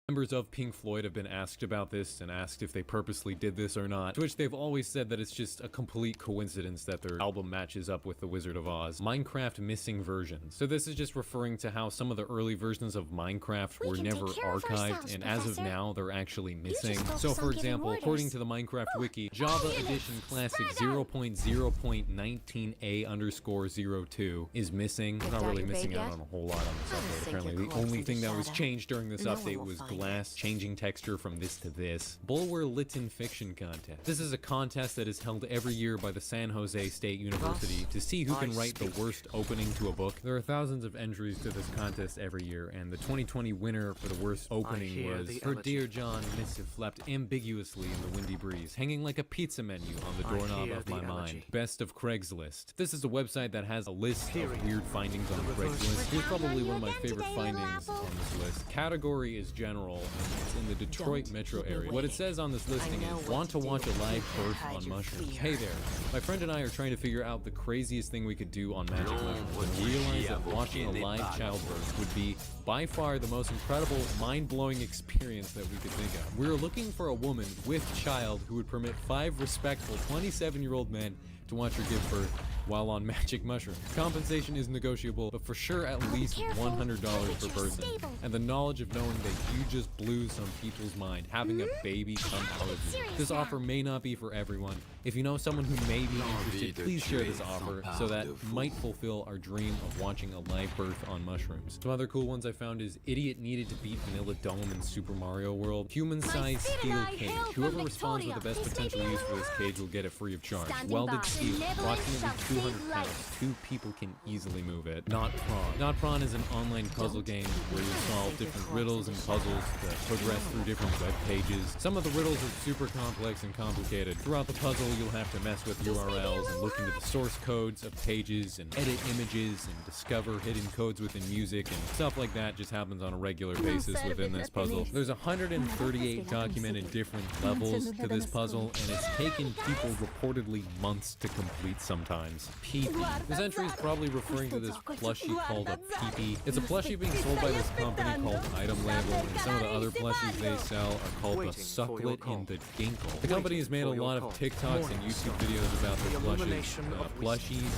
Members of Pink Floyd have been asked about this and asked if they purposely did this or not, to which they've always said that it's just a complete coincidence that their album matches up with The Wizard of Oz. Minecraft missing versions. So this is just referring to how some of the early versions of Minecraft were never archived, and as of now, they're actually missing. So for example, according to the Minecraft wiki, Java Edition Classic 0.0.19a_02 is missing. It's not really missing out on a whole lot on this update. Apparently the only thing that was changed during this update was glass changing texture from this to this. Bulwer Lytton Fiction Contest. This is a contest that is held every year by the San Jose State University to see who can write the worst opening to a book. There are thousands of entries to this contest every year, and the 2020 winner for the worst opening was "For Dear John, missive flapped ambiguously in the windy breeze, hanging like a pizza menu on the doorknob of my mind. Best of Craigslist." This is a website that has a list of weird findings on Craigslist. Here's probably one of my favorite findings on this list. Category is general, and it's in the Detroit metro area. What it says on this listing is, "Want to watch a live birth on mushrooms? Hey there. My friend and I are trying to figure out the craziest thing we could do on magic mushrooms, and realize that watching a live childbirth would be by far the most incredible, mind-blowing experience that we could think of. We're looking for a woman with child who would permit 5 respectful 27-year-old men to watch her give birth while on magic mushrooms. Compensation is negotiable, but for sure at least $100 per person. And the knowledge of knowing that you just blew some people's mind having a baby come out of you. This offer may not be for everyone. If you know someone who may be interested, please share this offer so that might fulfill our dream of watching a live birth on mushrooms." Some other cool ones I found is "Idiot needed to beat Vanilla Dome in Super Mario World." "Human-sized steel cage. Whoever responds with the best potential use for this cage will get it free of charge. Welded steel. Approximately 200 pounds. 2 people can easily move it." Not Prawn. Not Prawn is an online puzzle game where you solve different riddles and puzzles that progress through different web pages. Some of the riddles are super complex and complicated. Throughout the puzzle, you'll have to mess with URLs and look into the source codes of pages and edit images and discover hidden codes within music, and stuff like that just happens on a regular basis within this puzzle. There's 138 documented different levels to this puzzle, and it's taken people reportedly months to complete sometimes. PP. This entry is probably referring to this plushie called a PP. It's a plushie being sold by this company called Item Label, and some of the other plushies they sell are called the Sucklet and the Ginkle. The company has made a lot of TikToks and YouTube videos about their plushies,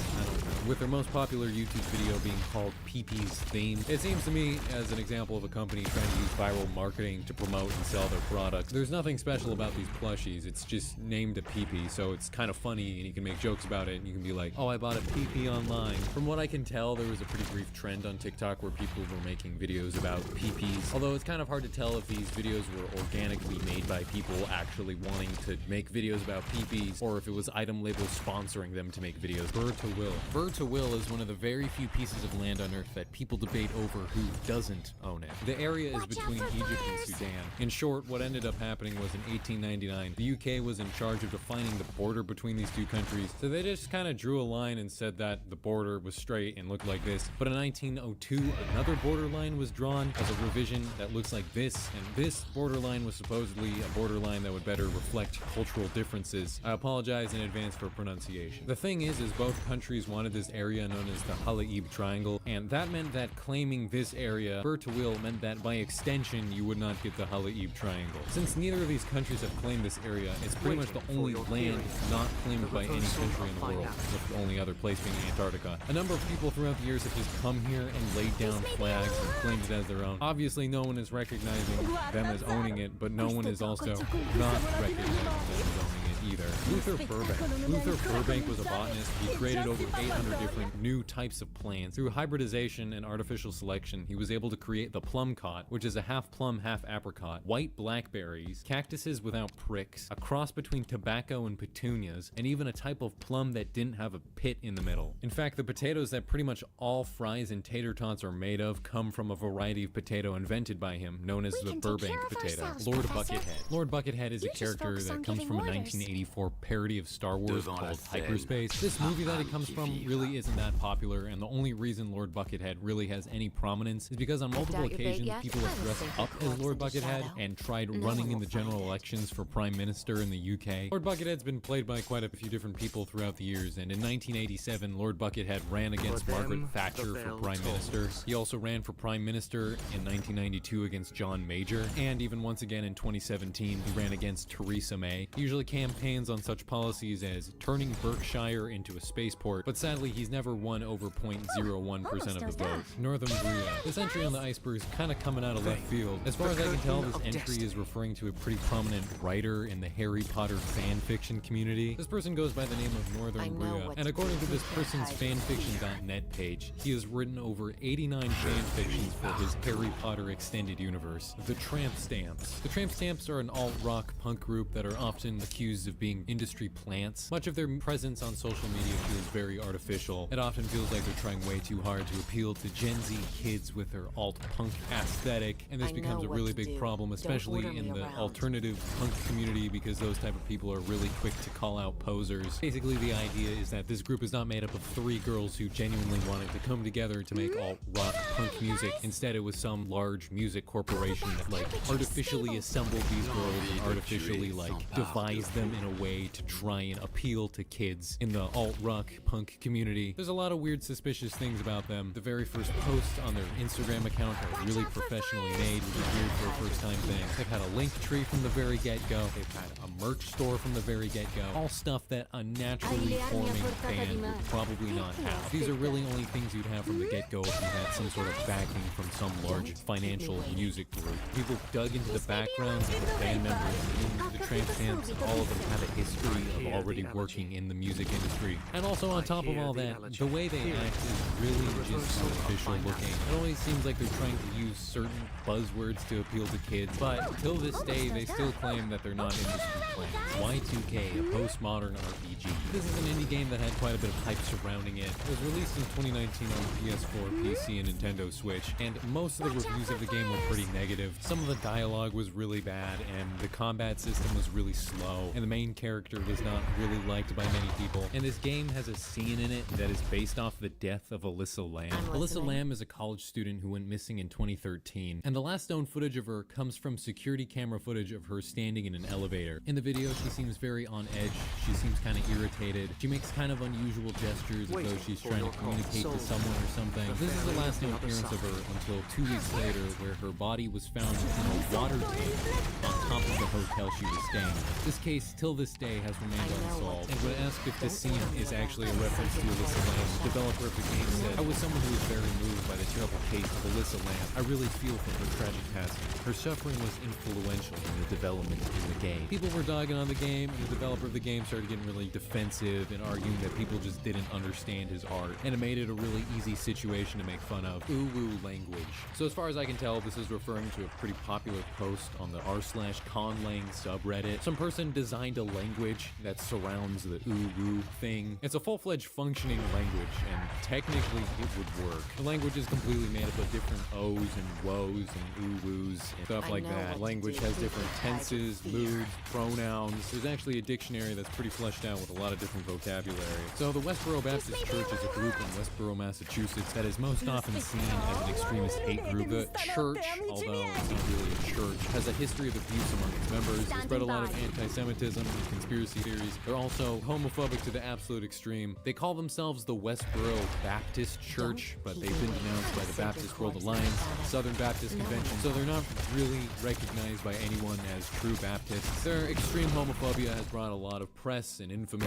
with their most popular YouTube video being called PP's Theme. It seems to me as an example of a company trying to use viral marketing to promote and sell their products. There's nothing special about these plushies, it's just named a PP, so it's kind of funny and you can make jokes about it and you can be like, "Oh, I bought a PP online." From what I can tell, there was a pretty brief trend on TikTok where people were making videos about PPs, although it's kind of hard to tell if these videos were organically made by people actually wanting to make videos about PPs, or if it was Item Label sponsoring them to make videos. Burr to Will. Burr to Will is one of the very few pieces of land on Earth that people debate over who doesn't own it. The area is between Egypt and Sudan. In short, what ended up happening was in 1899, the UK was in charge of defining the border between these two countries, so they just kind of drew a line and said that the border was straight and looked like this. But in 1902, another borderline was drawn as a revision that looks like this, and this borderline was supposedly a borderline that would better reflect cultural differences. I apologize in advance for pronunciation. The thing is both countries wanted this area known as the Roriipupper Triangle, and that meant that claiming this area, word to will, meant that by extension you would not get the Roriipupper Triangle. Since neither of these countries have claimed this area, it's pretty much the only land not claimed by any country in the world, with the only other place being Antarctica. A number of people throughout the years have just come here and laid down flags and claimed it as their own. Obviously no one is recognizing them as owning it, but no one is also not recognizing them as owning it either. Luther Burbank was a botanist. He created over 800 different new types of plants. Through hybridization and artificial selection, he was able to create the plum cot, which is a half plum, half apricot, white blackberries, cactuses without pricks, a cross between tobacco and petunias, and even a type of plum that didn't have a pit in the middle. In fact, the potatoes that pretty much all fries and tater tots are made of come from a variety of potato invented by him, known as the Burbank potato. Lord Buckethead. Lord Buckethead is a character that comes from a 1984 parody of Star Wars called Hyperspace. This movie that it comes from really isn't that popular, and the only reason Lord Buckethead really has any prominence is because on multiple occasions people have dressed up as Lord Buckethead and tried running in the general elections for Prime Minister in the UK. Lord Buckethead's been played by quite a few different people throughout the years, and in 1987 Lord Buckethead ran against Margaret Thatcher for Prime Minister. He also ran for Prime Minister in 1992 against John Major, and even once again in 2017 he ran against Theresa May. He usually campaigns on such policies as turning Berkshire into a spaceport, but sadly he's never won over 0.01% of the vote. Northern Bria. This entry on the iceberg is kind of coming out of left field. As far as I can tell, this entry is referring to a pretty prominent writer in the Harry Potter fan fiction community. This person goes by the name of Northern Bria, and according to this person's fanfiction.net page, he has written over 89 fanfictions for his Harry Potter extended universe. The Tramp Stamps. The Tramp Stamps are an alt-rock punk group that are often accused of being industry plants. Much of their presence on social media feels very artificial. It often feels like they're trying way too hard to appeal to Gen Z kids with their alt-punk aesthetic, and this becomes a really big problem, especially in the alternative punk community, because those type of people are really quick to call out posers. Basically, the idea is that this group is not made up of 3 girls who genuinely wanted to come together to make alt-rock punk music. Instead, it was some large music corporation that artificially assembled these girls and artificially devised them in a way to try and appeal to kids in the alt-rock punk community. There's a lot of weird, suspicious things about them. The very first posts on their Instagram account are really professionally made, which is weird for a first-time thing. They've had a link tree from the very get-go. They've had a merch store from the very get-go. All stuff that a naturally forming band would probably not have. These are really only things you'd have from the get-go if you had some sort of backing from some large financial music group. People dug into the backgrounds of the band members in the Tramp Stamps, and all of them have a history of already working in the music industry. And also on top of all that, the way they act is really just superficial looking. It always seems like they're trying to use certain buzzwords to appeal to kids, but till this day they still claim that they're not industry plants. Y2K, a postmodern RPG. This is an indie game that had quite a bit of hype surrounding it. It was released in 2019 on the PS4, PC, and Nintendo Switch, and most of the reviews of the game were pretty negative. Some of the dialogue was really bad, and the combat system was really slow, and the main character was not really liked by many people. And this game has a scene in it that is based off the death of Alyssa Lamb. Alyssa Lamb is a college student who went missing in 2013, and the last known footage of her comes from security camera footage of her standing in an elevator. In the video, she seems very on edge. She seems kind of irritated. She makes kind of unusual gestures as though she's trying to communicate to someone or something. This is the last known appearance of her until 2 weeks later, where her body was found in a water tank on top of the hotel she was staying in. This case, till this day, has remained unsolved. And when asked if this scene is actually a reference to Alyssa Lamb, the developer of the game said, "I was someone who was very moved by the terrible case of Alyssa Lamb. I really feel for her tragic passing. Her suffering was influential in the development in the game." People were dogging on the game, and the developer of the game started getting really defensive and arguing that people just didn't understand his art, and it made it a really easy situation to make fun of. Ooh-woo language. So as far as I can tell, this is referring to a pretty popular post on the r/conlang subreddit. Some person designed a language language that surrounds the ooh-woo thing. It's a full-fledged functioning language, and technically it would work. The language is completely made up of different O's and woes and ooh-woos and stuff like that. The language has different tenses, moods, pronouns. There's actually a dictionary that's pretty fleshed out with a lot of different vocabulary. So the Westboro Baptist Church is a group in Westboro, Massachusetts that is most often seen as an extremist hate group. The church, although it's not really a church, has a history of abuse among its members. They spread a lot of anti-Semitism and conspiracy theories. They're also homophobic to the absolute extreme. They call themselves the Westboro Baptist Church, but they've been denounced by the Baptist World Alliance, Southern Baptist Convention, so they're not really recognized by anyone as true Baptists. Their extreme homophobia has brought a lot of press and infamy.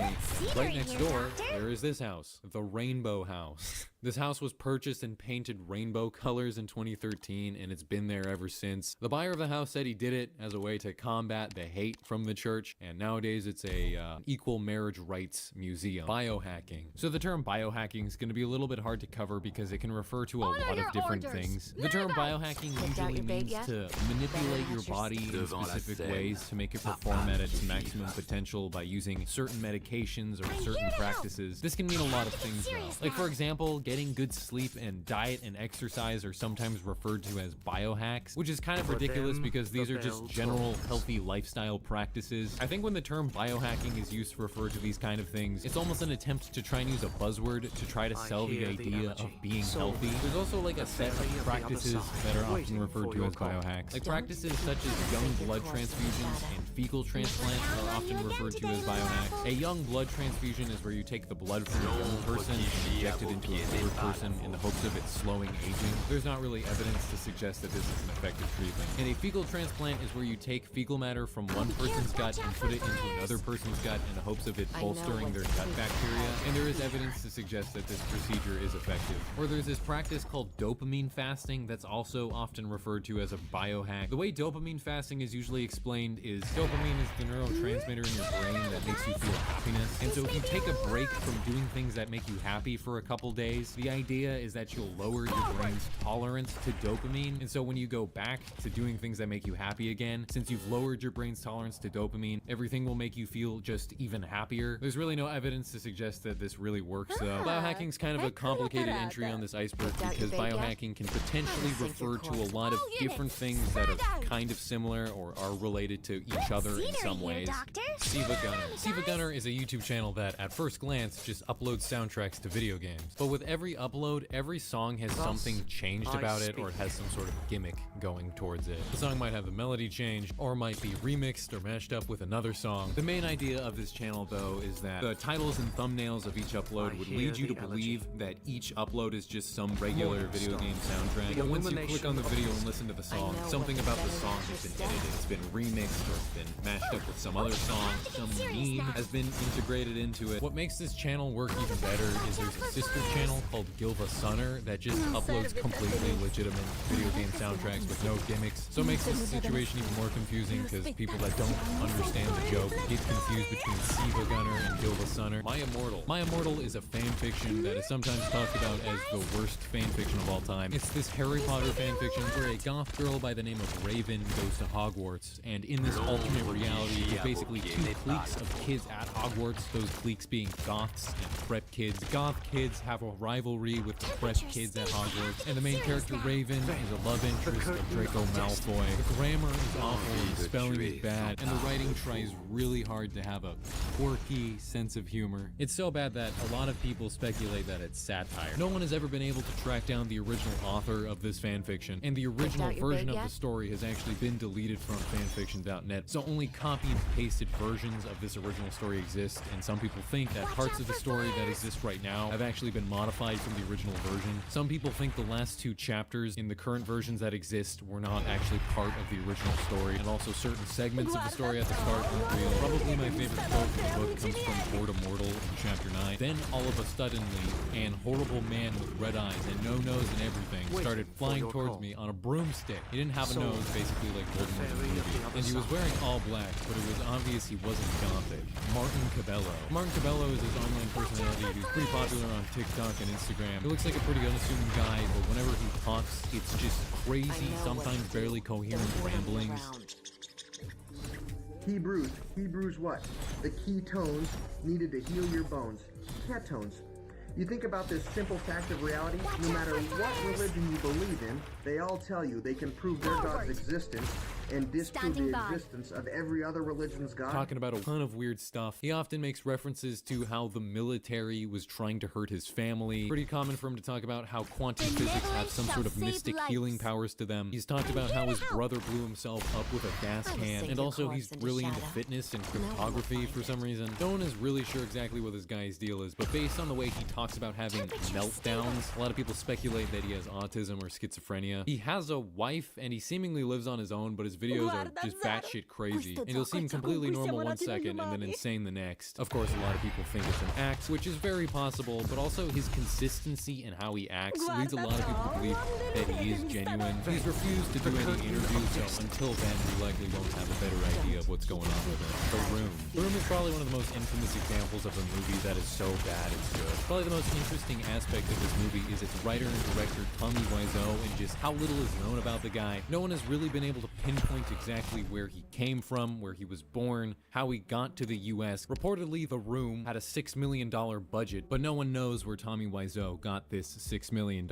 Right next door, there is this house, the Rainbow House. This house was purchased and painted rainbow colors in 2013, and it's been there ever since. The buyer of the house said he did it as a way to combat the hate from the church, and nowadays it's a equal marriage rights museum. Biohacking. So the term biohacking is going to be a little bit hard to cover because it can refer to a lot of different things. The term biohacking usually means to manipulate your body in specific ways to make it perform at its maximum potential by using certain medications or certain practices. This can mean a lot of things though. Like for example, getting good sleep and diet and exercise are sometimes referred to as biohacks, which is kind of ridiculous because these are just general healthy lifestyle practices. I think when the term biohacking is used to refer to these kind of things, it's almost an attempt to try and use a buzzword to try to sell the idea of being healthy. There's also like a set of practices that are often referred to as biohacks. Like practices such as young blood transfusions and fecal transplants are often referred to as biohacks. A young blood transfusion is where you take the blood from a young person and inject it into a older person in the hopes of it slowing aging. There's not really evidence to suggest that this is an effective treatment. And a fecal transplant is where you take fecal matter from one person's gut and put it into another person's gut in the hopes of it bolstering their gut bacteria. And there is evidence to suggest that this procedure is effective. Or there's this practice called dopamine fasting that's also often referred to as a biohack. The way dopamine fasting is usually explained is dopamine is the neurotransmitter in your brain that makes you feel happiness. And so if you take a break from doing things that make you happy for a couple days, the idea is that you'll lower your brain's tolerance to dopamine. And so when you go back to doing things that make you happy again, since you've lowered your brain's tolerance to dopamine, everything will make you feel just even happier. There's really no evidence to suggest that this really works though. Biohacking is kind of a complicated entry on this iceberg because biohacking can potentially refer to a lot of different things that are kind of similar or are related to each other in some ways. Siva Gunner. Siva Gunner is a YouTube channel that at first glance just uploads soundtracks to video games. But with every upload, every song has something changed about it or it has some sort of gimmick going towards it. The song might have the melody changed or might be remixed or mashed up with another song. The main idea of this channel though is that the titles and thumbnails of each upload would lead you to believe that each upload is just some regular video game soundtrack. But once you click on the video and listen to the song, something about the song has been edited, it's been remixed, or it's been mashed up with some other song, some meme has been integrated into it. What makes this channel work even better is there's a sister channel called Gilva Sunner that just uploads completely legitimate video game soundtracks with no gimmicks. So it makes this situation even more confusing because people that don't understand the joke get confused between Siva Gunner and Gilva Sunner. My Immortal. My Immortal is a fan fiction that is sometimes talked about as the worst fan fiction of all time. It's this Harry Potter fan fiction where a goth girl by the name of Raven goes to Hogwarts, and in this alternate reality, there's basically two cliques of kids at Hogwarts, those cliques being goths and prep kids. Goth kids have a rivalry with the prep kids at Hogwarts, and the main character Raven is a love interest of Draco Malfoy. The grammar is awful, and the spelling is bad, and the writing tries really hard to have a quirky sense of humor. It's so bad that a lot of people speculate that it's satire. No one has ever been able to track down the original author of this fanfiction, and the original version of the story has actually been deleted from fanfiction.net, so only copy and pasted versions of this original story exist, and some people think that parts of the story that exist right now have actually been modified from the original version. Some people think the last two chapters in the current versions that exist were not actually part of the original story, and also certain segments of the story at the start aren't real. Probably my favorite quote in the book comes from Lord Immortal in chapter 9. Then all of a suddenly, an horrible man with red eyes and no nose and everything started flying towards me on a broomstick. He didn't have a nose, basically like Voldemort in the movie, and he was wearing all black, but it was obvious he wasn't gothic. Martin Cabello. Martin Cabello is this online personality who's pretty popular on TikTok and Instagram. He looks like a pretty unassuming guy, but whenever he talks, it's just crazy, sometimes barely coherent ramblings. Hebrews what? The ketones needed to heal your bones. Ketones. You think about this simple fact of reality, no matter what religion you believe in, they all tell you they can prove their God's existence and disprove the existence of every other religion's God. Talking about a ton of weird stuff. He often makes references to how the military was trying to hurt his family. Pretty common for him to talk about how quantum physics have some sort of mystic healing powers to them. He's talked about how his brother blew himself up with a gas can, and also he's really into fitness and cryptography for some reason. No one is really sure exactly what this guy's deal is, but based on the way he talks about having meltdowns, a lot of people speculate that he has autism or schizophrenia. He has a wife, and he seemingly lives on his own, but his videos are just batshit crazy, and he'll seem completely normal one second and then insane the next. Of course, a lot of people think it's an act, which is very possible, but also his consistency in how he acts leads a lot of people to believe that he is genuine. He's refused to do any interviews, so until then, we likely won't have a better idea of what's going on with him. The Room. The Room is probably one of the most infamous examples of a movie that is so bad it's good. Probably the most interesting aspect of this movie is its writer and director Tommy Wiseau, and just how little is known about the guy. No one has really been able to pinpoint exactly where he came from, where he was born, how he got to the US. Reportedly, The Room had a $6 million budget, but no one knows where Tommy Wiseau got this $6 million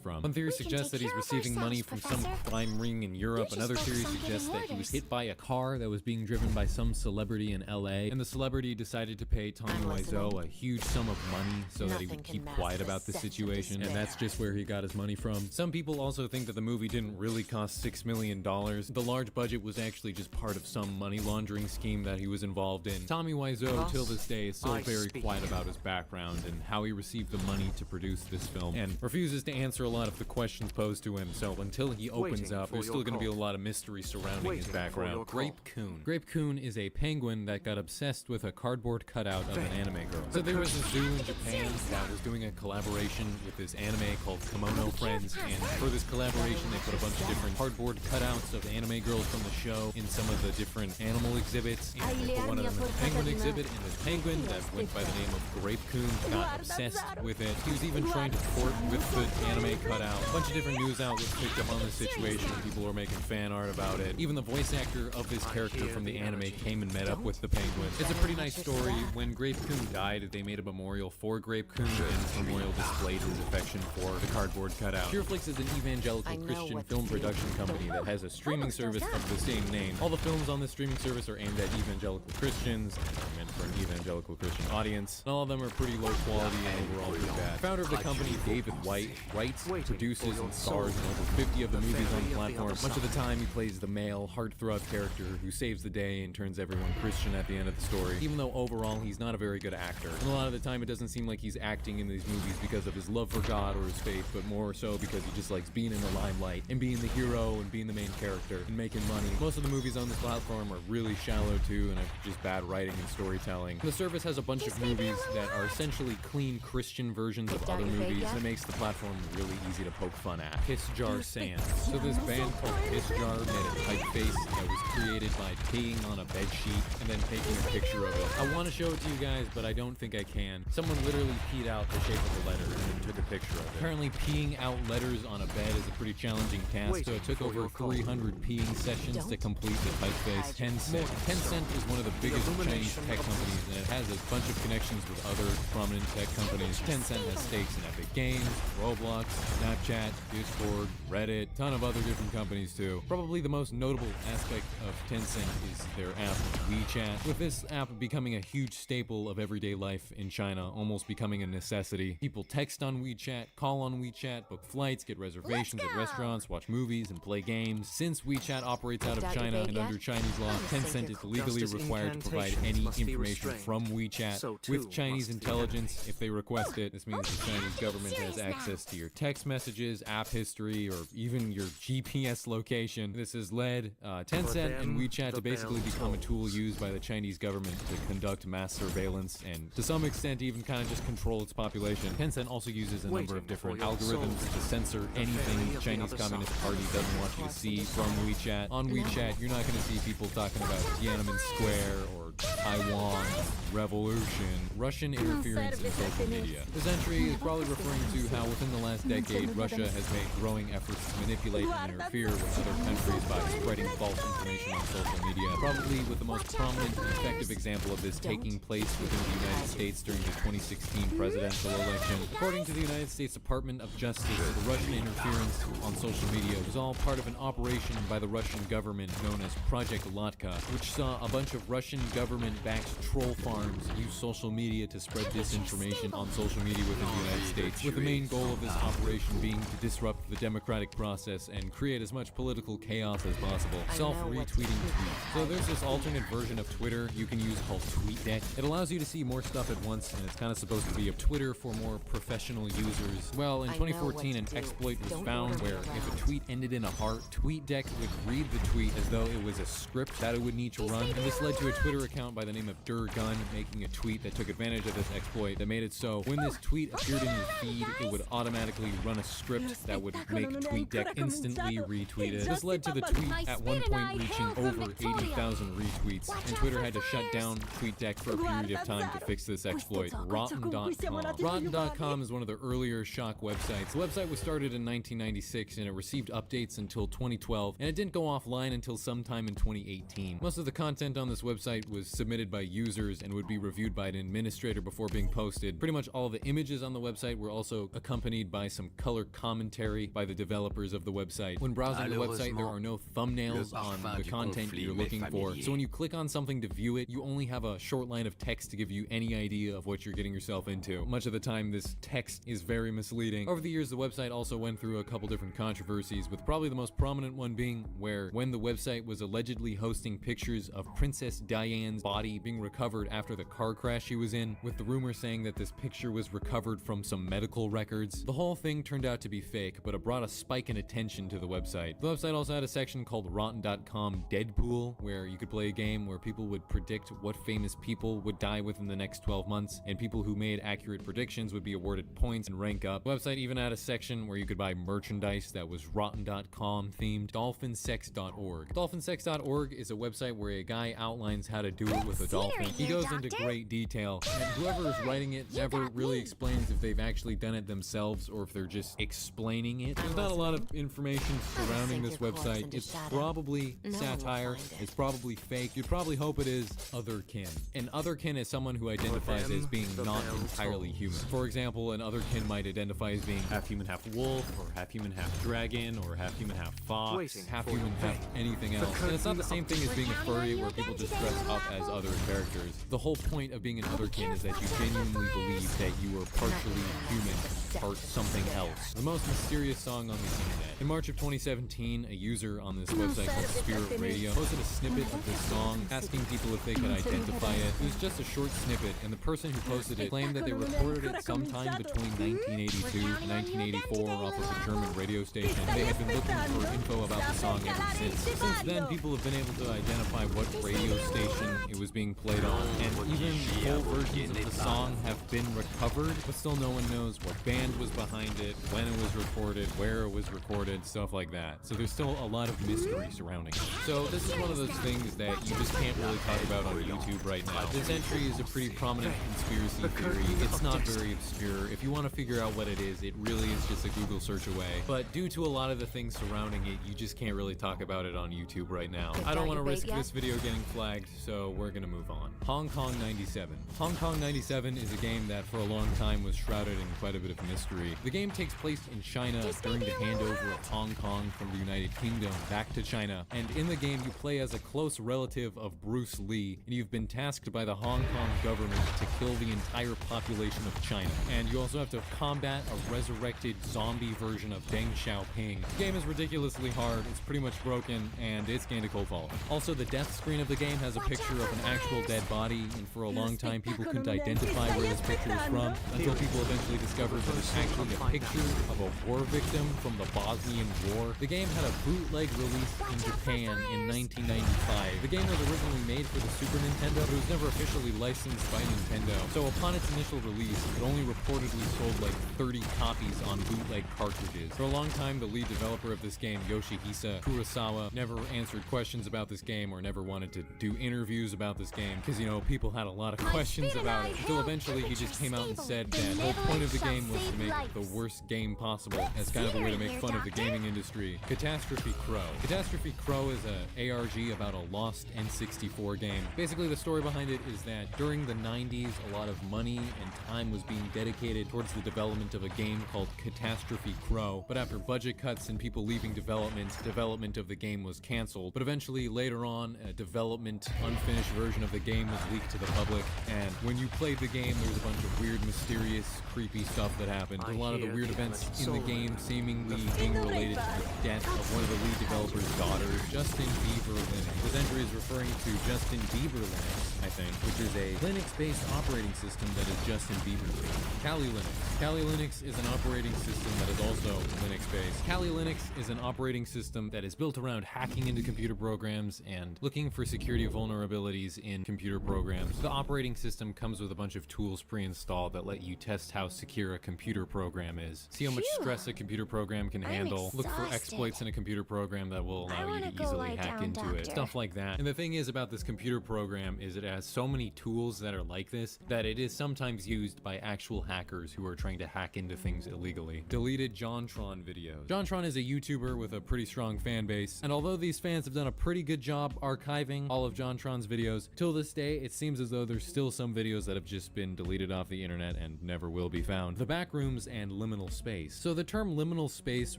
from. One theory suggests that he's receiving money from some crime ring in Europe. Another theory suggests that he was hit by a car that was being driven by some celebrity in LA, and the celebrity decided to pay Tommy Wiseau a huge sum of money so that he would keep quiet about the situation, and that's just where he got his money from. Some people also think that the movie didn't really cost $6 million. The large budget was actually just part of some money laundering scheme that he was involved in. Tommy Wiseau, till this day, is still very quiet about his background and how he received the money to produce this film, and refuses to answer a lot of the questions posed to him, so until he opens up, there's still going to be a lot of mystery surrounding his background. Grape Coon. Grape Coon is a penguin that got obsessed with a cardboard cutout of an anime girl. So there was a zoo in Japan that was doing a collaboration with this anime called Kimono Friends, and for this collaboration they put a bunch of different cardboard cutouts of anime girls from the show in some of the different animal exhibits, and they put one of them in the penguin exhibit, and this penguin that went by the name of Grape Coon got obsessed with it. He was even trying to port with the anime cutout. A bunch of different news outlets picked up on this situation, people were making fan art about it. Even the voice actor of this character from the anime came and met up with the penguin. It's a pretty nice story. When Grape Coon died, they made a memorial for Grape Coon, and this memorial displayed his affection for the cardboard cutout. Pureflix is an evangelical Christian film production company that has a streaming service of the same name. All the films on this streaming service are aimed at evangelical Christians, are meant for an evangelical Christian audience, and all of them are pretty low quality and overall pretty bad. Founder of the company, David White, writes, produces, and stars in over 50 of the movies on the platform. Much of the time, he plays the male, heartthrob character who saves the day and turns everyone Christian at the end of the story, even though overall he's not a very good actor. And a lot of the time, it doesn't seem like he's acting in these movies because of his love for God or his faith, but more so because he just likes being in the limelight and being the hero and being the main character and making money. Most of the movies on this platform are really shallow too, and have just bad writing and storytelling. The service has a bunch of movies that are essentially clean Christian versions of other movies, and it makes the platform really easy to poke fun at. Piss Jar Sans. So this band called Piss Jar made a typeface that was created by peeing on a bed sheet and then taking a picture of it. I want to show it to you guys, but I don't think I can. Someone literally peed out the shape of a letter and then took a picture of it. Apparently peeing out letters on a bed is a pretty challenging task, so it took over 300 peeing sessions to complete the typeface. Tencent is one of the biggest Chinese tech companies, and it has a bunch of connections with other prominent tech companies. Tencent has stakes in Epic Games, Roblox, Snapchat, Discord, Reddit, a ton of other different companies too. Probably the most notable aspect of Tencent is their app WeChat, with this app becoming a huge staple of everyday life in China, almost becoming a necessity. People text on WeChat, call on WeChat, book flights, get reservations at restaurants, watch movies, and play games. Since WeChat operates out of China and under Chinese law, Tencent is legally required to provide any information from WeChat with Chinese intelligence if they request it. This means the Chinese government has access to your text messages, app history, or even your GPS location. This has led Tencent and WeChat to basically become a tool used by the Chinese government to conduct mass surveillance and to some extent even kind of just control its population. Tencent also uses a number of different algorithms to censor anything the Chinese Communist Party doesn't want you to see from WeChat. On WeChat, you're not going to see people talking about Tiananmen Square or or Taiwan revolution, Russian interference in social media. This entry is probably referring to how within the last decade, Russia has made growing efforts to manipulate and interfere with other countries by spreading false information on social media, probably with the most prominent and effective example of this taking place within the United States during the 2016 presidential election. According to the United States Department of Justice, the Russian interference on social media was all part of an operation by the Russian government known as Project Latka, which saw a bunch of Russian government-backed troll farms use social media to spread disinformation on social media within the United States, with the main goal of this operation being to disrupt the democratic process and create as much political chaos as possible. Self-retweeting tweets. So there's this alternate version of Twitter you can use called TweetDeck. It allows you to see more stuff at once, and it's kind of supposed to be a Twitter for more professional users. Well, in 2014, an exploit was found where if a tweet ended in a heart, TweetDeck would read the tweet as though it was a script that it would need to run, and this led to a Twitter account by the name of Durgun making a tweet that took advantage of this exploit that made it so when this tweet appeared in your feed, it would automatically run a script that would make TweetDeck instantly retweet it. This led to the tweet at one point reaching over 80,000 retweets, and Twitter had to shut down TweetDeck for a period of time to fix this exploit. Rotten.com. Rotten.com is one of the earlier shock websites. The website was started in 1996 and it received updates until 2012, and it didn't go offline until sometime in 2018. Most of the content on this website was submitted by users and would be reviewed by an administrator before being posted. Pretty much all the images on the website were also accompanied by some color commentary by the developers of the website. When browsing the website, there are no thumbnails on the content you're looking for, so when you click on something to view it, you only have a short line of text to give you any idea of what you're getting yourself into. Much of the time, this text is very misleading. Over the years, the website also went through a couple different controversies, with probably the most prominent one being where when the website was allegedly hosting pictures of Princess Diana's body being recovered after the car crash she was in, with the rumor saying that this picture was recovered from some medical records. The whole thing turned out to be fake, but it brought a spike in attention to the website. The website also had a section called Rotten.com Deadpool, where you could play a game where people would predict what famous people would die within the next 12 months, and people who made accurate predictions would be awarded points and rank up. The website even had a section where you could buy merchandise that was Rotten.com themed. Dolphinsex.org. Dolphinsex.org is a website where a guy outlines how to do it with a dolphin. He goes into great detail, and whoever is writing it never really explains if they've actually done it themselves or if they're just explaining it. There's not a lot of information surrounding this website. It's probably satire, it's probably fake. You'd probably hope it is otherkin. An otherkin is someone who identifies as being not entirely human. For example, an otherkin might identify as being half human, half wolf, or half human, half dragon, or half human, half fox, half human, half anything else. And it's not the same thing as being a furry where people just dress up as other characters. The whole point of being an otherkin is that you genuinely believe that you are partially human, part something else. The most mysterious song on the internet. In March of 2017, a user on this website called Spirit Radio posted a snippet of this song, asking people if they could identify it. It was just a short snippet, and the person who posted it claimed that they recorded it sometime between 1982 and 1984 off of a German radio station. They had been looking for info about the song ever since. Since then, people have been able to identify what radio station it was being played on, and even full versions of the song have been recovered, but still no one knows what band was behind it, when it was recorded, where it was recorded, stuff like that. So there's still a lot of mystery surrounding it. So this is one of those things that you just can't really talk about on YouTube right now. This entry is a pretty prominent conspiracy theory. It's not very obscure. If you want to figure out what it is really is just a Google search away. But due to a lot of the things surrounding it, you just can't really talk about it on YouTube right now. I don't want to risk this video getting flagged, so we're gonna move on. Hong Kong 97. Hong Kong 97 is a game that for a long time was shrouded in quite a bit of mystery. The game takes place in China during the handover of Hong Kong from the United Kingdom back to China, and in the game you play as a close relative of Bruce Lee, and you've been tasked by the Hong Kong government to kill the entire population of China. And you also have to combat a resurrected zombie version of Deng Xiaoping. The game is ridiculously hard, it's pretty much broken, and it's gained a cold following. Also, the death screen of the game has a picture of an actual dead body, and for a long time people couldn't identify where this picture is from, until people eventually discovered that it's actually a picture of a war victim from the Bosnian War. The game had a bootleg release in Japan in 1995. The game was originally made for the Super Nintendo, but it was never officially licensed by Nintendo. So upon its initial release, it only reportedly sold like 30 copies on bootleg cartridges. For a long time, the lead developer of this game, Yoshihisa Kurosawa, never answered questions about this game or never wanted to do interviews about this game because, you know, people had a lot of questions about it. Until eventually he just came out and said that the whole point of the game was to make the worst game possible as kind of a way to make fun of the gaming industry. Catastrophe Crow. Catastrophe Crow is a ARG about a lost N64 game. Basically, the story behind it is that during the 90s, a lot of money and time was being dedicated towards the development of a game called Catastrophe Crow. But after budget cuts and people leaving development of the game was canceled. But eventually, later on, a development, unfinished version of the game was leaked to the public. And when you played the game, there was a bunch of weird, mysterious, creepy stuff that happened. A lot of the weird events in the game seemingly being related to the death of one of the lead developer's daughters, Justin Bieber Linux. This entry is referring to Justin Bieber Linux, I think, which is a Linux-based operating system that is Justin Bieber-based. Kali Linux. Kali Linux is an operating system that is also Linux-based. Kali Linux is an operating system that is built around hacking into computer programs and looking for security vulnerabilities in computer programs. The operating system comes with a bunch of tools pre-installed that let you test how secure a computer program is. See how much stress a computer program can handle. Look for exploits in a computer program that will allow you to easily hack into it. Stuff like that. And the thing is about this computer program is it has so many tools that are like this that it is sometimes used by actual hackers who are trying to hack into things illegally. Deleted JonTron videos. JonTron is a YouTuber with a pretty strong fan base, and although these fans have done a pretty good job archiving all of JonTron's videos, till this day it seems as though there's still some videos that have just been deleted off the internet and never will be found. The Backrooms and liminal space. So the term liminal space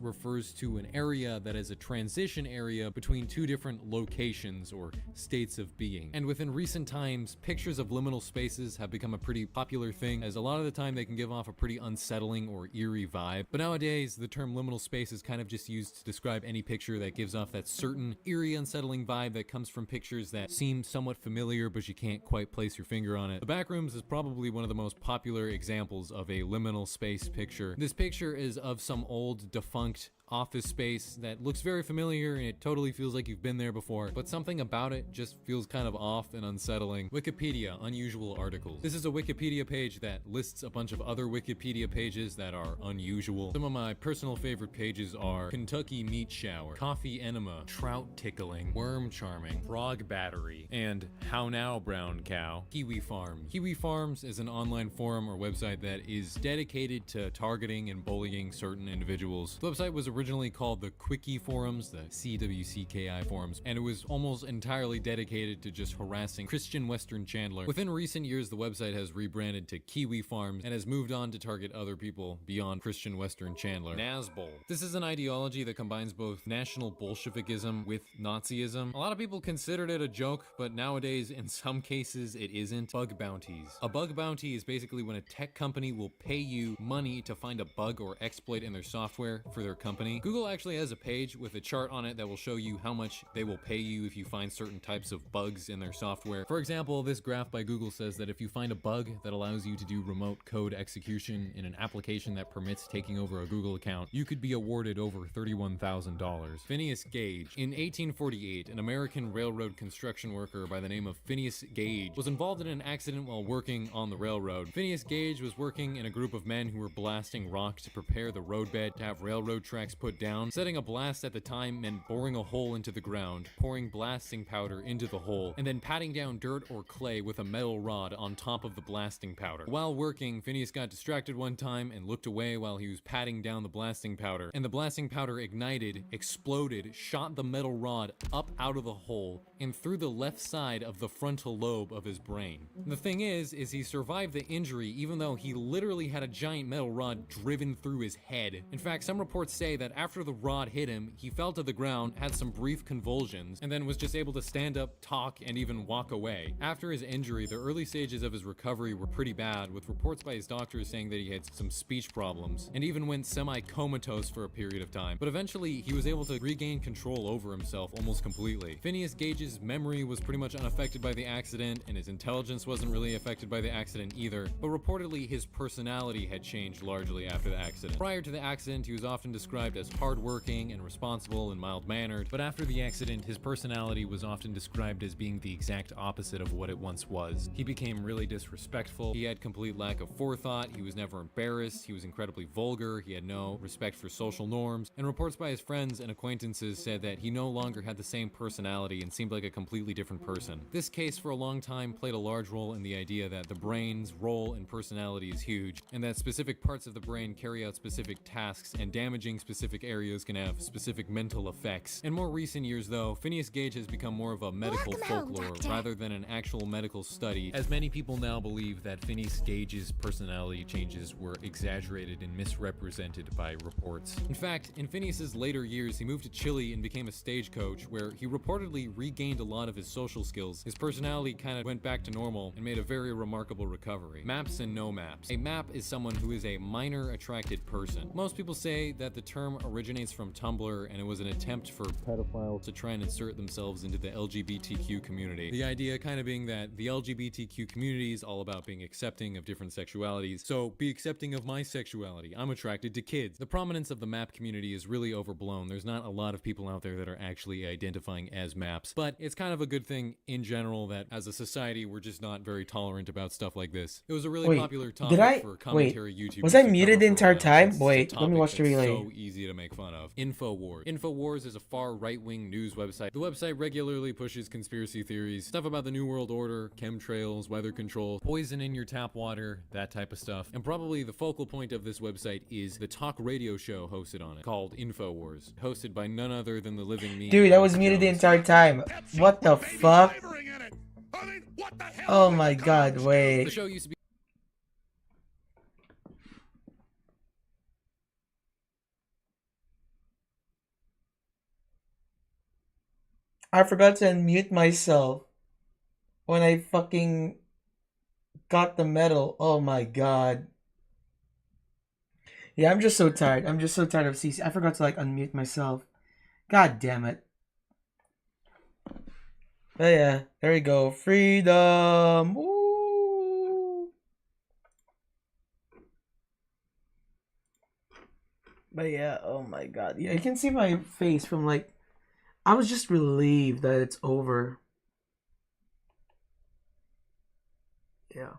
refers to an area that is a transition area between two different locations or states of being. And within recent times, pictures of liminal spaces have become a pretty popular thing, as a lot of the time they can give off a pretty unsettling or eerie vibe. But nowadays, the term liminal space is kind of just used to describe any picture that gives off that certain eerie, unsettling vibe that comes from pictures that seem somewhat familiar, but you can't quite place your finger on it. The Backrooms is probably one of the most popular examples of a liminal space picture. This picture is of some old, defunct office space that looks very familiar and it totally feels like you've been there before, but something about it just feels kind of off and unsettling. Wikipedia, unusual articles. This is a Wikipedia page that lists a bunch of other Wikipedia pages that are unusual. Some of my personal favorite pages are Kentucky Meat Shower, Coffee Enema, Trout Tickling, Worm Charming, Frog Battery, and How Now Brown Cow. Kiwi Farms. Kiwi Farms is an online forum or website that is dedicated to targeting and bullying certain individuals. The website was originally called the Quickie Forums, the CWCKI forums, and it was almost entirely dedicated to just harassing Christian Western Chandler. Within recent years, the website has rebranded to Kiwi Farms and has moved on to target other people beyond Christian Western Chandler. Nazbol. This is an ideology that combines both national Bolshevikism with Nazism. A lot of people considered it a joke, but nowadays, in some cases, it isn't. Bug bounties. A bug bounty is basically when a tech company will pay you money to find a bug or exploit in their software for their company. Google actually has a page with a chart on it that will show you how much they will pay you if you find certain types of bugs in their software. For example, this graph by Google says that if you find a bug that allows you to do remote code execution in an application that permits taking over a Google account, you could be awarded over $31,000. Phineas Gage. In 1848, an American railroad construction worker by the name of Phineas Gage was involved in an accident while working on the railroad. Phineas Gage was working in a group of men who were blasting rock to prepare the roadbed to have railroad tracks put down. Setting a blast at the time meant boring a hole into the ground, pouring blasting powder into the hole, and then patting down dirt or clay with a metal rod on top of the blasting powder. While working, Phineas got distracted one time and looked away while he was patting down the blasting powder, and the blasting powder ignited, exploded, shot the metal rod up out of the hole and through the left side of the frontal lobe of his brain. The thing is he survived the injury even though he literally had a giant metal rod driven through his head. In fact, some reports say that after the rod hit him, he fell to the ground, had some brief convulsions, and then was just able to stand up, talk, and even walk away. After his injury, the early stages of his recovery were pretty bad, with reports by his doctors saying that he had some speech problems, and even went semi-comatose for a period of time. But eventually, he was able to regain control over himself almost completely. Phineas Gage's memory was pretty much unaffected by the accident, and his intelligence wasn't really affected by the accident either, but reportedly his personality had changed largely after the accident. Prior to the accident, he was often described as hardworking and responsible and mild-mannered, but after the accident, his personality was often described as being the exact opposite of what it once was. He became really disrespectful, he had complete lack of forethought, he was never embarrassed, he was incredibly vulgar, he had no respect for social norms, and reports by his friends and acquaintances said that he no longer had the same personality and seemed like a completely different person. This case for a long time played a large role in the idea that the brain's role in personality is huge, and that specific parts of the brain carry out specific tasks, and damaging specific areas can have specific mental effects. In more recent years though, Phineas Gage has become more of a medical folklore rather than an actual medical study, as many people now believe that Phineas Gage's personality changes were exaggerated and misrepresented by reports. In fact, in Phineas's later years, he moved to Chile and became a stagecoach, where he reportedly regained a lot of his social skills. His personality kind of went back to normal and made a very remarkable recovery. Maps and no maps. A map is someone who is a minor attracted person. Most people say that the term originates from Tumblr, and it was an attempt for pedophiles to try and insert themselves into the LGBTQ community. The idea kind of being that the LGBTQ community is all about being accepting of different sexualities, so be accepting of my sexuality. I'm attracted to kids. The prominence of the map community is really overblown. There's not a lot of people out there that are actually identifying as maps, but it's kind of a good thing in general that as a society we're just not very tolerant about stuff like this. It was a really popular topic for commentary YouTubers. Was I muted the entire time? Wait, let me watch the relay. So easy to make fun of. InfoWars. InfoWars is a far right-wing news website. The website regularly pushes conspiracy theories, stuff about the New World Order, chemtrails, weather control, poison in your tap water, that type of stuff. And probably the focal point of this website is the talk radio show hosted on it, called InfoWars, hosted by none other than the living me. Dude, I was muted the entire time. What the fuck? Oh my god, wait. The show used to be I forgot to unmute myself when I fucking got the medal. Oh my god. Yeah, I'm just so tired. I'm just so tired of CC. I forgot to like unmute myself. God damn it. But yeah, there we go. Freedom. Woo. But yeah, oh my god. Yeah, you can see my face from like, I was just relieved that it's over. Yeah.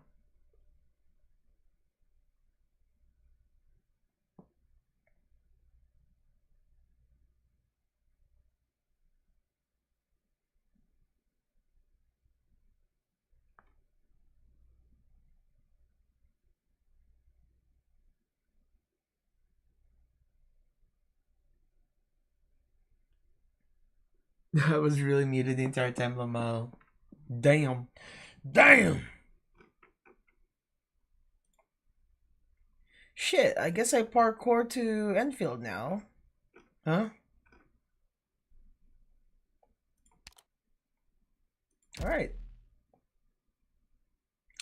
I was really muted the entire time, Lamau. Damn. Damn! Shit, I guess I parkour to Enfield now. Huh? Alright.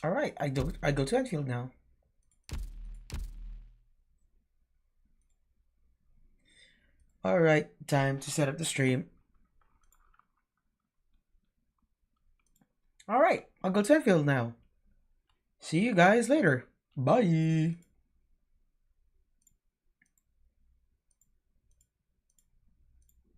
Alright, I go to Enfield now. Alright, time to set up the stream. Alright, I'll go to Enfield now. See you guys later. Bye.